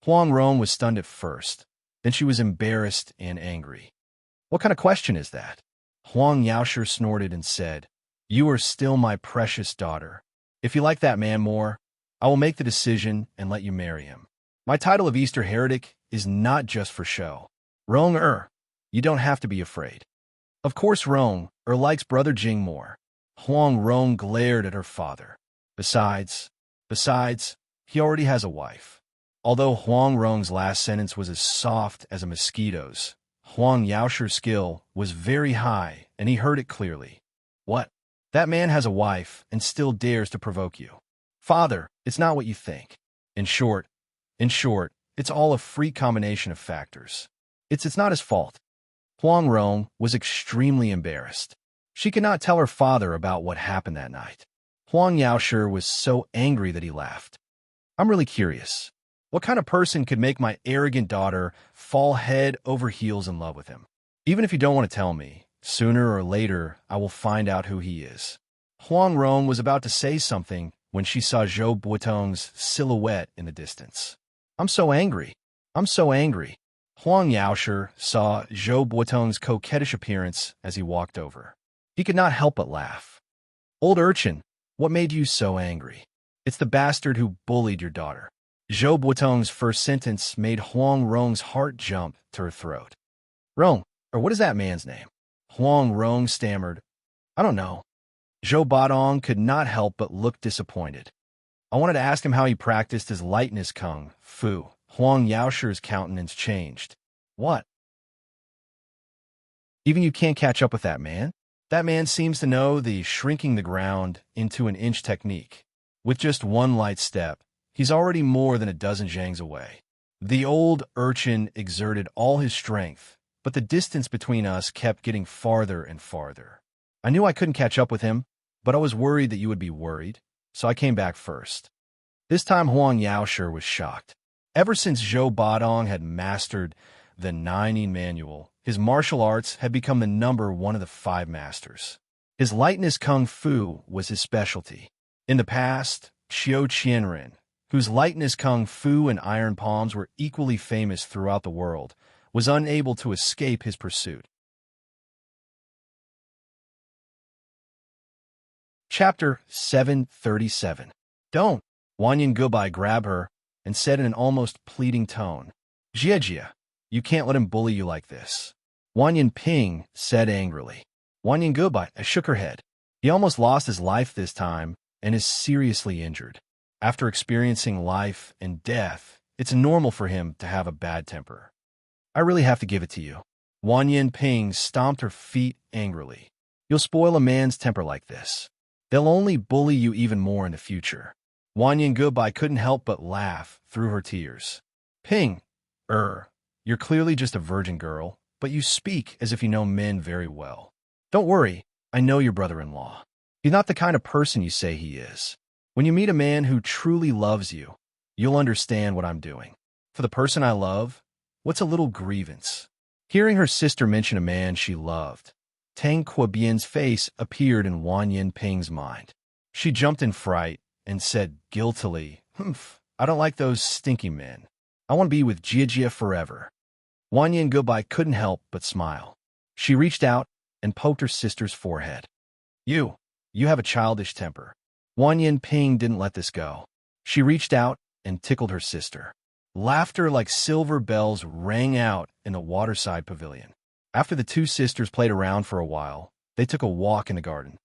Huang Rong was stunned at first. Then she was embarrassed and angry. What kind of question is that? Huang Yaoshi snorted and said, You are still my precious daughter. If you like that man more, I will make the decision and let you marry him. My title of Easter heretic is not just for show. Rong you don't have to be afraid. Of course Rong likes brother Jing more. Huang Rong glared at her father. Besides, he already has a wife. Although Huang Rong's last sentence was as soft as a mosquito's, Huang Yaoshi's skill was very high, and he heard it clearly. What? That man has a wife and still dares to provoke you. Father, it's not what you think. In short, it's all a freak combination of factors. It's not his fault. Huang Rong was extremely embarrassed. She could not tell her father about what happened that night. Huang Yaoshi was so angry that he laughed. I'm really curious. What kind of person could make my arrogant daughter fall head over heels in love with him? Even if you don't want to tell me, sooner or later I will find out who he is. Huang Rong was about to say something when she saw Zhou Buitong's silhouette in the distance. I'm so angry. Huang Yaoshi saw Zhou Buitong's coquettish appearance as he walked over. He could not help but laugh. Old urchin, what made you so angry? It's the bastard who bullied your daughter. Zhou Buitong's first sentence made Huang Rong's heart jump to her throat. Rong, or what is that man's name? Huang Rong stammered. I don't know. Zhou Buitong could not help but look disappointed. I wanted to ask him how he practiced his lightness kung fu. Huang Yaoshi's countenance changed. What? Even you can't catch up with that man? That man seems to know the shrinking the ground into an inch technique. With just one light step, he's already more than a dozen zhangs away. The old urchin exerted all his strength, but the distance between us kept getting farther and farther. I knew I couldn't catch up with him, but I was worried that you would be worried, so I came back first. This time Huang Yaoshi was shocked. Ever since Zhou Buitong had mastered the 9 manual, his martial arts had become the number one of the 5 masters. His lightness kung fu was his specialty. In the past, Xiao Qianren, whose lightness kung fu and iron palms were equally famous throughout the world, was unable to escape his pursuit. Chapter 737. Don't. Wanyan Gubai grabbed her and said in an almost pleading tone, Jia, you can't let him bully you like this. Wanyan Ping said angrily. Wanyan Gubai shook her head. He almost lost his life this time and is seriously injured. After experiencing life and death, it's normal for him to have a bad temper. I really have to give it to you. Wanyan Ping stomped her feet angrily. You'll spoil a man's temper like this. They'll only bully you even more in the future. Wanyan Gubai couldn't help but laugh through her tears. Ping, you're clearly just a virgin girl, but you speak as if you know men very well. Don't worry, I know your brother-in-law. He's not the kind of person you say he is. When you meet a man who truly loves you, you'll understand what I'm doing. For the person I love, what's a little grievance? Hearing her sister mention a man she loved, Tang Quobian's face appeared in Wanyan Ping's mind. She jumped in fright and said guiltily, I don't like those stinky men. I want to be with Jia forever. Wanyan Gubai couldn't help but smile. She reached out and poked her sister's forehead. You have a childish temper. Wanyan Ping didn't let this go. She reached out and tickled her sister. Laughter like silver bells rang out in the waterside pavilion. After the two sisters played around for a while, they took a walk in the garden.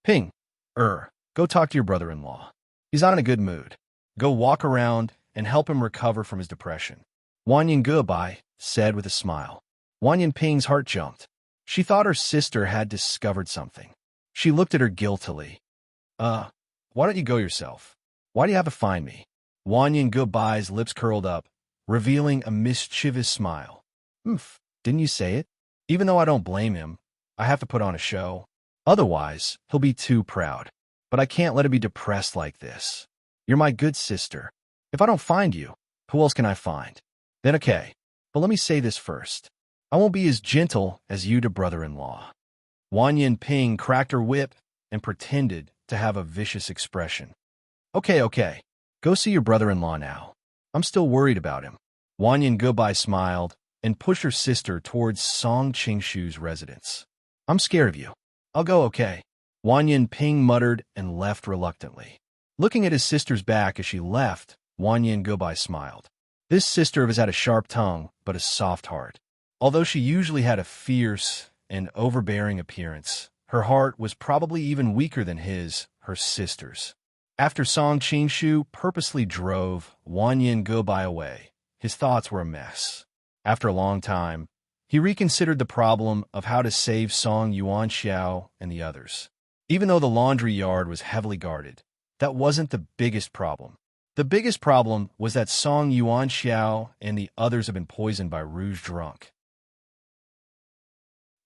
Ping, go talk to your brother-in-law. He's not in a good mood. Go walk around and help him recover from his depression. Wanyan goodbye, said with a smile. Wanyan Ping's heart jumped. She thought her sister had discovered something. She looked at her guiltily. Why don't you go yourself? Why do you have to find me? Wanyan goodbye's lips curled up, revealing a mischievous smile. Didn't you say it? Even though I don't blame him, I have to put on a show. Otherwise, he'll be too proud. But I can't let him be depressed like this. You're my good sister. If I don't find you, who else can I find? Then okay. But let me say this first. I won't be as gentle as you to brother-in-law. Wanyan Ping cracked her whip and pretended to have a vicious expression. Okay. Go see your brother-in-law now. I'm still worried about him. Wanyan goodbye smiled and pushed her sister towards Song Qingshu's residence. I'm scared of you. I'll go, okay. Wanyan Ping muttered and left reluctantly. Looking at his sister's back as she left, Wanyan goodbye smiled. This sister of his had a sharp tongue, but a soft heart. Although she usually had a fierce and overbearing appearance, her heart was probably even weaker than her sister's. After Song Qingshu purposely drove Wanyan goodbye away, his thoughts were a mess. After a long time, he reconsidered the problem of how to save Song Yuanxiao and the others. Even though the laundry yard was heavily guarded, that wasn't the biggest problem. The biggest problem was that Song Yuanxiao and the others had been poisoned by Rouge Drunk.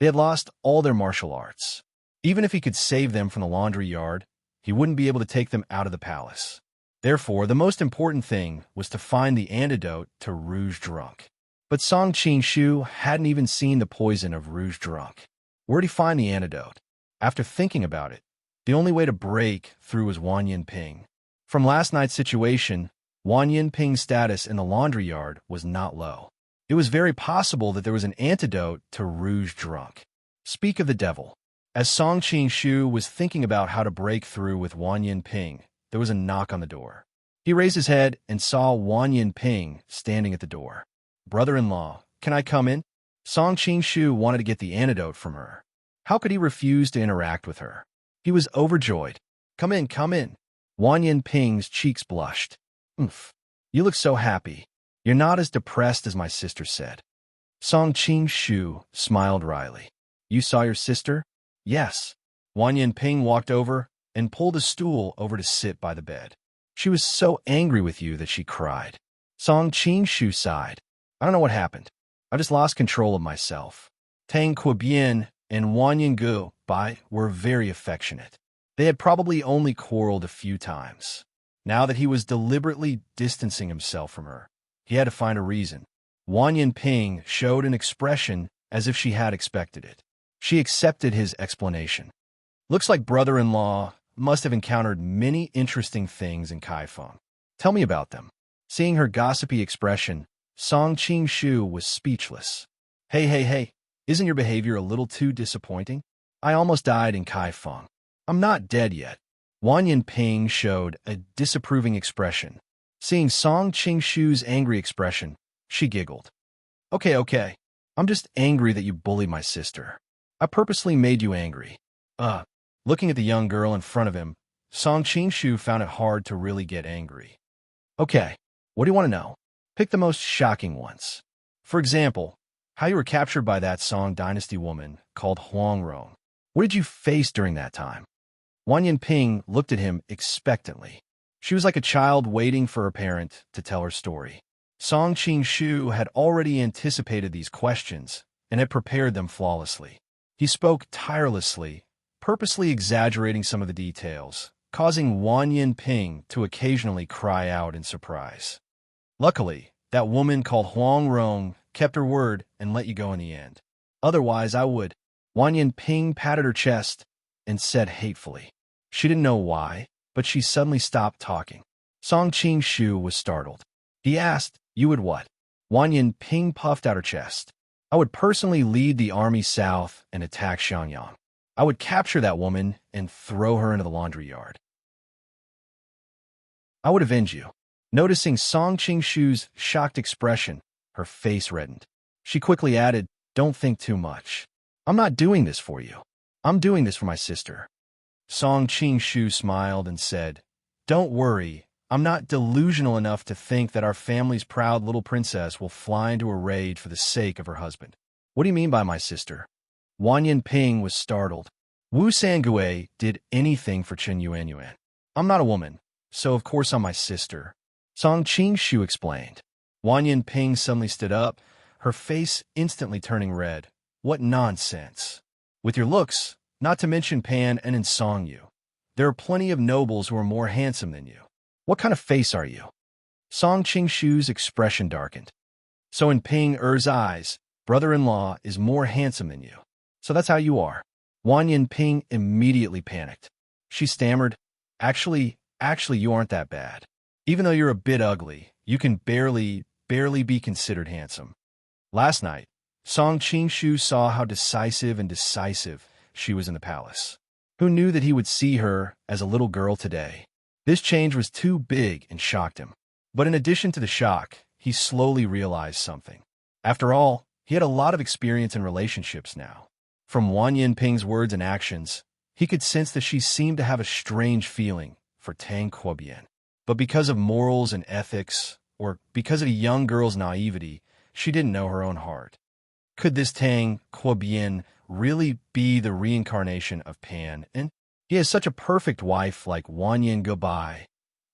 They had lost all their martial arts. Even if he could save them from the laundry yard, he wouldn't be able to take them out of the palace. Therefore, the most important thing was to find the antidote to Rouge Drunk. But Song Qingshu hadn't even seen the poison of Rouge Drunk. Where'd he find the antidote? After thinking about it, the only way to break through was Wanyan Ping. From last night's situation, Wanyan Ping's status in the laundry yard was not low. It was very possible that there was an antidote to Rouge Drunk. Speak of the devil. As Song Qingshu was thinking about how to break through with Wanyan Ping, there was a knock on the door. He raised his head and saw Wanyan Ping standing at the door. Brother-in-law, can I come in? Song Qingshu wanted to get the antidote from her. How could he refuse to interact with her? He was overjoyed. Come in. Wanyan Ping's cheeks blushed. You look so happy. You're not as depressed as my sister said. Song Qingshu smiled wryly. You saw your sister? Yes. Wanyan Ping walked over and pulled a stool over to sit by the bed. She was so angry with you that she cried. Song Qingshu sighed. I don't know what happened. I just lost control of myself. Tang Quobian and Wanyan Bai were very affectionate. They had probably only quarreled a few times. Now that he was deliberately distancing himself from her, he had to find a reason. Wanyan Ping showed an expression as if she had expected it. She accepted his explanation. Looks like brother-in-law must have encountered many interesting things in Kaifeng. Tell me about them. Seeing her gossipy expression, Song Qingshu was speechless. Hey, isn't your behavior a little too disappointing? I almost died in Kaifeng. I'm not dead yet. Wanyan Ping showed a disapproving expression. Seeing Song Qingshu's angry expression, she giggled. Okay. I'm just angry that you bullied my sister. I purposely made you angry. Looking at the young girl in front of him, Song Qingshu found it hard to really get angry. Okay, what do you want to know? Pick the most shocking ones. For example, how you were captured by that Song Dynasty woman called Huang Rong. What did you face during that time? Wanyan Ping looked at him expectantly. She was like a child waiting for her parent to tell her story. Song Qingshu had already anticipated these questions and had prepared them flawlessly. He spoke tirelessly, purposely exaggerating some of the details, causing Wanyan Ping to occasionally cry out in surprise. Luckily, that woman called Huang Rong kept her word and let you go in the end. Otherwise, I would. Wanyan Ping patted her chest and said hatefully. She didn't know why, but she suddenly stopped talking. Song Qingshu was startled. He asked, You would what? Wanyan Ping puffed out her chest. I would personally lead the army south and attack Xiangyang. I would capture that woman and throw her into the laundry yard. I would avenge you. Noticing Song Qingshu's shocked expression, her face reddened. She quickly added, "Don't think too much. I'm not doing this for you. I'm doing this for my sister." Song Qingshu smiled and said, "Don't worry. I'm not delusional enough to think that our family's proud little princess will fly into a rage for the sake of her husband." "What do you mean by my sister?" Wan Yinping was startled. Wu Sangui did anything for Chen Yuanyuan. "I'm not a woman, so of course I'm my sister," Song Qingshu explained. Wan Yinping suddenly stood up, her face instantly turning red. "What nonsense. With your looks, not to mention Pan and in Song Yu, there are plenty of nobles who are more handsome than you. What kind of face are you?" Song Qingshu's expression darkened. "So in Ping Er's eyes, brother-in-law is more handsome than you. So that's how you are." Wan Yinping immediately panicked. She stammered, Actually, you aren't that bad. Even though you're a bit ugly, you can barely be considered handsome." Last night, Song Qingshu saw how decisive she was in the palace. Who knew that he would see her as a little girl today? This change was too big and shocked him. But in addition to the shock, he slowly realized something. After all, he had a lot of experience in relationships now. From Wan Yinping's words and actions, he could sense that she seemed to have a strange feeling for Tang Quobian. But because of morals and ethics, or because of a young girl's naivety, she didn't know her own heart. Could this Tang Quobian really be the reincarnation of Pan? And he has such a perfect wife like Wan Yin Gobai,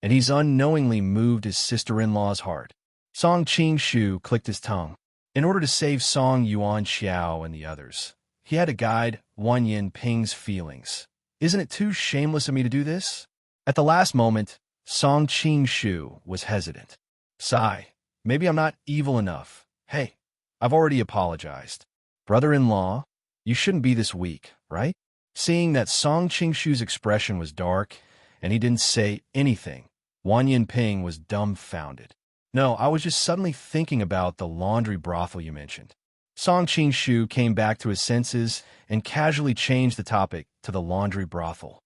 and he's unknowingly moved his sister-in-law's heart. Song Qingshu clicked his tongue. In order to save Song Yuan Xiao and the others, he had to guide Wan Yinping's feelings. "Isn't it too shameless of me to do this?" At the last moment, Song Qingshu was hesitant. "Sigh, maybe I'm not evil enough. Hey, I've already apologized. Brother-in-law, you shouldn't be this weak, right?" Seeing that Song Qingshu's expression was dark and he didn't say anything, Wan Yinping was dumbfounded. "No, I was just suddenly thinking about the laundry brothel you mentioned." Song Qingshu came back to his senses and casually changed the topic to the laundry brothel.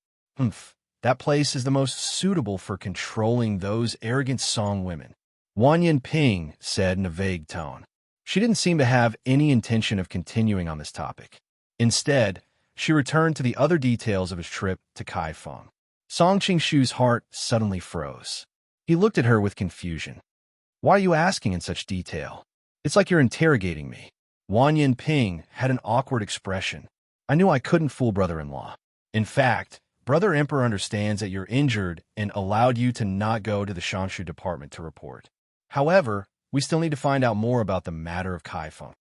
That place is the most suitable for controlling those arrogant Song women," Wan Yinping said in a vague tone. She didn't seem to have any intention of continuing on this topic. Instead, she returned to the other details of his trip to Kaifeng. Song Qingshu's heart suddenly froze. He looked at her with confusion. "Why are you asking in such detail? It's like you're interrogating me." Wan Yinping had an awkward expression. "I knew I couldn't fool brother-in-law. In fact, Brother Emperor understands that you're injured and allowed you to not go to the Shanshu department to report. However, we still need to find out more about the matter of Kaifeng.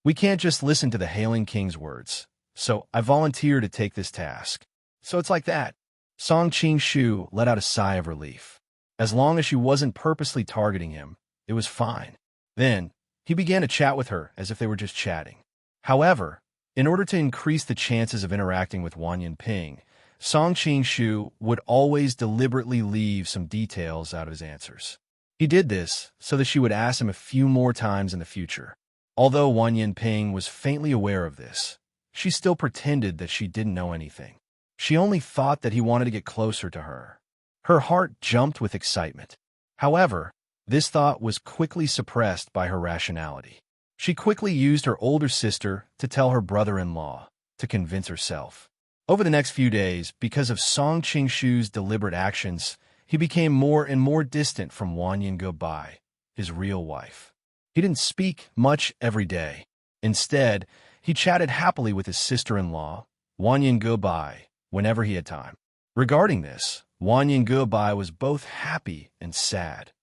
We can't just listen to the Hailing King's words, so I volunteer to take this task." "So it's like that." Song Qingshu let out a sigh of relief. As long as she wasn't purposely targeting him, it was fine. Then, he began to chat with her as if they were just chatting. However, in order to increase the chances of interacting with Wan Yinping, Song Qingshu would always deliberately leave some details out of his answers. He did this so that she would ask him a few more times in the future. Although Wan Yinping was faintly aware of this, she still pretended that she didn't know anything. She only thought that he wanted to get closer to her. Her heart jumped with excitement. However, this thought was quickly suppressed by her rationality. She quickly used her older sister to tell her brother-in-law to convince herself. Over the next few days, because of Song Qingshu's deliberate actions, he became more and more distant from Wan Yin Gobai, his real wife. He didn't speak much every day. Instead, he chatted happily with his sister-in-law, Wan Yin Gobai, whenever he had time. Regarding this, Wan Yin Gobai was both happy and sad.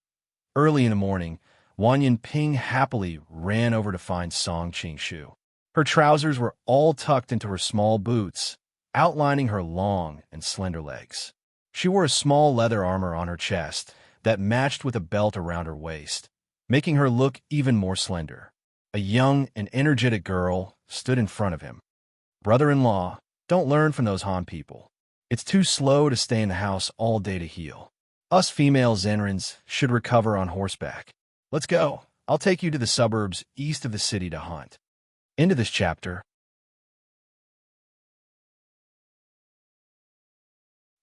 Early in the morning, Wan Yinping happily ran over to find Song Qingshu. Her trousers were all tucked into her small boots, outlining her long and slender legs. She wore a small leather armor on her chest that matched with a belt around her waist, making her look even more slender. A young and energetic girl stood in front of him. "Brother-in-law, don't learn from those Han people. It's too slow to stay in the house all day to heal. Us female Zenrins should recover on horseback. Let's go. I'll take you to the suburbs east of the city to hunt." End of this chapter.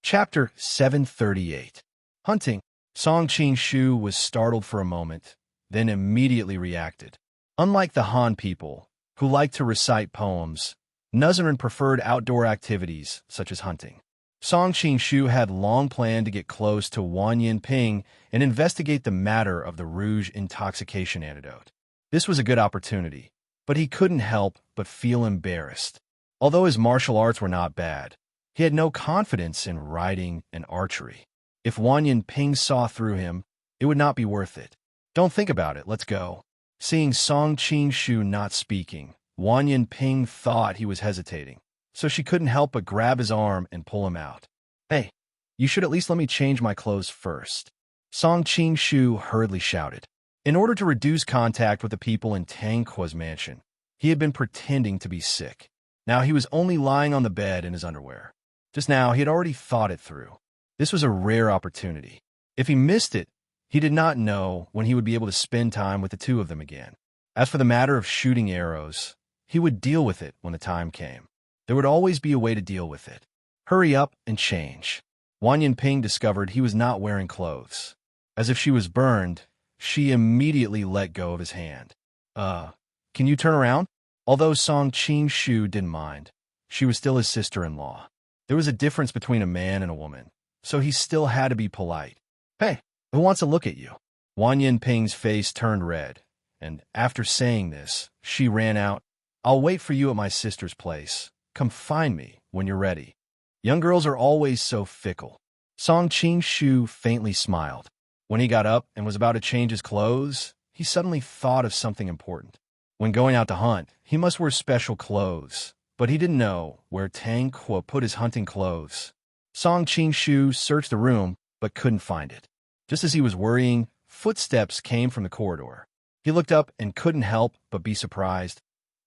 Chapter 738. Hunting. Song Qing-shu was startled for a moment, then immediately reacted. Unlike the Han people, who liked to recite poems, Nuzarin preferred outdoor activities such as hunting. Song Qing-shu had long planned to get close to Wan Yin-ping and investigate the matter of the rouge intoxication antidote. This was a good opportunity, but he couldn't help but feel embarrassed. Although his martial arts were not bad, he had no confidence in riding and archery. If Wan Yin-ping saw through him, it would not be worth it. Don't think about it, let's go. Seeing Song Qing-shu not speaking, Wan Yin-ping thought he was hesitating, so she couldn't help but grab his arm and pull him out. Hey, you should at least let me change my clothes first. Song Qing-shu hurriedly shouted. In order to reduce contact with the people in Tangqua's mansion, he had been pretending to be sick. Now he was only lying on the bed in his underwear. Just now, he had already thought it through. This was a rare opportunity. If he missed it, he did not know when he would be able to spend time with the two of them again. As for the matter of shooting arrows, he would deal with it when the time came. There would always be a way to deal with it. Hurry up and change. Wan Yin-ping discovered he was not wearing clothes. As if she was burned, she immediately let go of his hand. Can you turn around? Although Song Qing-shu didn't mind, she was still his sister-in-law. There was a difference between a man and a woman, so he still had to be polite. Hey, who wants to look at you? Wan Yin-ping's face turned red, and after saying this, she ran out. I'll wait for you at my sister's place. Come find me when you're ready. Young girls are always so fickle. Song Qing-shu faintly smiled. When he got up and was about to change his clothes, he suddenly thought of something important. When going out to hunt, he must wear special clothes, but he didn't know where Tangqua put his hunting clothes. Song Qing-shu searched the room, but couldn't find it. Just as he was worrying, footsteps came from the corridor. He looked up and couldn't help but be surprised.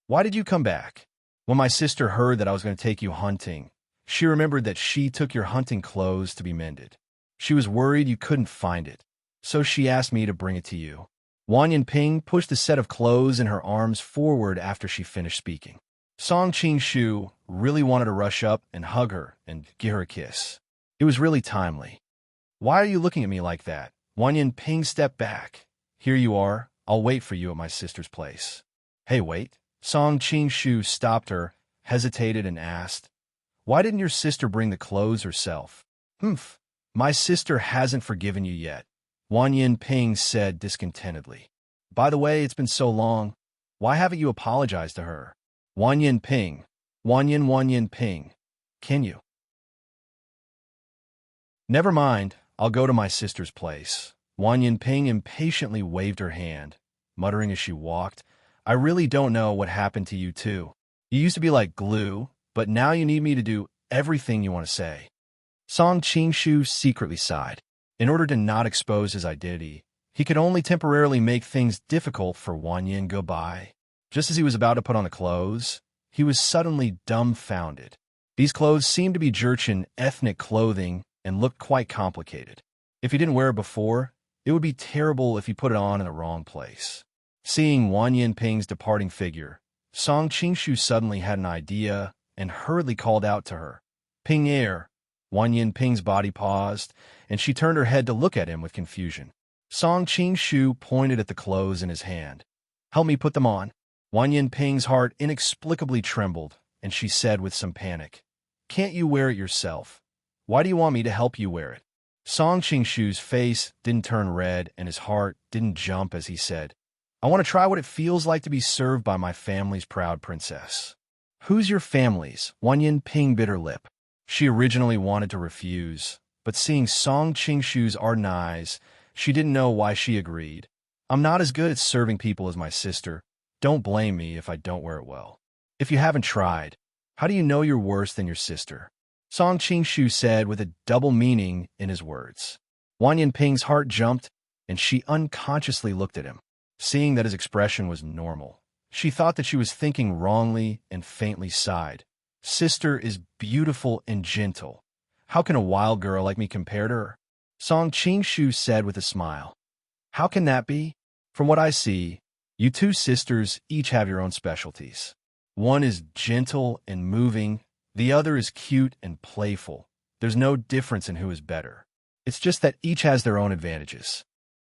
Why did you come back? When my sister heard that I was going to take you hunting, she remembered that she took your hunting clothes to be mended. She was worried you couldn't find it, so she asked me to bring it to you. Wan Yin-ping pushed the set of clothes in her arms forward after she finished speaking. Song Qing-shu really wanted to rush up and hug her and give her a kiss. It was really timely. Why are you looking at me like that? Wan Yin-ping stepped back. Here you are. I'll wait for you at my sister's place. Hey, wait. Song Qing-shu stopped her, hesitated, and asked, why didn't your sister bring the clothes herself? Humph. My sister hasn't forgiven you yet, Wan Yin-ping said discontentedly. By the way, it's been so long. Why haven't you apologized to her? Wan Yin-ping. Wan Yin-ping. Can you? Never mind. I'll go to my sister's place. Wan Yin-ping impatiently waved her hand, muttering as she walked, I really don't know what happened to you two. You used to be like glue, but now you need me to do everything you want to say. Song Qing-shu secretly sighed. In order to not expose his identity, he could only temporarily make things difficult for Wan Yin go by. Just as he was about to put on the clothes, he was suddenly dumbfounded. These clothes seemed to be Jurchen ethnic clothing and looked quite complicated. If he didn't wear it before, it would be terrible if he put it on in the wrong place. Seeing Wan Yin-ping's departing figure, Song Qing-shu suddenly had an idea and hurriedly called out to her. Ping er. Wan Yin-ping's body paused, and she turned her head to look at him with confusion. Song Qing-shu pointed at the clothes in his hand. Help me put them on. Wan Yin-ping's heart inexplicably trembled, and she said with some panic, Can't you wear it yourself? Why do you want me to help you wear it? Song Qing-shu's face didn't turn red, and his heart didn't jump as he said, I want to try what it feels like to be served by my family's proud princess. Who's your family's? Wan Yin-ping bit her lip. She originally wanted to refuse, but seeing Song Qing-shu's ardent eyes, she didn't know why she agreed. I'm not as good at serving people as my sister. Don't blame me if I don't wear it well. If you haven't tried, how do you know you're worse than your sister? Song Qing-shu said with a double meaning in his words. Wan Yin-ping's heart jumped, and she unconsciously looked at him. Seeing that his expression was normal, she thought that she was thinking wrongly and faintly sighed. Sister is beautiful and gentle. How can a wild girl like me compare to her? Song Qing-shu said with a smile. How can that be? From what I see, you two sisters each have your own specialties. One is gentle and moving, the other is cute and playful. There's no difference in who is better. It's just that each has their own advantages.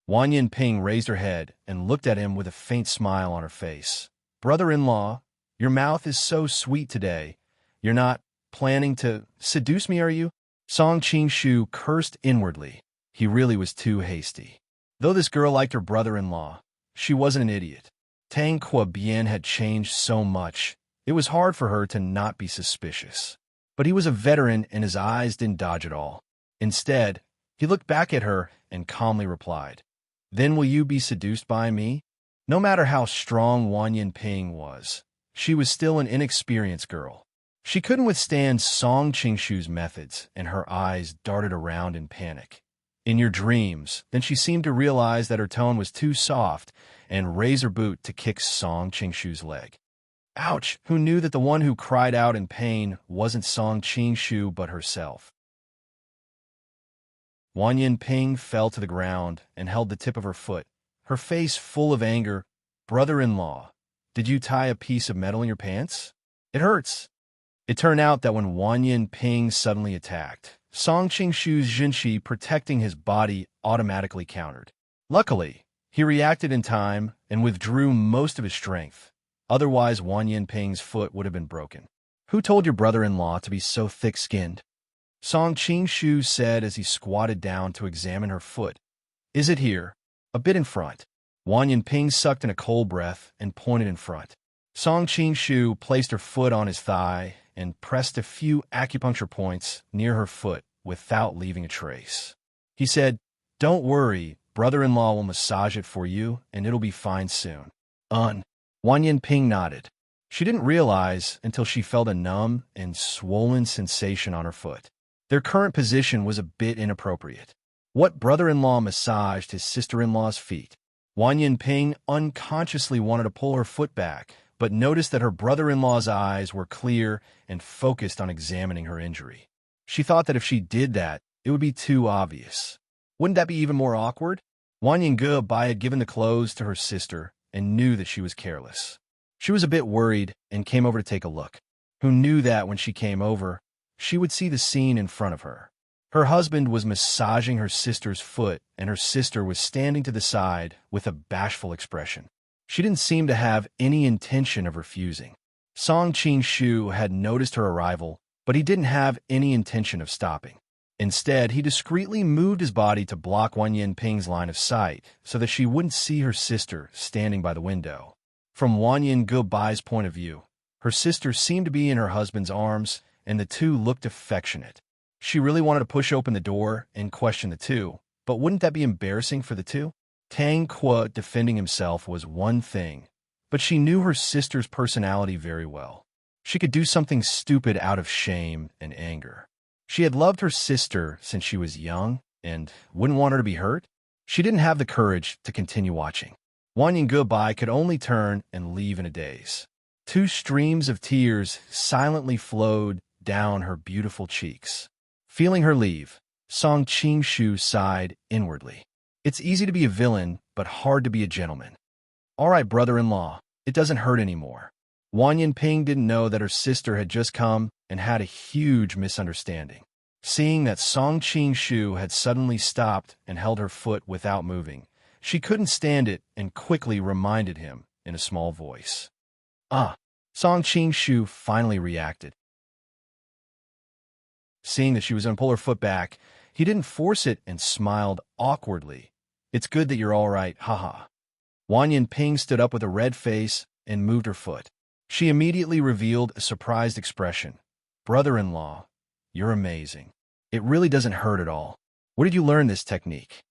Wan Yinping raised her head and looked at him with a faint smile on her face. Brother-in-law, your mouth is so sweet today. You're not planning to seduce me, are you? Song Qingshu cursed inwardly. He really was too hasty. Though this girl liked her brother-in-law, she wasn't an idiot. Tang Kuo-bian had changed so much, it was hard for her to not be suspicious. But he was a veteran and his eyes didn't dodge at all. Instead, he looked back at her and calmly replied, "Then will you be seduced by me?" No matter how strong Wan Yinping was, she was still an inexperienced girl. She couldn't withstand Song Qingshu's methods, and her eyes darted around in panic. In your dreams, then she seemed to realize that her tone was too soft and raised her boot to kick Song Qingshu's leg. Ouch! Who knew that the one who cried out in pain wasn't Song Qingshu but herself? Wan Yinping fell to the ground and held the tip of her foot, her face full of anger. Brother-in-law, did you tie a piece of metal in your pants? It hurts. It turned out that when Wan Yinping suddenly attacked, Song Qingshu's Jinshi protecting his body automatically countered. Luckily, he reacted in time and withdrew most of his strength. Otherwise, Wan Yinping's foot would have been broken. Who told your brother-in-law to be so thick-skinned? Song Qingshu said as he squatted down to examine her foot. Is it here? A bit in front. Wan Yinping sucked in a cold breath and pointed in front. Song Qingshu placed her foot on his thigh and pressed a few acupuncture points near her foot without leaving a trace. He said, "Don't worry, brother-in-law will massage it for you and it'll be fine soon." Wan Yinping nodded. She didn't realize until she felt a numb and swollen sensation on her foot. Their current position was a bit inappropriate. What brother-in-law massaged his sister-in-law's feet? Wan Yinping unconsciously wanted to pull her foot back, but noticed that her brother-in-law's eyes were clear and focused on examining her injury. She thought that if she did that, it would be too obvious. Wouldn't that be even more awkward? Wan Yinge had given the clothes to her sister and knew that she was careless. She was a bit worried and came over to take a look. Who knew that when she came over, she would see the scene in front of her. Her husband was massaging her sister's foot, and her sister was standing to the side with a bashful expression. She didn't seem to have any intention of refusing. Song Qingshu had noticed her arrival, but he didn't have any intention of stopping. Instead, he discreetly moved his body to block Wan Yinping's line of sight so that she wouldn't see her sister standing by the window. From Wan Yinge's point of view, her sister seemed to be in her husband's arms, and the two looked affectionate. She really wanted to push open the door and question the two, but wouldn't that be embarrassing for the two? Tang Kuo defending himself was one thing, but she knew her sister's personality very well. She could do something stupid out of shame and anger. She had loved her sister since she was young and wouldn't want her to be hurt. She didn't have the courage to continue watching. Wan Yinge could only turn and leave in a daze. Two streams of tears silently flowed down her beautiful cheeks. Feeling her leave, Song Qingshu sighed inwardly. It's easy to be a villain, but hard to be a gentleman. All right, brother-in-law, it doesn't hurt anymore. Wan Yinping didn't know that her sister had just come and had a huge misunderstanding. Seeing that Song Qingshu had suddenly stopped and held her foot without moving, she couldn't stand it and quickly reminded him in a small voice. Song Qingshu finally reacted. Seeing that she was going to pull her foot back, he didn't force it and smiled awkwardly. It's good that you're all right, haha. Wan Yinping stood up with a red face and moved her foot. She immediately revealed a surprised expression. Brother-in-law, you're amazing. It really doesn't hurt at all. Where did you learn this technique?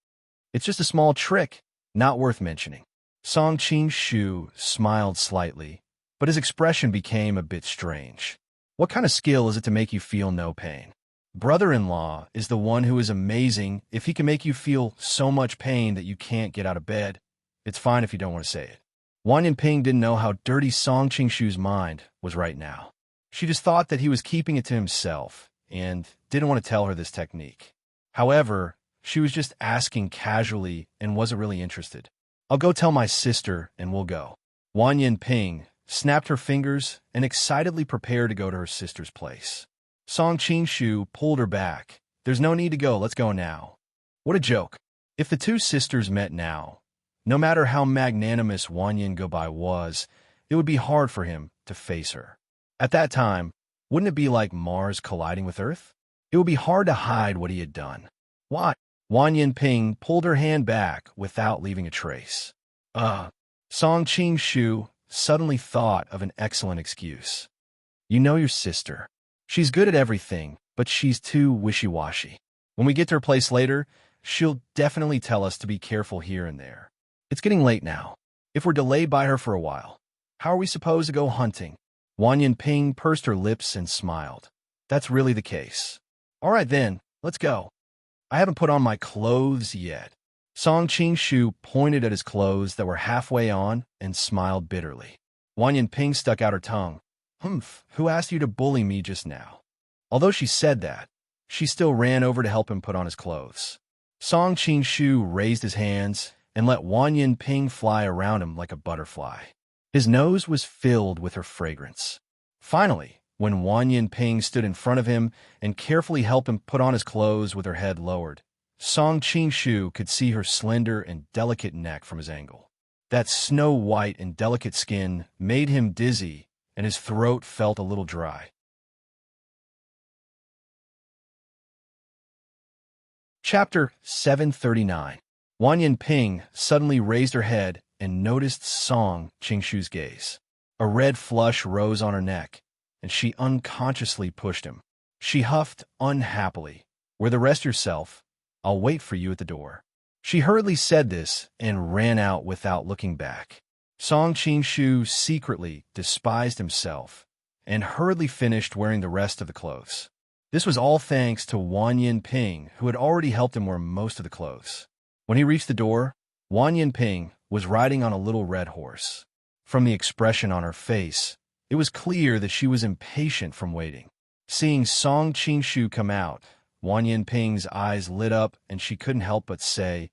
It's just a small trick, not worth mentioning. Song Qingshu smiled slightly, but his expression became a bit strange. What kind of skill is it to make you feel no pain? Brother-in-law is the one who is amazing if he can make you feel so much pain that you can't get out of bed. It's fine if you don't want to say it. Wan Yinping didn't know how dirty Song Qingshu's mind was right now. She just thought that he was keeping it to himself and didn't want to tell her this technique. However, she was just asking casually and wasn't really interested. I'll go tell my sister and we'll go. Wan Yinping snapped her fingers and excitedly prepared to go to her sister's place. Song Qingshu pulled her back. There's no need to go, let's go now. What a joke. If the two sisters met now, no matter how magnanimous Wan Yin Gobai was, it would be hard for him to face her. At that time, wouldn't it be like Mars colliding with Earth? It would be hard to hide what he had done. Why? Wan Yinping pulled her hand back without leaving a trace. Song Qing Shu suddenly thought of an excellent excuse. You know your sister. She's good at everything, but she's too wishy-washy. When we get to her place later, she'll definitely tell us to be careful here and there. It's getting late now. If we're delayed by her for a while, how are we supposed to go hunting? Wan Yinping pursed her lips and smiled. That's really the case. All right then, let's go. I haven't put on my clothes yet. Song Qing Shu pointed at his clothes that were halfway on and smiled bitterly. Wan Yinping stuck out her tongue. Humph, who asked you to bully me just now? Although she said that, she still ran over to help him put on his clothes. Song Qing Shu raised his hands and let Wan Yinping fly around him like a butterfly. His nose was filled with her fragrance. Finally, when Wan Yinping stood in front of him and carefully helped him put on his clothes with her head lowered, Song Qing Shu could see her slender and delicate neck from his angle. That snow-white and delicate skin made him dizzy, and his throat felt a little dry. Chapter 739. Wan Yinping suddenly raised her head and noticed Song Qing Shu's gaze. A red flush rose on her neck, and she unconsciously pushed him. She huffed unhappily. Where the rest yourself? I'll wait for you at the door. She hurriedly said this and ran out without looking back. Song Qing Shu secretly despised himself and hurriedly finished wearing the rest of the clothes. This was all thanks to Wan Yinping, who had already helped him wear most of the clothes. When he reached the door, Wan Yinping was riding on a little red horse. From the expression on her face, it was clear that she was impatient from waiting. Seeing Song Qing Shu come out, Wan Yinping's eyes lit up and she couldn't help but say,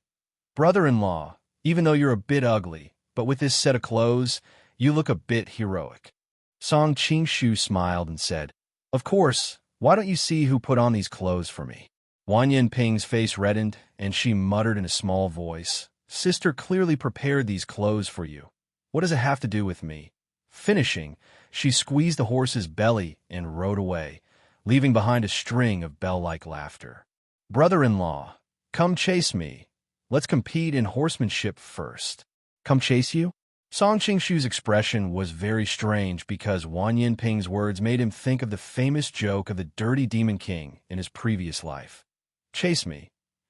Brother-in-law, even though you're a bit ugly, but with this set of clothes, you look a bit heroic. Song Qing Shu smiled and said, Of course, why don't you see who put on these clothes for me? Wan Yinping's face reddened and she muttered in a small voice, Sister clearly prepared these clothes for you. What does it have to do with me? Finishing, she squeezed the horse's belly and rode away, leaving behind a string of bell-like laughter. Brother-in-law, come chase me. Let's compete in horsemanship first. Come chase you? Song Qing Shu's expression was very strange because Wan Yinping's words made him think of the famous joke of the dirty demon king in his previous life. Chase me.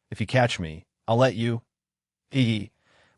If you catch me, I'll let you.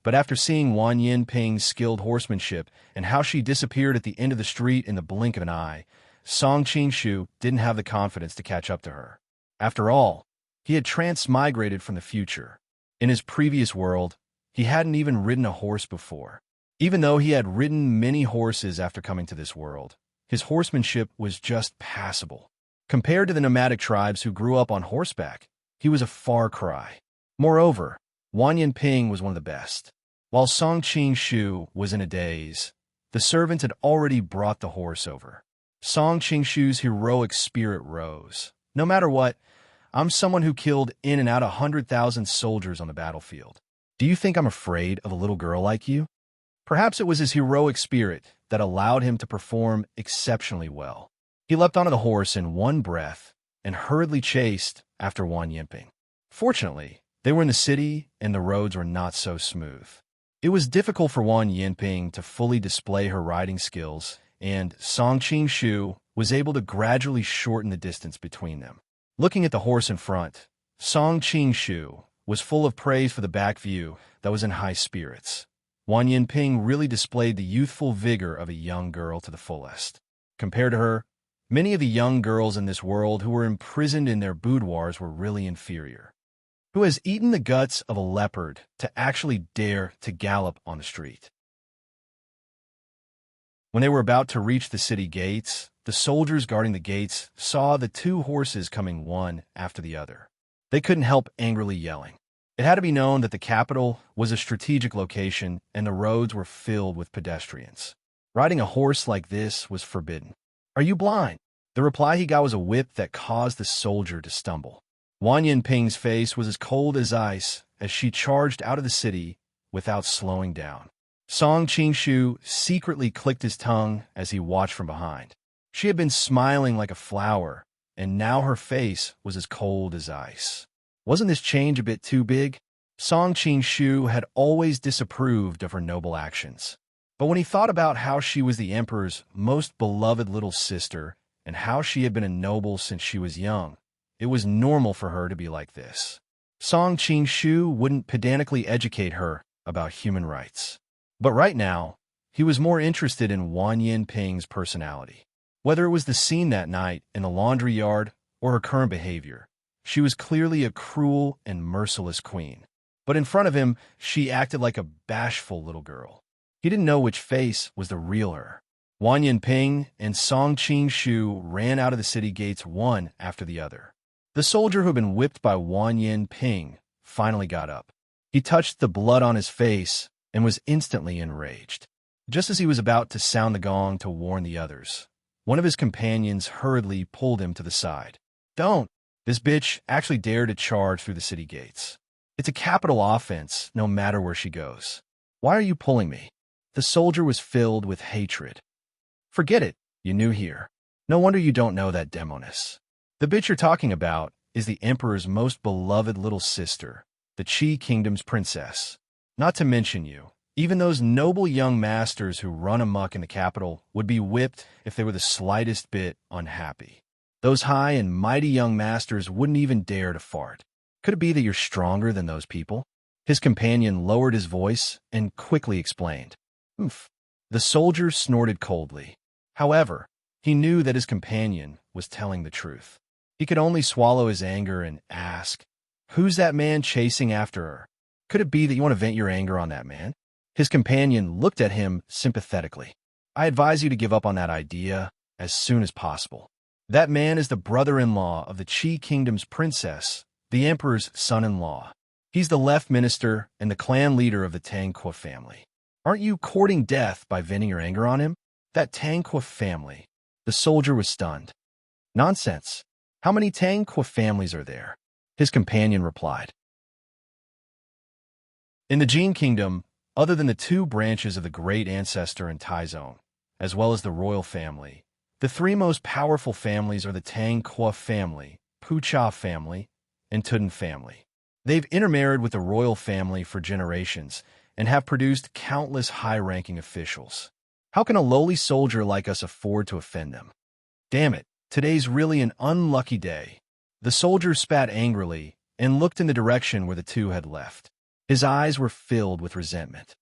But after seeing Wan Yinping's skilled horsemanship and how she disappeared at the end of the street in the blink of an eye, Song Qing Shu didn't have the confidence to catch up to her. After all, he had transmigrated from the future. In his previous world, he hadn't even ridden a horse before. Even though he had ridden many horses after coming to this world, his horsemanship was just passable. Compared to the nomadic tribes who grew up on horseback, he was a far cry. Moreover, Wan Yinping was one of the best. While Song Qing Shu was in a daze, the servant had already brought the horse over. Song Qing Shu's heroic spirit rose. No matter what, I'm someone who killed in and out 100,000 soldiers on the battlefield. Do you think I'm afraid of a little girl like you? Perhaps it was his heroic spirit that allowed him to perform exceptionally well. He leapt onto the horse in one breath and hurriedly chased after Wan Yinping. Fortunately, they were in the city and the roads were not so smooth. It was difficult for Wan Yinping to fully display her riding skills, and Song Qing Shu was able to gradually shorten the distance between them. Looking at the horse in front, Song Qing Shu was full of praise for the back view that was in high spirits. Wan Yinping really displayed the youthful vigor of a young girl to the fullest. Compared to her, many of the young girls in this world who were imprisoned in their boudoirs were really inferior. Who has eaten the guts of a leopard to actually dare to gallop on the street? When they were about to reach the city gates, the soldiers guarding the gates saw the two horses coming one after the other. They couldn't help angrily yelling. It had to be known that the capital was a strategic location and the roads were filled with pedestrians. Riding a horse like this was forbidden. Are you blind? The reply he got was a whip that caused the soldier to stumble. Wang Yinping's face was as cold as ice as she charged out of the city without slowing down. Song Qingshu secretly clicked his tongue as he watched from behind. She had been smiling like a flower, and now her face was as cold as ice. Wasn't this change a bit too big? Song Qingshu had always disapproved of her noble actions. But when he thought about how she was the emperor's most beloved little sister and how she had been a noble since she was young, it was normal for her to be like this. Song Qingshu wouldn't pedantically educate her about human rights. But right now, he was more interested in Wang Yinping's personality. Whether it was the scene that night in the laundry yard or her current behavior, she was clearly a cruel and merciless queen. But in front of him, she acted like a bashful little girl. He didn't know which face was the real her. Wang Yinping and Song Qingshu ran out of the city gates one after the other. The soldier who had been whipped by Wang Yinping finally got up. He touched the blood on his face and was instantly enraged. Just as he was about to sound the gong to warn the others, one of his companions hurriedly pulled him to the side. "Don't! This bitch actually dared to charge through the city gates. It's a capital offense, no matter where she goes. Why are you pulling me?" The soldier was filled with hatred. "Forget it, you new here. No wonder you don't know that demoness. The bitch you're talking about is the emperor's most beloved little sister, the Qi Kingdom's princess. Not to mention you. Even those noble young masters who run amok in the capital would be whipped if they were the slightest bit unhappy. Those high and mighty young masters wouldn't even dare to fart. Could it be that you're stronger than those people?" His companion lowered his voice and quickly explained. "Oomph." The soldier snorted coldly. However, he knew that his companion was telling the truth. He could only swallow his anger and ask, "Who's that man chasing after her? Could it be that you want to vent your anger on that man?" His companion looked at him sympathetically. "I advise you to give up on that idea as soon as possible. That man is the brother-in-law of the Qi Kingdom's princess, the emperor's son-in-law. He's the left minister and the clan leader of the Tranquil family. Aren't you courting death by venting your anger on him? That Tranquil family." The soldier was stunned. "Nonsense. How many Tranquil families are there?" His companion replied. In the Jin Kingdom, other than the two branches of the great ancestor and Taizong, as well as the royal family, the three most powerful families are the Tranquil family, Pucha family, and Tudun family. They've intermarried with the royal family for generations and have produced countless high-ranking officials. How can a lowly soldier like us afford to offend them? Damn it, today's really an unlucky day. The soldier spat angrily and looked in the direction where the two had left. His eyes were filled with resentment.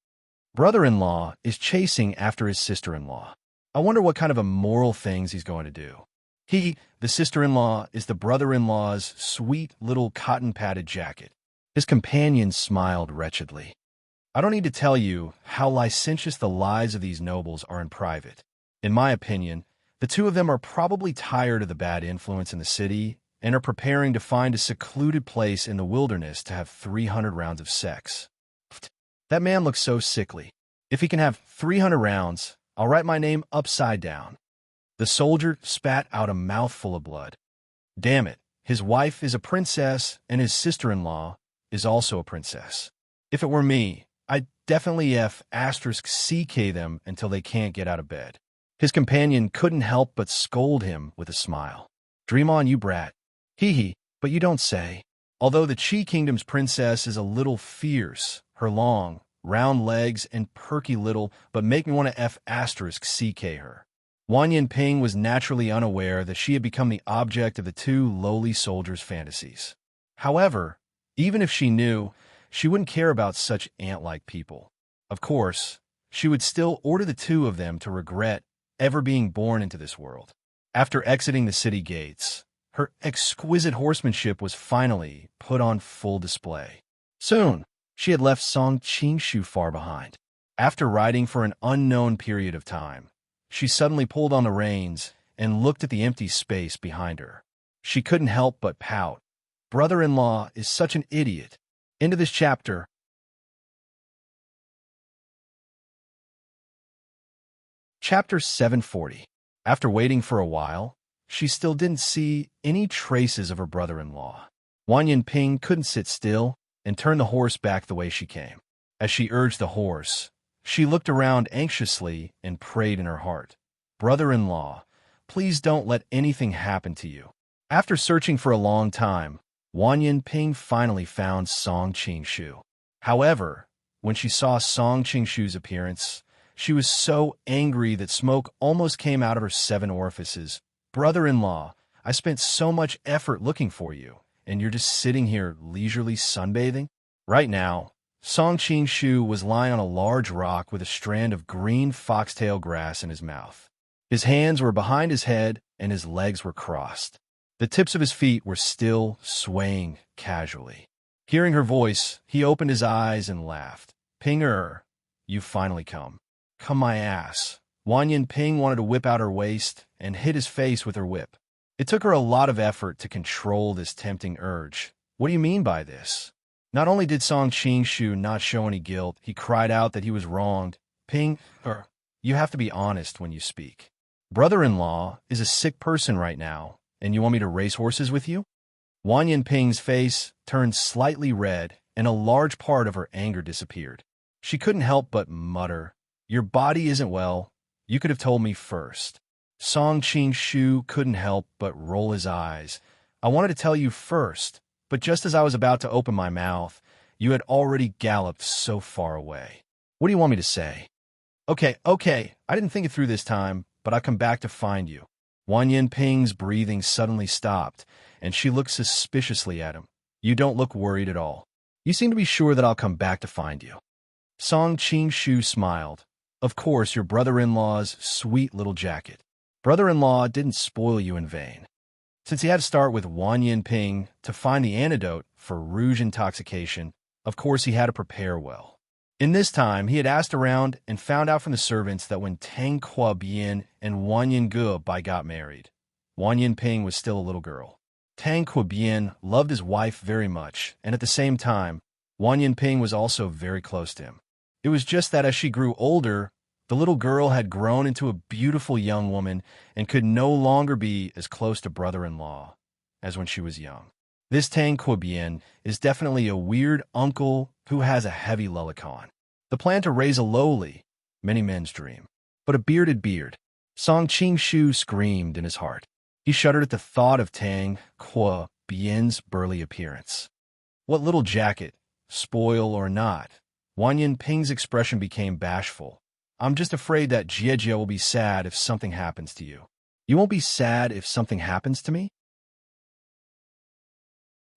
Brother-in-law is chasing after his sister-in-law. I wonder what kind of immoral things he's going to do. The sister-in-law, is the brother-in-law's sweet little cotton-padded jacket. His companion smiled wretchedly. I don't need to tell you how licentious the lives of these nobles are in private. In my opinion, the two of them are probably tired of the bad influence in the city and are preparing to find a secluded place in the wilderness to have 300 rounds of sex. That man looks so sickly. If he can have 300 rounds, I'll write my name upside down. The soldier spat out a mouthful of blood. Damn it, his wife is a princess and his sister-in-law is also a princess. If it were me, I'd definitely CK them until they can't get out of bed. His companion couldn't help but scold him with a smile. Dream on, you brat. But you don't say. Although the Qi Kingdom's princess is a little fierce, her long, round legs and perky little but make me want to CK her. Wang Yinping was naturally unaware that she had become the object of the two lowly soldiers' fantasies. However, even if she knew, she wouldn't care about such ant-like people. Of course, she would still order the two of them to regret ever being born into this world. After exiting the city gates, her exquisite horsemanship was finally put on full display. Soon, she had left Song Qingshu far behind. After riding for an unknown period of time, she suddenly pulled on the reins and looked at the empty space behind her. She couldn't help but pout. Brother-in-law is such an idiot. End of this chapter. Chapter 740. After waiting for a while, she still didn't see any traces of her brother-in-law. Wan Yinping couldn't sit still and turned the horse back the way she came. As she urged the horse, she looked around anxiously and prayed in her heart, "Brother-in-law, please don't let anything happen to you." After searching for a long time, Wan Yinping finally found Song Qingshu. However, when she saw Song Qingshu's appearance, she was so angry that smoke almost came out of her 7 orifices. "Brother-in-law, I spent so much effort looking for you, and you're just sitting here leisurely sunbathing?" Right now, Song Qingshu was lying on a large rock with a strand of green foxtail grass in his mouth. His hands were behind his head and his legs were crossed. The tips of his feet were still swaying casually. Hearing her voice, he opened his eyes and laughed. "Ping-er, you've finally come." "Come my ass." Wan Yinping wanted to whip out her waist and hit his face with her whip. It took her a lot of effort to control this tempting urge. "What do you mean by this?" Not only did Song Qingshu not show any guilt, he cried out that he was wronged. "Ping-er, you have to be honest when you speak. Brother-in-law is a sick person right now, and you want me to race horses with you?" Wan Yinping's face turned slightly red, and a large part of her anger disappeared. She couldn't help but mutter, "Your body isn't well. You could have told me first." Song Qingshu couldn't help but roll his eyes. "I wanted to tell you first, but just as I was about to open my mouth, you had already galloped so far away. What do you want me to say?" Okay, I didn't think it through this time, but I come back to find you." Wan Yinping's breathing suddenly stopped, and she looked suspiciously at him. "You don't look worried at all. You seem to be sure that I'll come back to find you." Song Qingshu smiled. "Of course, your brother-in-law's sweet little jacket. Brother-in-law didn't spoil you in vain." Since he had to start with Wan Yinping to find the antidote for rouge intoxication, of course he had to prepare well. In this time, he had asked around and found out from the servants that when Tang Kuo-bian and Wan Yinge got married, Wan Yinping was still a little girl. Tang Kuo-bian loved his wife very much, and at the same time, Wan Yinping was also very close to him. It was just that as she grew older, the little girl had grown into a beautiful young woman and could no longer be as close to brother-in-law as when she was young. This Tang Kuo-bian is definitely a weird uncle who has a heavy lolicon. The plan to raise a lowly, many men's dream, but a bearded beard. Song Qingshu screamed in his heart. He shuddered at the thought of Tang Kuo-bian's burly appearance. What little jacket, spoil or not? Wan Yinping's expression became bashful. "I'm just afraid that Jiejie will be sad if something happens to you." "You won't be sad if something happens to me?"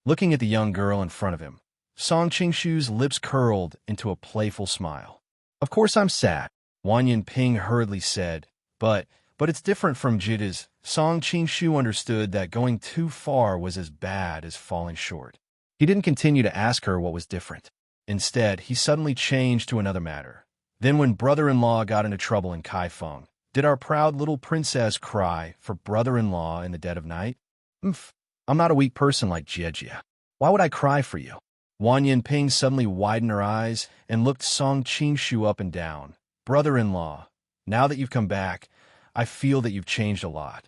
Looking at the young girl in front of him, Song Qingshu's lips curled into a playful smile. "Of course I'm sad," Wan Yinping hurriedly said, but it's different from Jida's." Song Qingshu understood that going too far was as bad as falling short. He didn't continue to ask her what was different. Instead, he suddenly changed to another matter. "Then when brother-in-law got into trouble in Kaifeng, did our proud little princess cry for brother-in-law in the dead of night?" "Umph, I'm not a weak person like Jiejie. Why would I cry for you?" Wan Yinping suddenly widened her eyes and looked Song Qingshu up and down. "Brother-in-law, now that you've come back, I feel that you've changed a lot."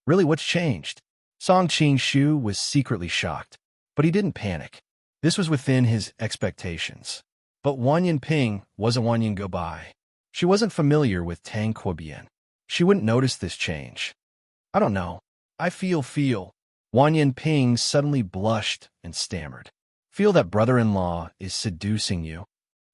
"Really, what's changed?" Song Qingshu was secretly shocked, but he didn't panic. This was within his expectations. But Wan Yinping wasn't Wan Yinge. She wasn't familiar with Tang Kuo-bian. She wouldn't notice this change. "I don't know. I feel. Wan Yinping suddenly blushed and stammered. "Feel that brother-in-law is seducing you."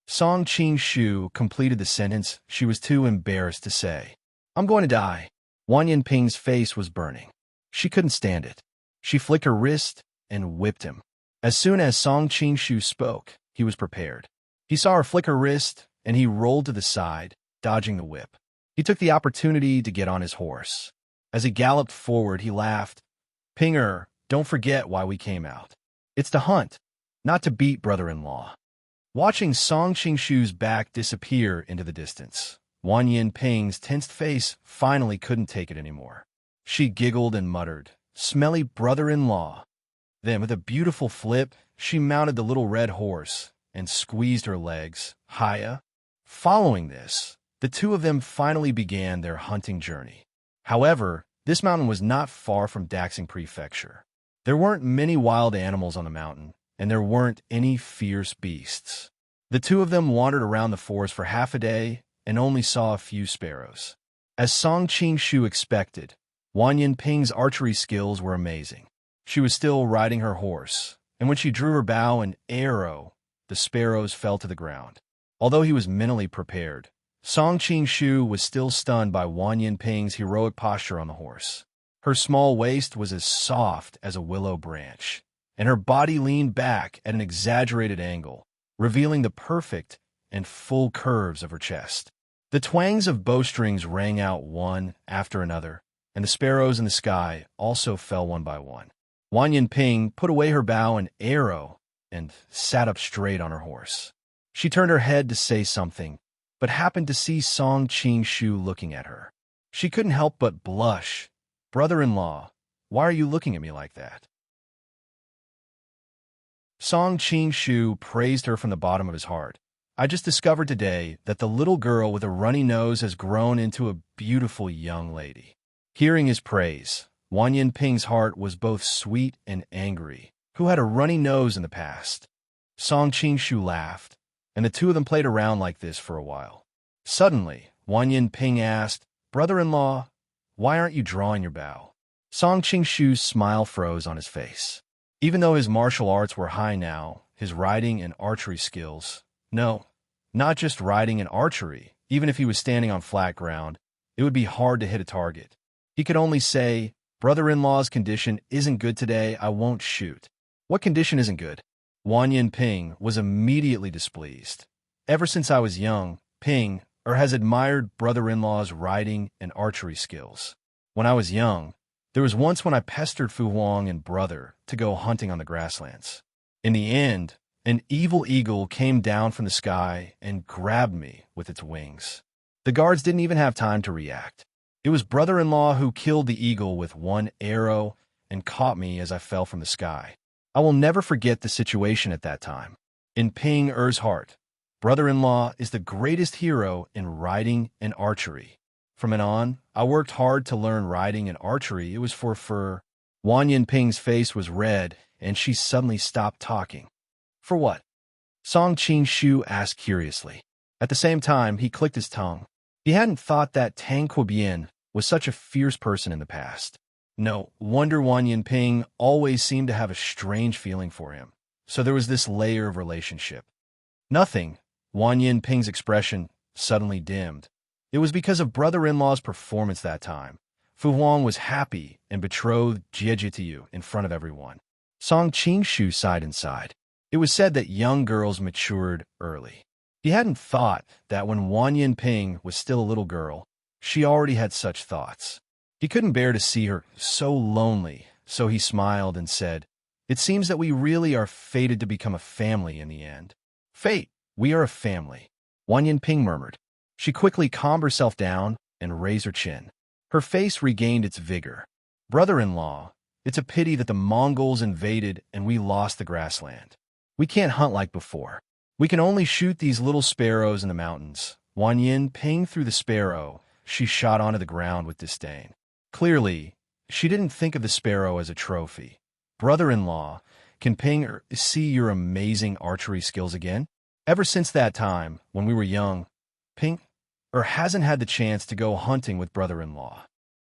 Song Qingshu completed the sentence she was too embarrassed to say. "I'm going to die." Wan Yinping's face was burning. She couldn't stand it. She flicked her wrist and whipped him. As soon as Song Qingshu spoke, he was prepared. He saw her flick her wrist, and he rolled to the side, dodging the whip. He took the opportunity to get on his horse. As he galloped forward, he laughed. "Ping-er, don't forget why we came out. It's to hunt, not to beat brother-in-law." Watching Song Qingshu's back disappear into the distance, Wan Yinping's tensed face finally couldn't take it anymore. She giggled and muttered, "Smelly brother-in-law." Then, with a beautiful flip, she mounted the little red horse and squeezed her legs. Hiya. Following this, the two of them finally began their hunting journey. However, this mountain was not far from Daxing Prefecture. There weren't many wild animals on the mountain, and there weren't any fierce beasts. The two of them wandered around the forest for half a day and only saw a few sparrows. As Song Qing-shu expected, Wan Yinping's archery skills were amazing. She was still riding her horse, and when she drew her bow and arrow, the sparrows fell to the ground. Although he was mentally prepared, Song Qing-shu was still stunned by Wan Yinping's heroic posture on the horse. Her small waist was as soft as a willow branch, and her body leaned back at an exaggerated angle, revealing the perfect and full curves of her chest. The twangs of bowstrings rang out one after another, and the sparrows in the sky also fell one by one. Wan Yinping put away her bow and arrow and sat up straight on her horse. She turned her head to say something, but happened to see Song Qing-shu looking at her. She couldn't help but blush. "Brother-in-law, why are you looking at me like that?" Song Qing-shu praised her from the bottom of his heart. "I just discovered today that the little girl with a runny nose has grown into a beautiful young lady." Hearing his praise, Wan Yinping's heart was both sweet and angry. Who had a runny nose in the past? Song Qing-shu laughed, and the two of them played around like this for a while. Suddenly, Wan Yinping asked, "Brother-in-law, why aren't you drawing your bow?" Song Qing-shu's smile froze on his face. Even though his martial arts were high now, his riding and archery skills— no, not just riding and archery, even if he was standing on flat ground, it would be hard to hit a target. He could only say, "Brother-in-law's condition isn't good today, I won't shoot." "What condition isn't good?" Wan Yinping was immediately displeased. Ever since I was young, has admired brother-in-law's riding and archery skills. When I was young, there was once when I pestered Fu Huang and brother to go hunting on the grasslands. In the end, an evil eagle came down from the sky and grabbed me with its wings. The guards didn't even have time to react. It was brother-in-law who killed the eagle with one arrow and caught me as I fell from the sky. I will never forget the situation at that time. In Ping Er's heart, brother-in-law is the greatest hero in riding and archery. From then on, I worked hard to learn riding and archery. It was for fur. Wan Yinping's face was red, and she suddenly stopped talking. "For what?" Song Qing-shu asked curiously. At the same time, he clicked his tongue. He hadn't thought that Tang Quobian was such a fierce person in the past. No wonder Wan Yinping always seemed to have a strange feeling for him. So there was this layer of relationship. Nothing. Wan Yinping's expression suddenly dimmed. It was because of brother-in-law's performance that time. Fu Huang was happy and betrothed Jieji to you in front of everyone. Song Qing-shu sighed inside. It was said that young girls matured early. He hadn't thought that when Wan Yinping was still a little girl, she already had such thoughts. He couldn't bear to see her so lonely, so he smiled and said, "It seems that we really are fated to become a family in the end." "Fate, we are a family," Wan Yinping murmured. She quickly calmed herself down and raised her chin. Her face regained its vigor. "Brother-in-law, it's a pity that the Mongols invaded and we lost the grassland. We can't hunt like before. We can only shoot these little sparrows in the mountains." Wan Yinping threw the sparrow. She shot onto the ground with disdain. Clearly, she didn't think of the sparrow as a trophy. "Brother-in-law, can Ping see your amazing archery skills again?" Ever since that time, when we were young, Ping hasn't had the chance to go hunting with brother-in-law.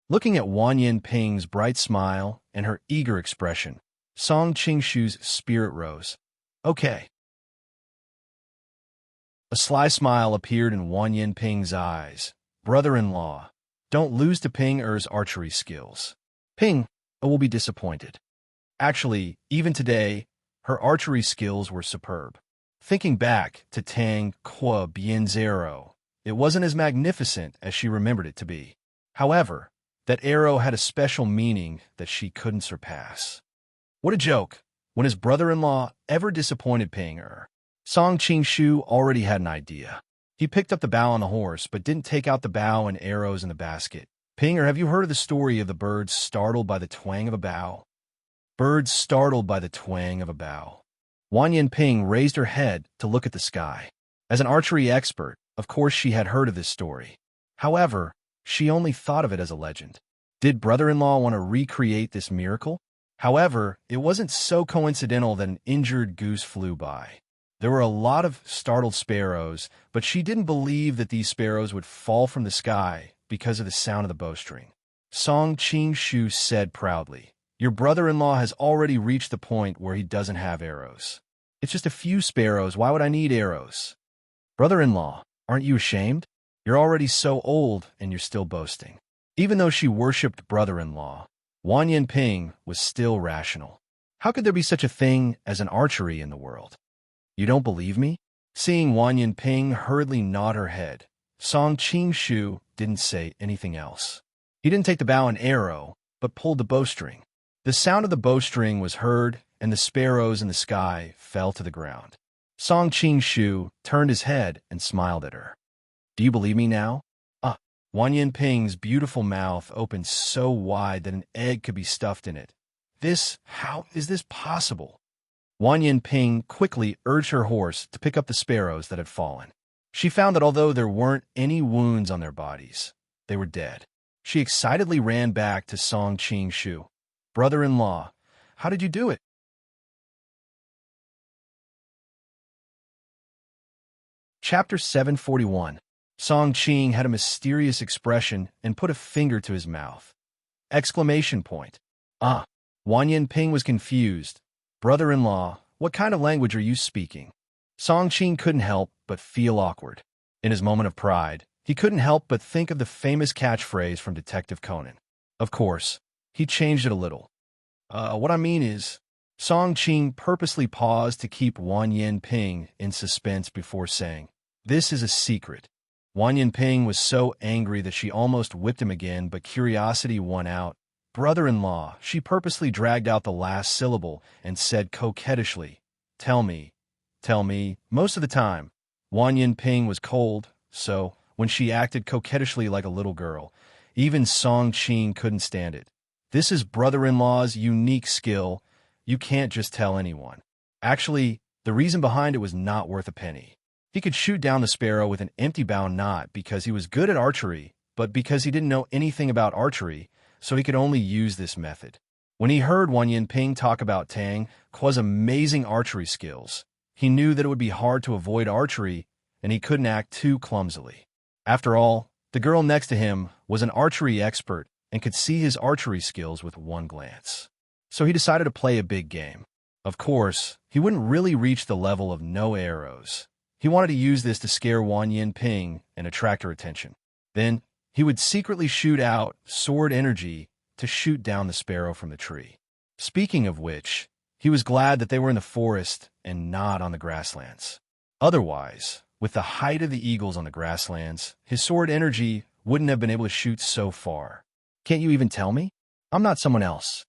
Looking at Wan Yinping's bright smile and her eager expression, Song Qing-shu's spirit rose. "Okay." A sly smile appeared in Wan Yinping's eyes. "Brother-in-law, don't lose to Ping Er's archery skills. Ping will be disappointed." Actually, even today, her archery skills were superb. Thinking back to Tang Quobian's arrow, it wasn't as magnificent as she remembered it to be. However, that arrow had a special meaning that she couldn't surpass. What a joke! When his brother-in-law ever disappointed Ping Er? Song Qing-shu already had an idea. He picked up the bow on the horse, but didn't take out the bow and arrows in the basket. "Ping Er, have you heard of the story of the birds startled by the twang of a bow?" Birds startled by the twang of a bow. Wan Yinping raised her head to look at the sky. As an archery expert, of course she had heard of this story. However, she only thought of it as a legend. Did brother-in-law want to recreate this miracle? However, it wasn't so coincidental that an injured goose flew by. There were a lot of startled sparrows, but she didn't believe that these sparrows would fall from the sky because of the sound of the bowstring. Song Qing-shu said proudly, "Your brother-in-law has already reached the point where he doesn't have arrows. It's just a few sparrows. Why would I need arrows?" "Brother-in-law, aren't you ashamed? You're already so old and you're still boasting." Even though she worshipped brother-in-law, Wan Yinping was still rational. How could there be such a thing as an archery in the world? "You don't believe me?" Seeing Wan Yinping hurriedly nod her head, Song Qing-shu didn't say anything else. He didn't take the bow and arrow, but pulled the bowstring. The sound of the bowstring was heard, and the sparrows in the sky fell to the ground. Song Qing-shu turned his head and smiled at her. "Do you believe me now?" Wan Yinping's beautiful mouth opened so wide that an egg could be stuffed in it. How is this possible? Wan Yinping quickly urged her horse to pick up the sparrows that had fallen. She found that although there weren't any wounds on their bodies, they were dead. She excitedly ran back to Song Qing-shu. "Brother-in-law, how did you do it?" Chapter 741. Song Qing had a mysterious expression and put a finger to his mouth. Exclamation point. Wan Yinping was confused. "Brother-in-law, what kind of language are you speaking?" Song Qing couldn't help but feel awkward. In his moment of pride, he couldn't help but think of the famous catchphrase from Detective Conan. Of course, he changed it a little. What I mean is..." Song Qing purposely paused to keep Wan Yinping in suspense before saying, "This is a secret." Wan Yinping was so angry that she almost whipped him again, but curiosity won out. "Brother-in-law," she purposely dragged out the last syllable and said coquettishly, Tell me. Most of the time, Wan Yinping was cold, so when she acted coquettishly like a little girl, even Song Qing couldn't stand it. "This is brother-in-law's unique skill. You can't just tell anyone." Actually, the reason behind it was not worth a penny. He could shoot down the sparrow with an empty bow, not because he was good at archery, but because he didn't know anything about archery, so he could only use this method. When he heard Wan Yinping talk about Tang Qua's amazing archery skills, he knew that it would be hard to avoid archery, and he couldn't act too clumsily. After all, the girl next to him was an archery expert and could see his archery skills with one glance. So he decided to play a big game. Of course, he wouldn't really reach the level of no arrows. He wanted to use this to scare Wan Yinping and attract her attention. Then, he would secretly shoot out sword energy to shoot down the sparrow from the tree. Speaking of which, he was glad that they were in the forest and not on the grasslands. Otherwise, with the height of the eagles on the grasslands, his sword energy wouldn't have been able to shoot so far. "Can't you even tell me? I'm not someone else."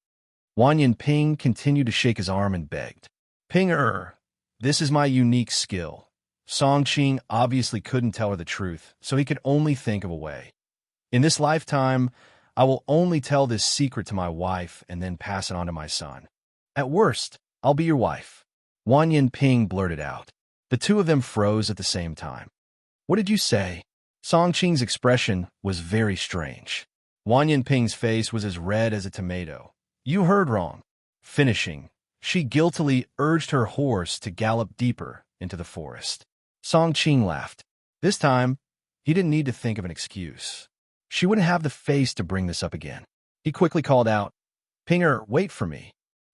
Wan Yinping continued to shake his arm and begged. "Ping-er, this is my unique skill." Song Qing obviously couldn't tell her the truth, so he could only think of a way. "In this lifetime, I will only tell this secret to my wife and then pass it on to my son. At worst, I'll be your wife." Wan Yinping blurted out. The two of them froze at the same time. "What did you say?" Song Qing's expression was very strange. Wan Yinping's face was as red as a tomato. "You heard wrong." Finishing, she guiltily urged her horse to gallop deeper into the forest. Song Qing laughed. This time, he didn't need to think of an excuse. She wouldn't have the face to bring this up again. He quickly called out, "Pinger, wait for me."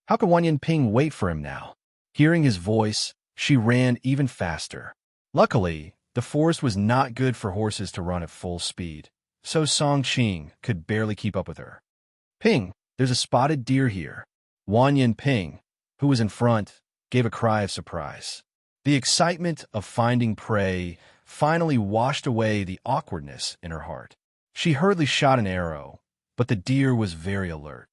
How could Wan Yinping wait for him now? Hearing his voice, she ran even faster. Luckily, the forest was not good for horses to run at full speed, so Song Qing could barely keep up with her. "Ping, there's a spotted deer here." Wan Yinping, who was in front, gave a cry of surprise. The excitement of finding prey finally washed away the awkwardness in her heart. She hurriedly shot an arrow, but the deer was very alert.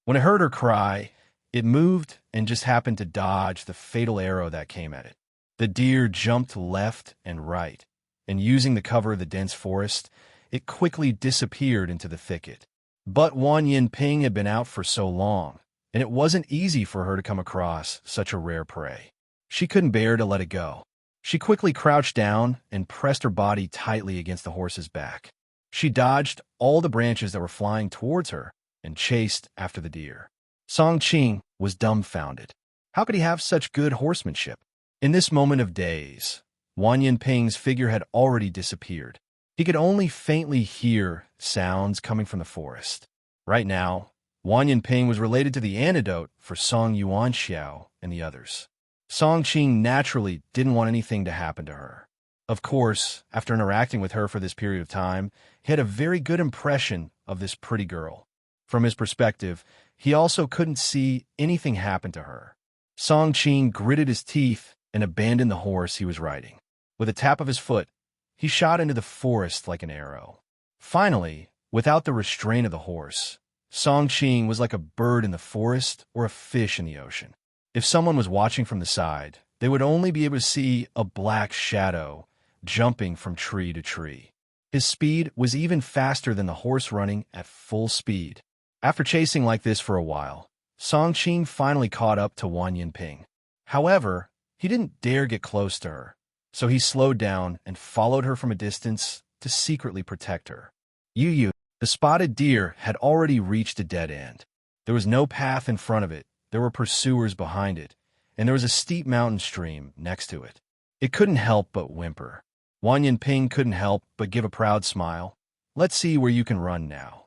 When it heard her cry, it moved and just happened to dodge the fatal arrow that came at it. The deer jumped left and right, and using the cover of the dense forest, it quickly disappeared into the thicket. But Wan Yinping had been out for so long, and it wasn't easy for her to come across such a rare prey. She couldn't bear to let it go. She quickly crouched down and pressed her body tightly against the horse's back. She dodged all the branches that were flying towards her, and chased after the deer. Song Qing was dumbfounded. How could he have such good horsemanship? In this moment of daze, Wan Yinping's figure had already disappeared. He could only faintly hear sounds coming from the forest. Right now, Wan Yinping was related to the antidote for Song Yuanxiao and the others. Song Qing naturally didn't want anything to happen to her. Of course, after interacting with her for this period of time, he had a very good impression of this pretty girl. From his perspective, he also couldn't see anything happen to her. Song Qing gritted his teeth and abandoned the horse he was riding. With a tap of his foot, he shot into the forest like an arrow. Finally, without the restraint of the horse, Song Qing was like a bird in the forest or a fish in the ocean. If someone was watching from the side, they would only be able to see a black shadow jumping from tree to tree. His speed was even faster than the horse running at full speed. After chasing like this for a while, Song Qing finally caught up to Wan Yinping. However, he didn't dare get close to her, so he slowed down and followed her from a distance to secretly protect her. Yu, the spotted deer, had already reached a dead end. There was no path in front of it, there were pursuers behind it, and there was a steep mountain stream next to it. It couldn't help but whimper. Wan Yinping couldn't help but give a proud smile. Let's see where you can run now.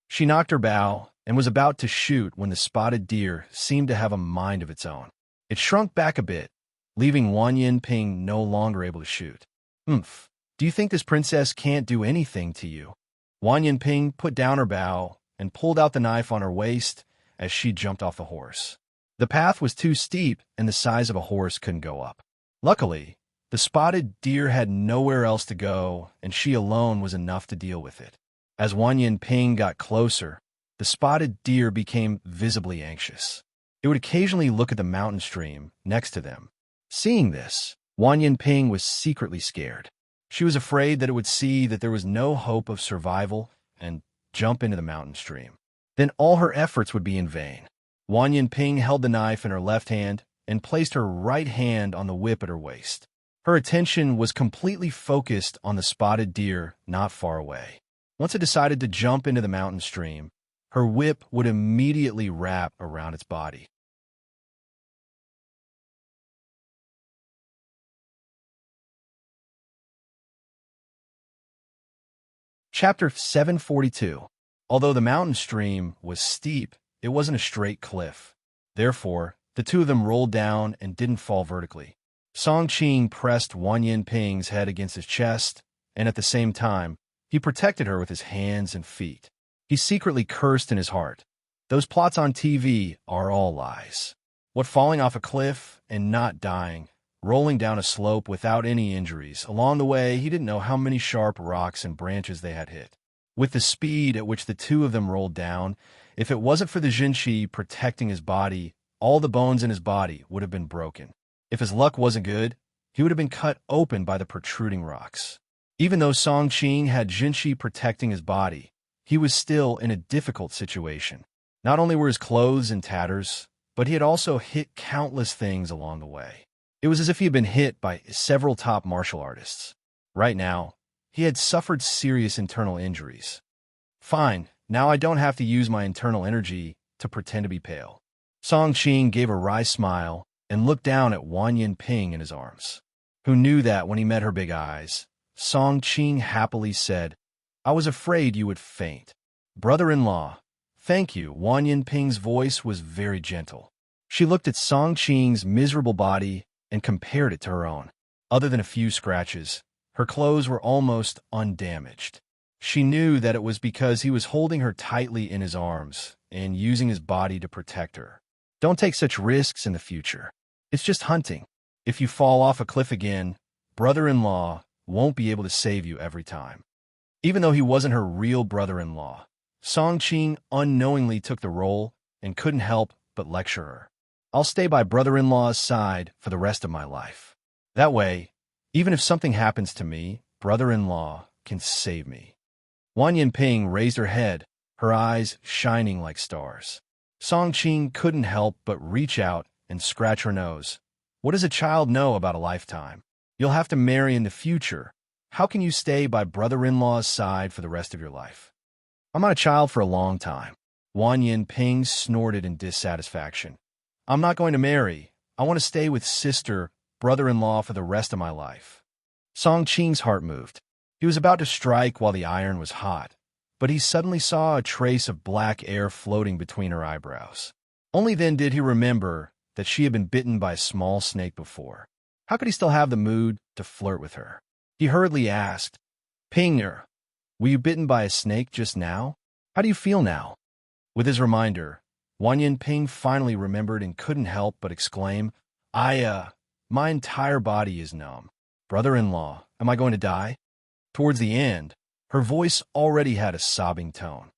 She knocked her bow and was about to shoot when the spotted deer seemed to have a mind of its own. It shrunk back a bit, leaving Wan Yinping no longer able to shoot. "Humph, do you think this princess can't do anything to you?" Wan Yinping put down her bow and pulled out the knife on her waist as she jumped off the horse. The path was too steep and the size of a horse couldn't go up. Luckily, the spotted deer had nowhere else to go, and she alone was enough to deal with it. As Wan Yinping got closer, the spotted deer became visibly anxious. It would occasionally look at the mountain stream next to them. Seeing this, Wan Yinping was secretly scared. She was afraid that it would see that there was no hope of survival and jump into the mountain stream. Then all her efforts would be in vain. Wan Yinping held the knife in her left hand and placed her right hand on the whip at her waist. Her attention was completely focused on the spotted deer not far away. Once it decided to jump into the mountain stream, her whip would immediately wrap around its body. Chapter 742. Although the mountain stream was steep, it wasn't a straight cliff. Therefore, the two of them rolled down and didn't fall vertically. Song Qing pressed Wan Yinping's head against his chest, and at the same time, he protected her with his hands and feet. He secretly cursed in his heart. Those plots on TV are all lies. What falling off a cliff and not dying, rolling down a slope without any injuries. Along the way, he didn't know how many sharp rocks and branches they had hit. With the speed at which the two of them rolled down, if it wasn't for the Jinshi protecting his body, all the bones in his body would have been broken. If his luck wasn't good, he would have been cut open by the protruding rocks. Even though Song Qing had Jinshi protecting his body, he was still in a difficult situation. Not only were his clothes in tatters, but he had also hit countless things along the way. It was as if he had been hit by several top martial artists. Right now, he had suffered serious internal injuries. Fine, now I don't have to use my internal energy to pretend to be pale. Song Qing gave a wry smile and looked down at Wan Yinping in his arms, who knew that when he met her big eyes. Song Qing happily said, "I was afraid you would faint." "Brother-in-law, thank you." Wan Yinping's voice was very gentle. She looked at Song Qing's miserable body and compared it to her own. Other than a few scratches, her clothes were almost undamaged. She knew that it was because he was holding her tightly in his arms and using his body to protect her. Don't take such risks in the future. It's just hunting. If you fall off a cliff again, brother-in-law won't be able to save you every time. Even though he wasn't her real brother-in-law, Song Qing unknowingly took the role and couldn't help but lecture her. I'll stay by brother-in-law's side for the rest of my life. That way, even if something happens to me, brother-in-law can save me. Wan Yinping raised her head, her eyes shining like stars. Song Qing couldn't help but reach out and scratch her nose. What does a child know about a lifetime? You'll have to marry in the future. How can you stay by brother-in-law's side for the rest of your life? I'm not a child for a long time. Wan Yin-ping snorted in dissatisfaction. I'm not going to marry. I want to stay with sister, brother-in-law for the rest of my life. Song Qing's heart moved. He was about to strike while the iron was hot, but he suddenly saw a trace of black air floating between her eyebrows. Only then did he remember that she had been bitten by a small snake before. How could he still have the mood to flirt with her? He hurriedly asked, Pinger, were you bitten by a snake just now? How do you feel now? With his reminder, Wan Yin-ping finally remembered and couldn't help but exclaim, my entire body is numb. Brother-in-law, am I going to die? Towards the end, her voice already had a sobbing tone.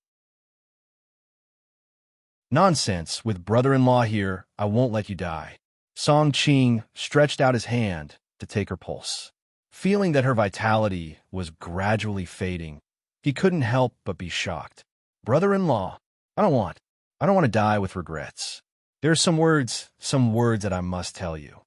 Nonsense, with brother-in-law here, I won't let you die. Song Qing stretched out his hand to take her pulse. Feeling that her vitality was gradually fading, he couldn't help but be shocked. Brother-in-law, I don't want to die with regrets. There are some words that I must tell you.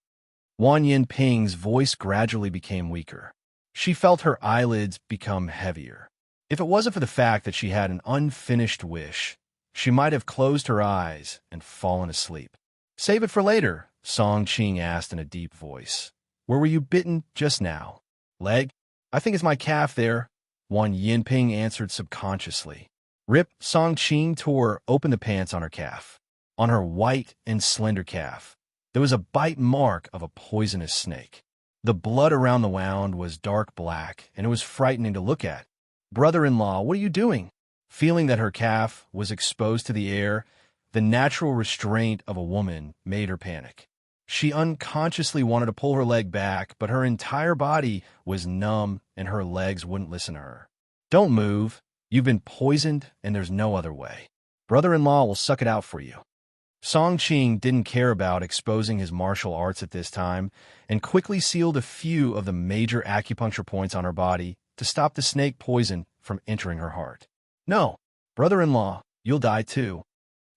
Wan Yin-ping's voice gradually became weaker. She felt her eyelids become heavier. If it wasn't for the fact that she had an unfinished wish, she might have closed her eyes and fallen asleep. Save it for later, Song Qing asked in a deep voice. Where were you bitten just now? Leg? I think it's my calf there, Wan Yin-ping answered subconsciously. Rip, Song Qing tore open the pants on her calf. On her white and slender calf, there was a bite mark of a poisonous snake. The blood around the wound was dark black, and it was frightening to look at. Brother-in-law, what are you doing? Feeling that her calf was exposed to the air, the natural restraint of a woman made her panic. She unconsciously wanted to pull her leg back, but her entire body was numb and her legs wouldn't listen to her. Don't move. You've been poisoned and there's no other way. Brother-in-law will suck it out for you. Song Qing didn't care about exposing his martial arts at this time and quickly sealed a few of the major acupuncture points on her body to stop the snake poison from entering her heart. No, brother-in-law, you'll die too.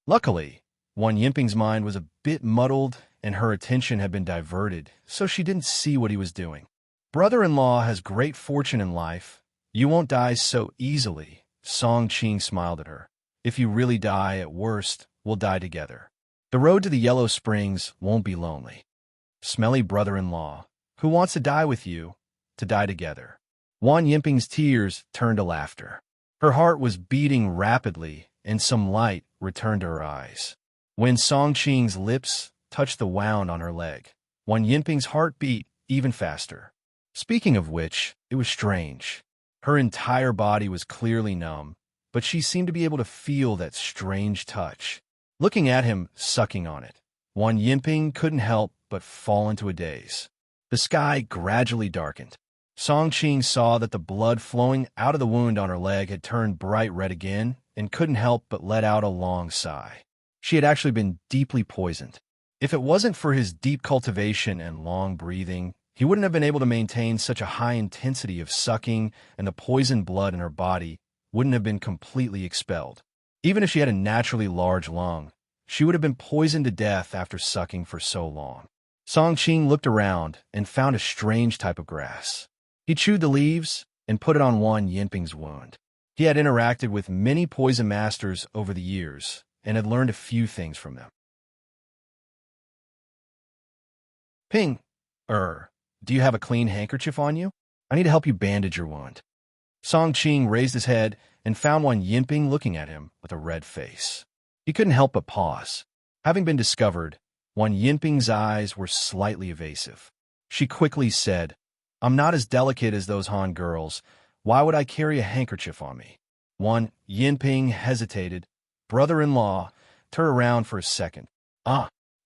Luckily, Wan Yin-ping's mind was a bit muddled and her attention had been diverted, so she didn't see what he was doing. Brother-in-law has great fortune in life. You won't die so easily, Song Qing smiled at her. If you really die, at worst, we'll die together. The road to the Yellow Springs won't be lonely. Smelly brother-in-law, who wants to die with you, to die together? Wan Yin-ping's tears turned to laughter. Her heart was beating rapidly, and some light returned to her eyes. When Song Qing's lips touched the wound on her leg, Wan Yin-ping's heart beat even faster. Speaking of which, it was strange. Her entire body was clearly numb, but she seemed to be able to feel that strange touch. Looking at him, sucking on it, Wan Yin-ping couldn't help but fall into a daze. The sky gradually darkened. Song Qing saw that the blood flowing out of the wound on her leg had turned bright red again and couldn't help but let out a long sigh. She had actually been deeply poisoned. If it wasn't for his deep cultivation and long breathing, he wouldn't have been able to maintain such a high intensity of sucking, and the poisoned blood in her body wouldn't have been completely expelled. Even if she had a naturally large lung, she would have been poisoned to death after sucking for so long. Song Qing looked around and found a strange type of grass. He chewed the leaves and put it on Wan Yin-ping's wound. He had interacted with many poison masters over the years and had learned a few things from them. Ping, do you have a clean handkerchief on you? I need to help you bandage your wound. Song Qing raised his head and found Wan Yin-ping looking at him with a red face. He couldn't help but pause. Having been discovered, Wan Yin-ping's eyes were slightly evasive. She quickly said, I'm not as delicate as those Han girls. Why would I carry a handkerchief on me? Wan Yin-ping hesitated. Brother-in-law, turn around for a second.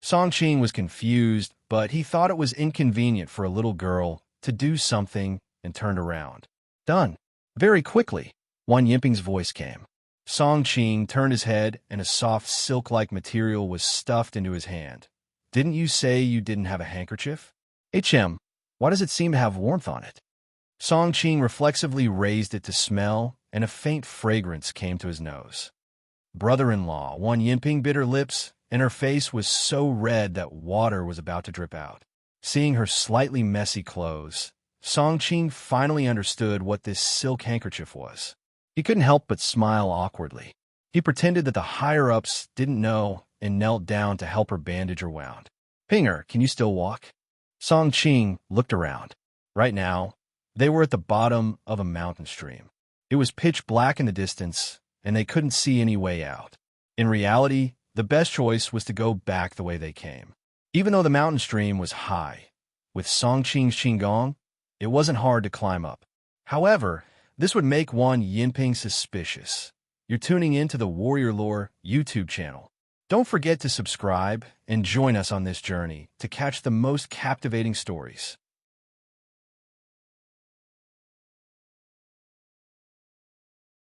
Song Qing was confused, but he thought it was inconvenient for a little girl to do something and turned around. Done. Very quickly, Wan Yin-ping's voice came. Song Qing turned his head and a soft silk-like material was stuffed into his hand. Didn't you say you didn't have a handkerchief? Why does it seem to have warmth on it? Song Qing reflexively raised it to smell, and a faint fragrance came to his nose. Brother-in-law, Wan Yin-ping bit her lips, and her face was so red that water was about to drip out. Seeing her slightly messy clothes, Song Qing finally understood what this silk handkerchief was. He couldn't help but smile awkwardly. He pretended that the higher-ups didn't know and knelt down to help her bandage her wound. Pinger, can you still walk? Song Ching looked around. Right now, they were at the bottom of a mountain stream. It was pitch black in the distance, and they couldn't see any way out. In reality, the best choice was to go back the way they came. Even though the mountain stream was high, with Song Ching's Qigong, it wasn't hard to climb up. However, this would make one Yinping suspicious. You're tuning in to the Warrior Lore YouTube channel. Don't forget to subscribe and join us on this journey to catch the most captivating stories.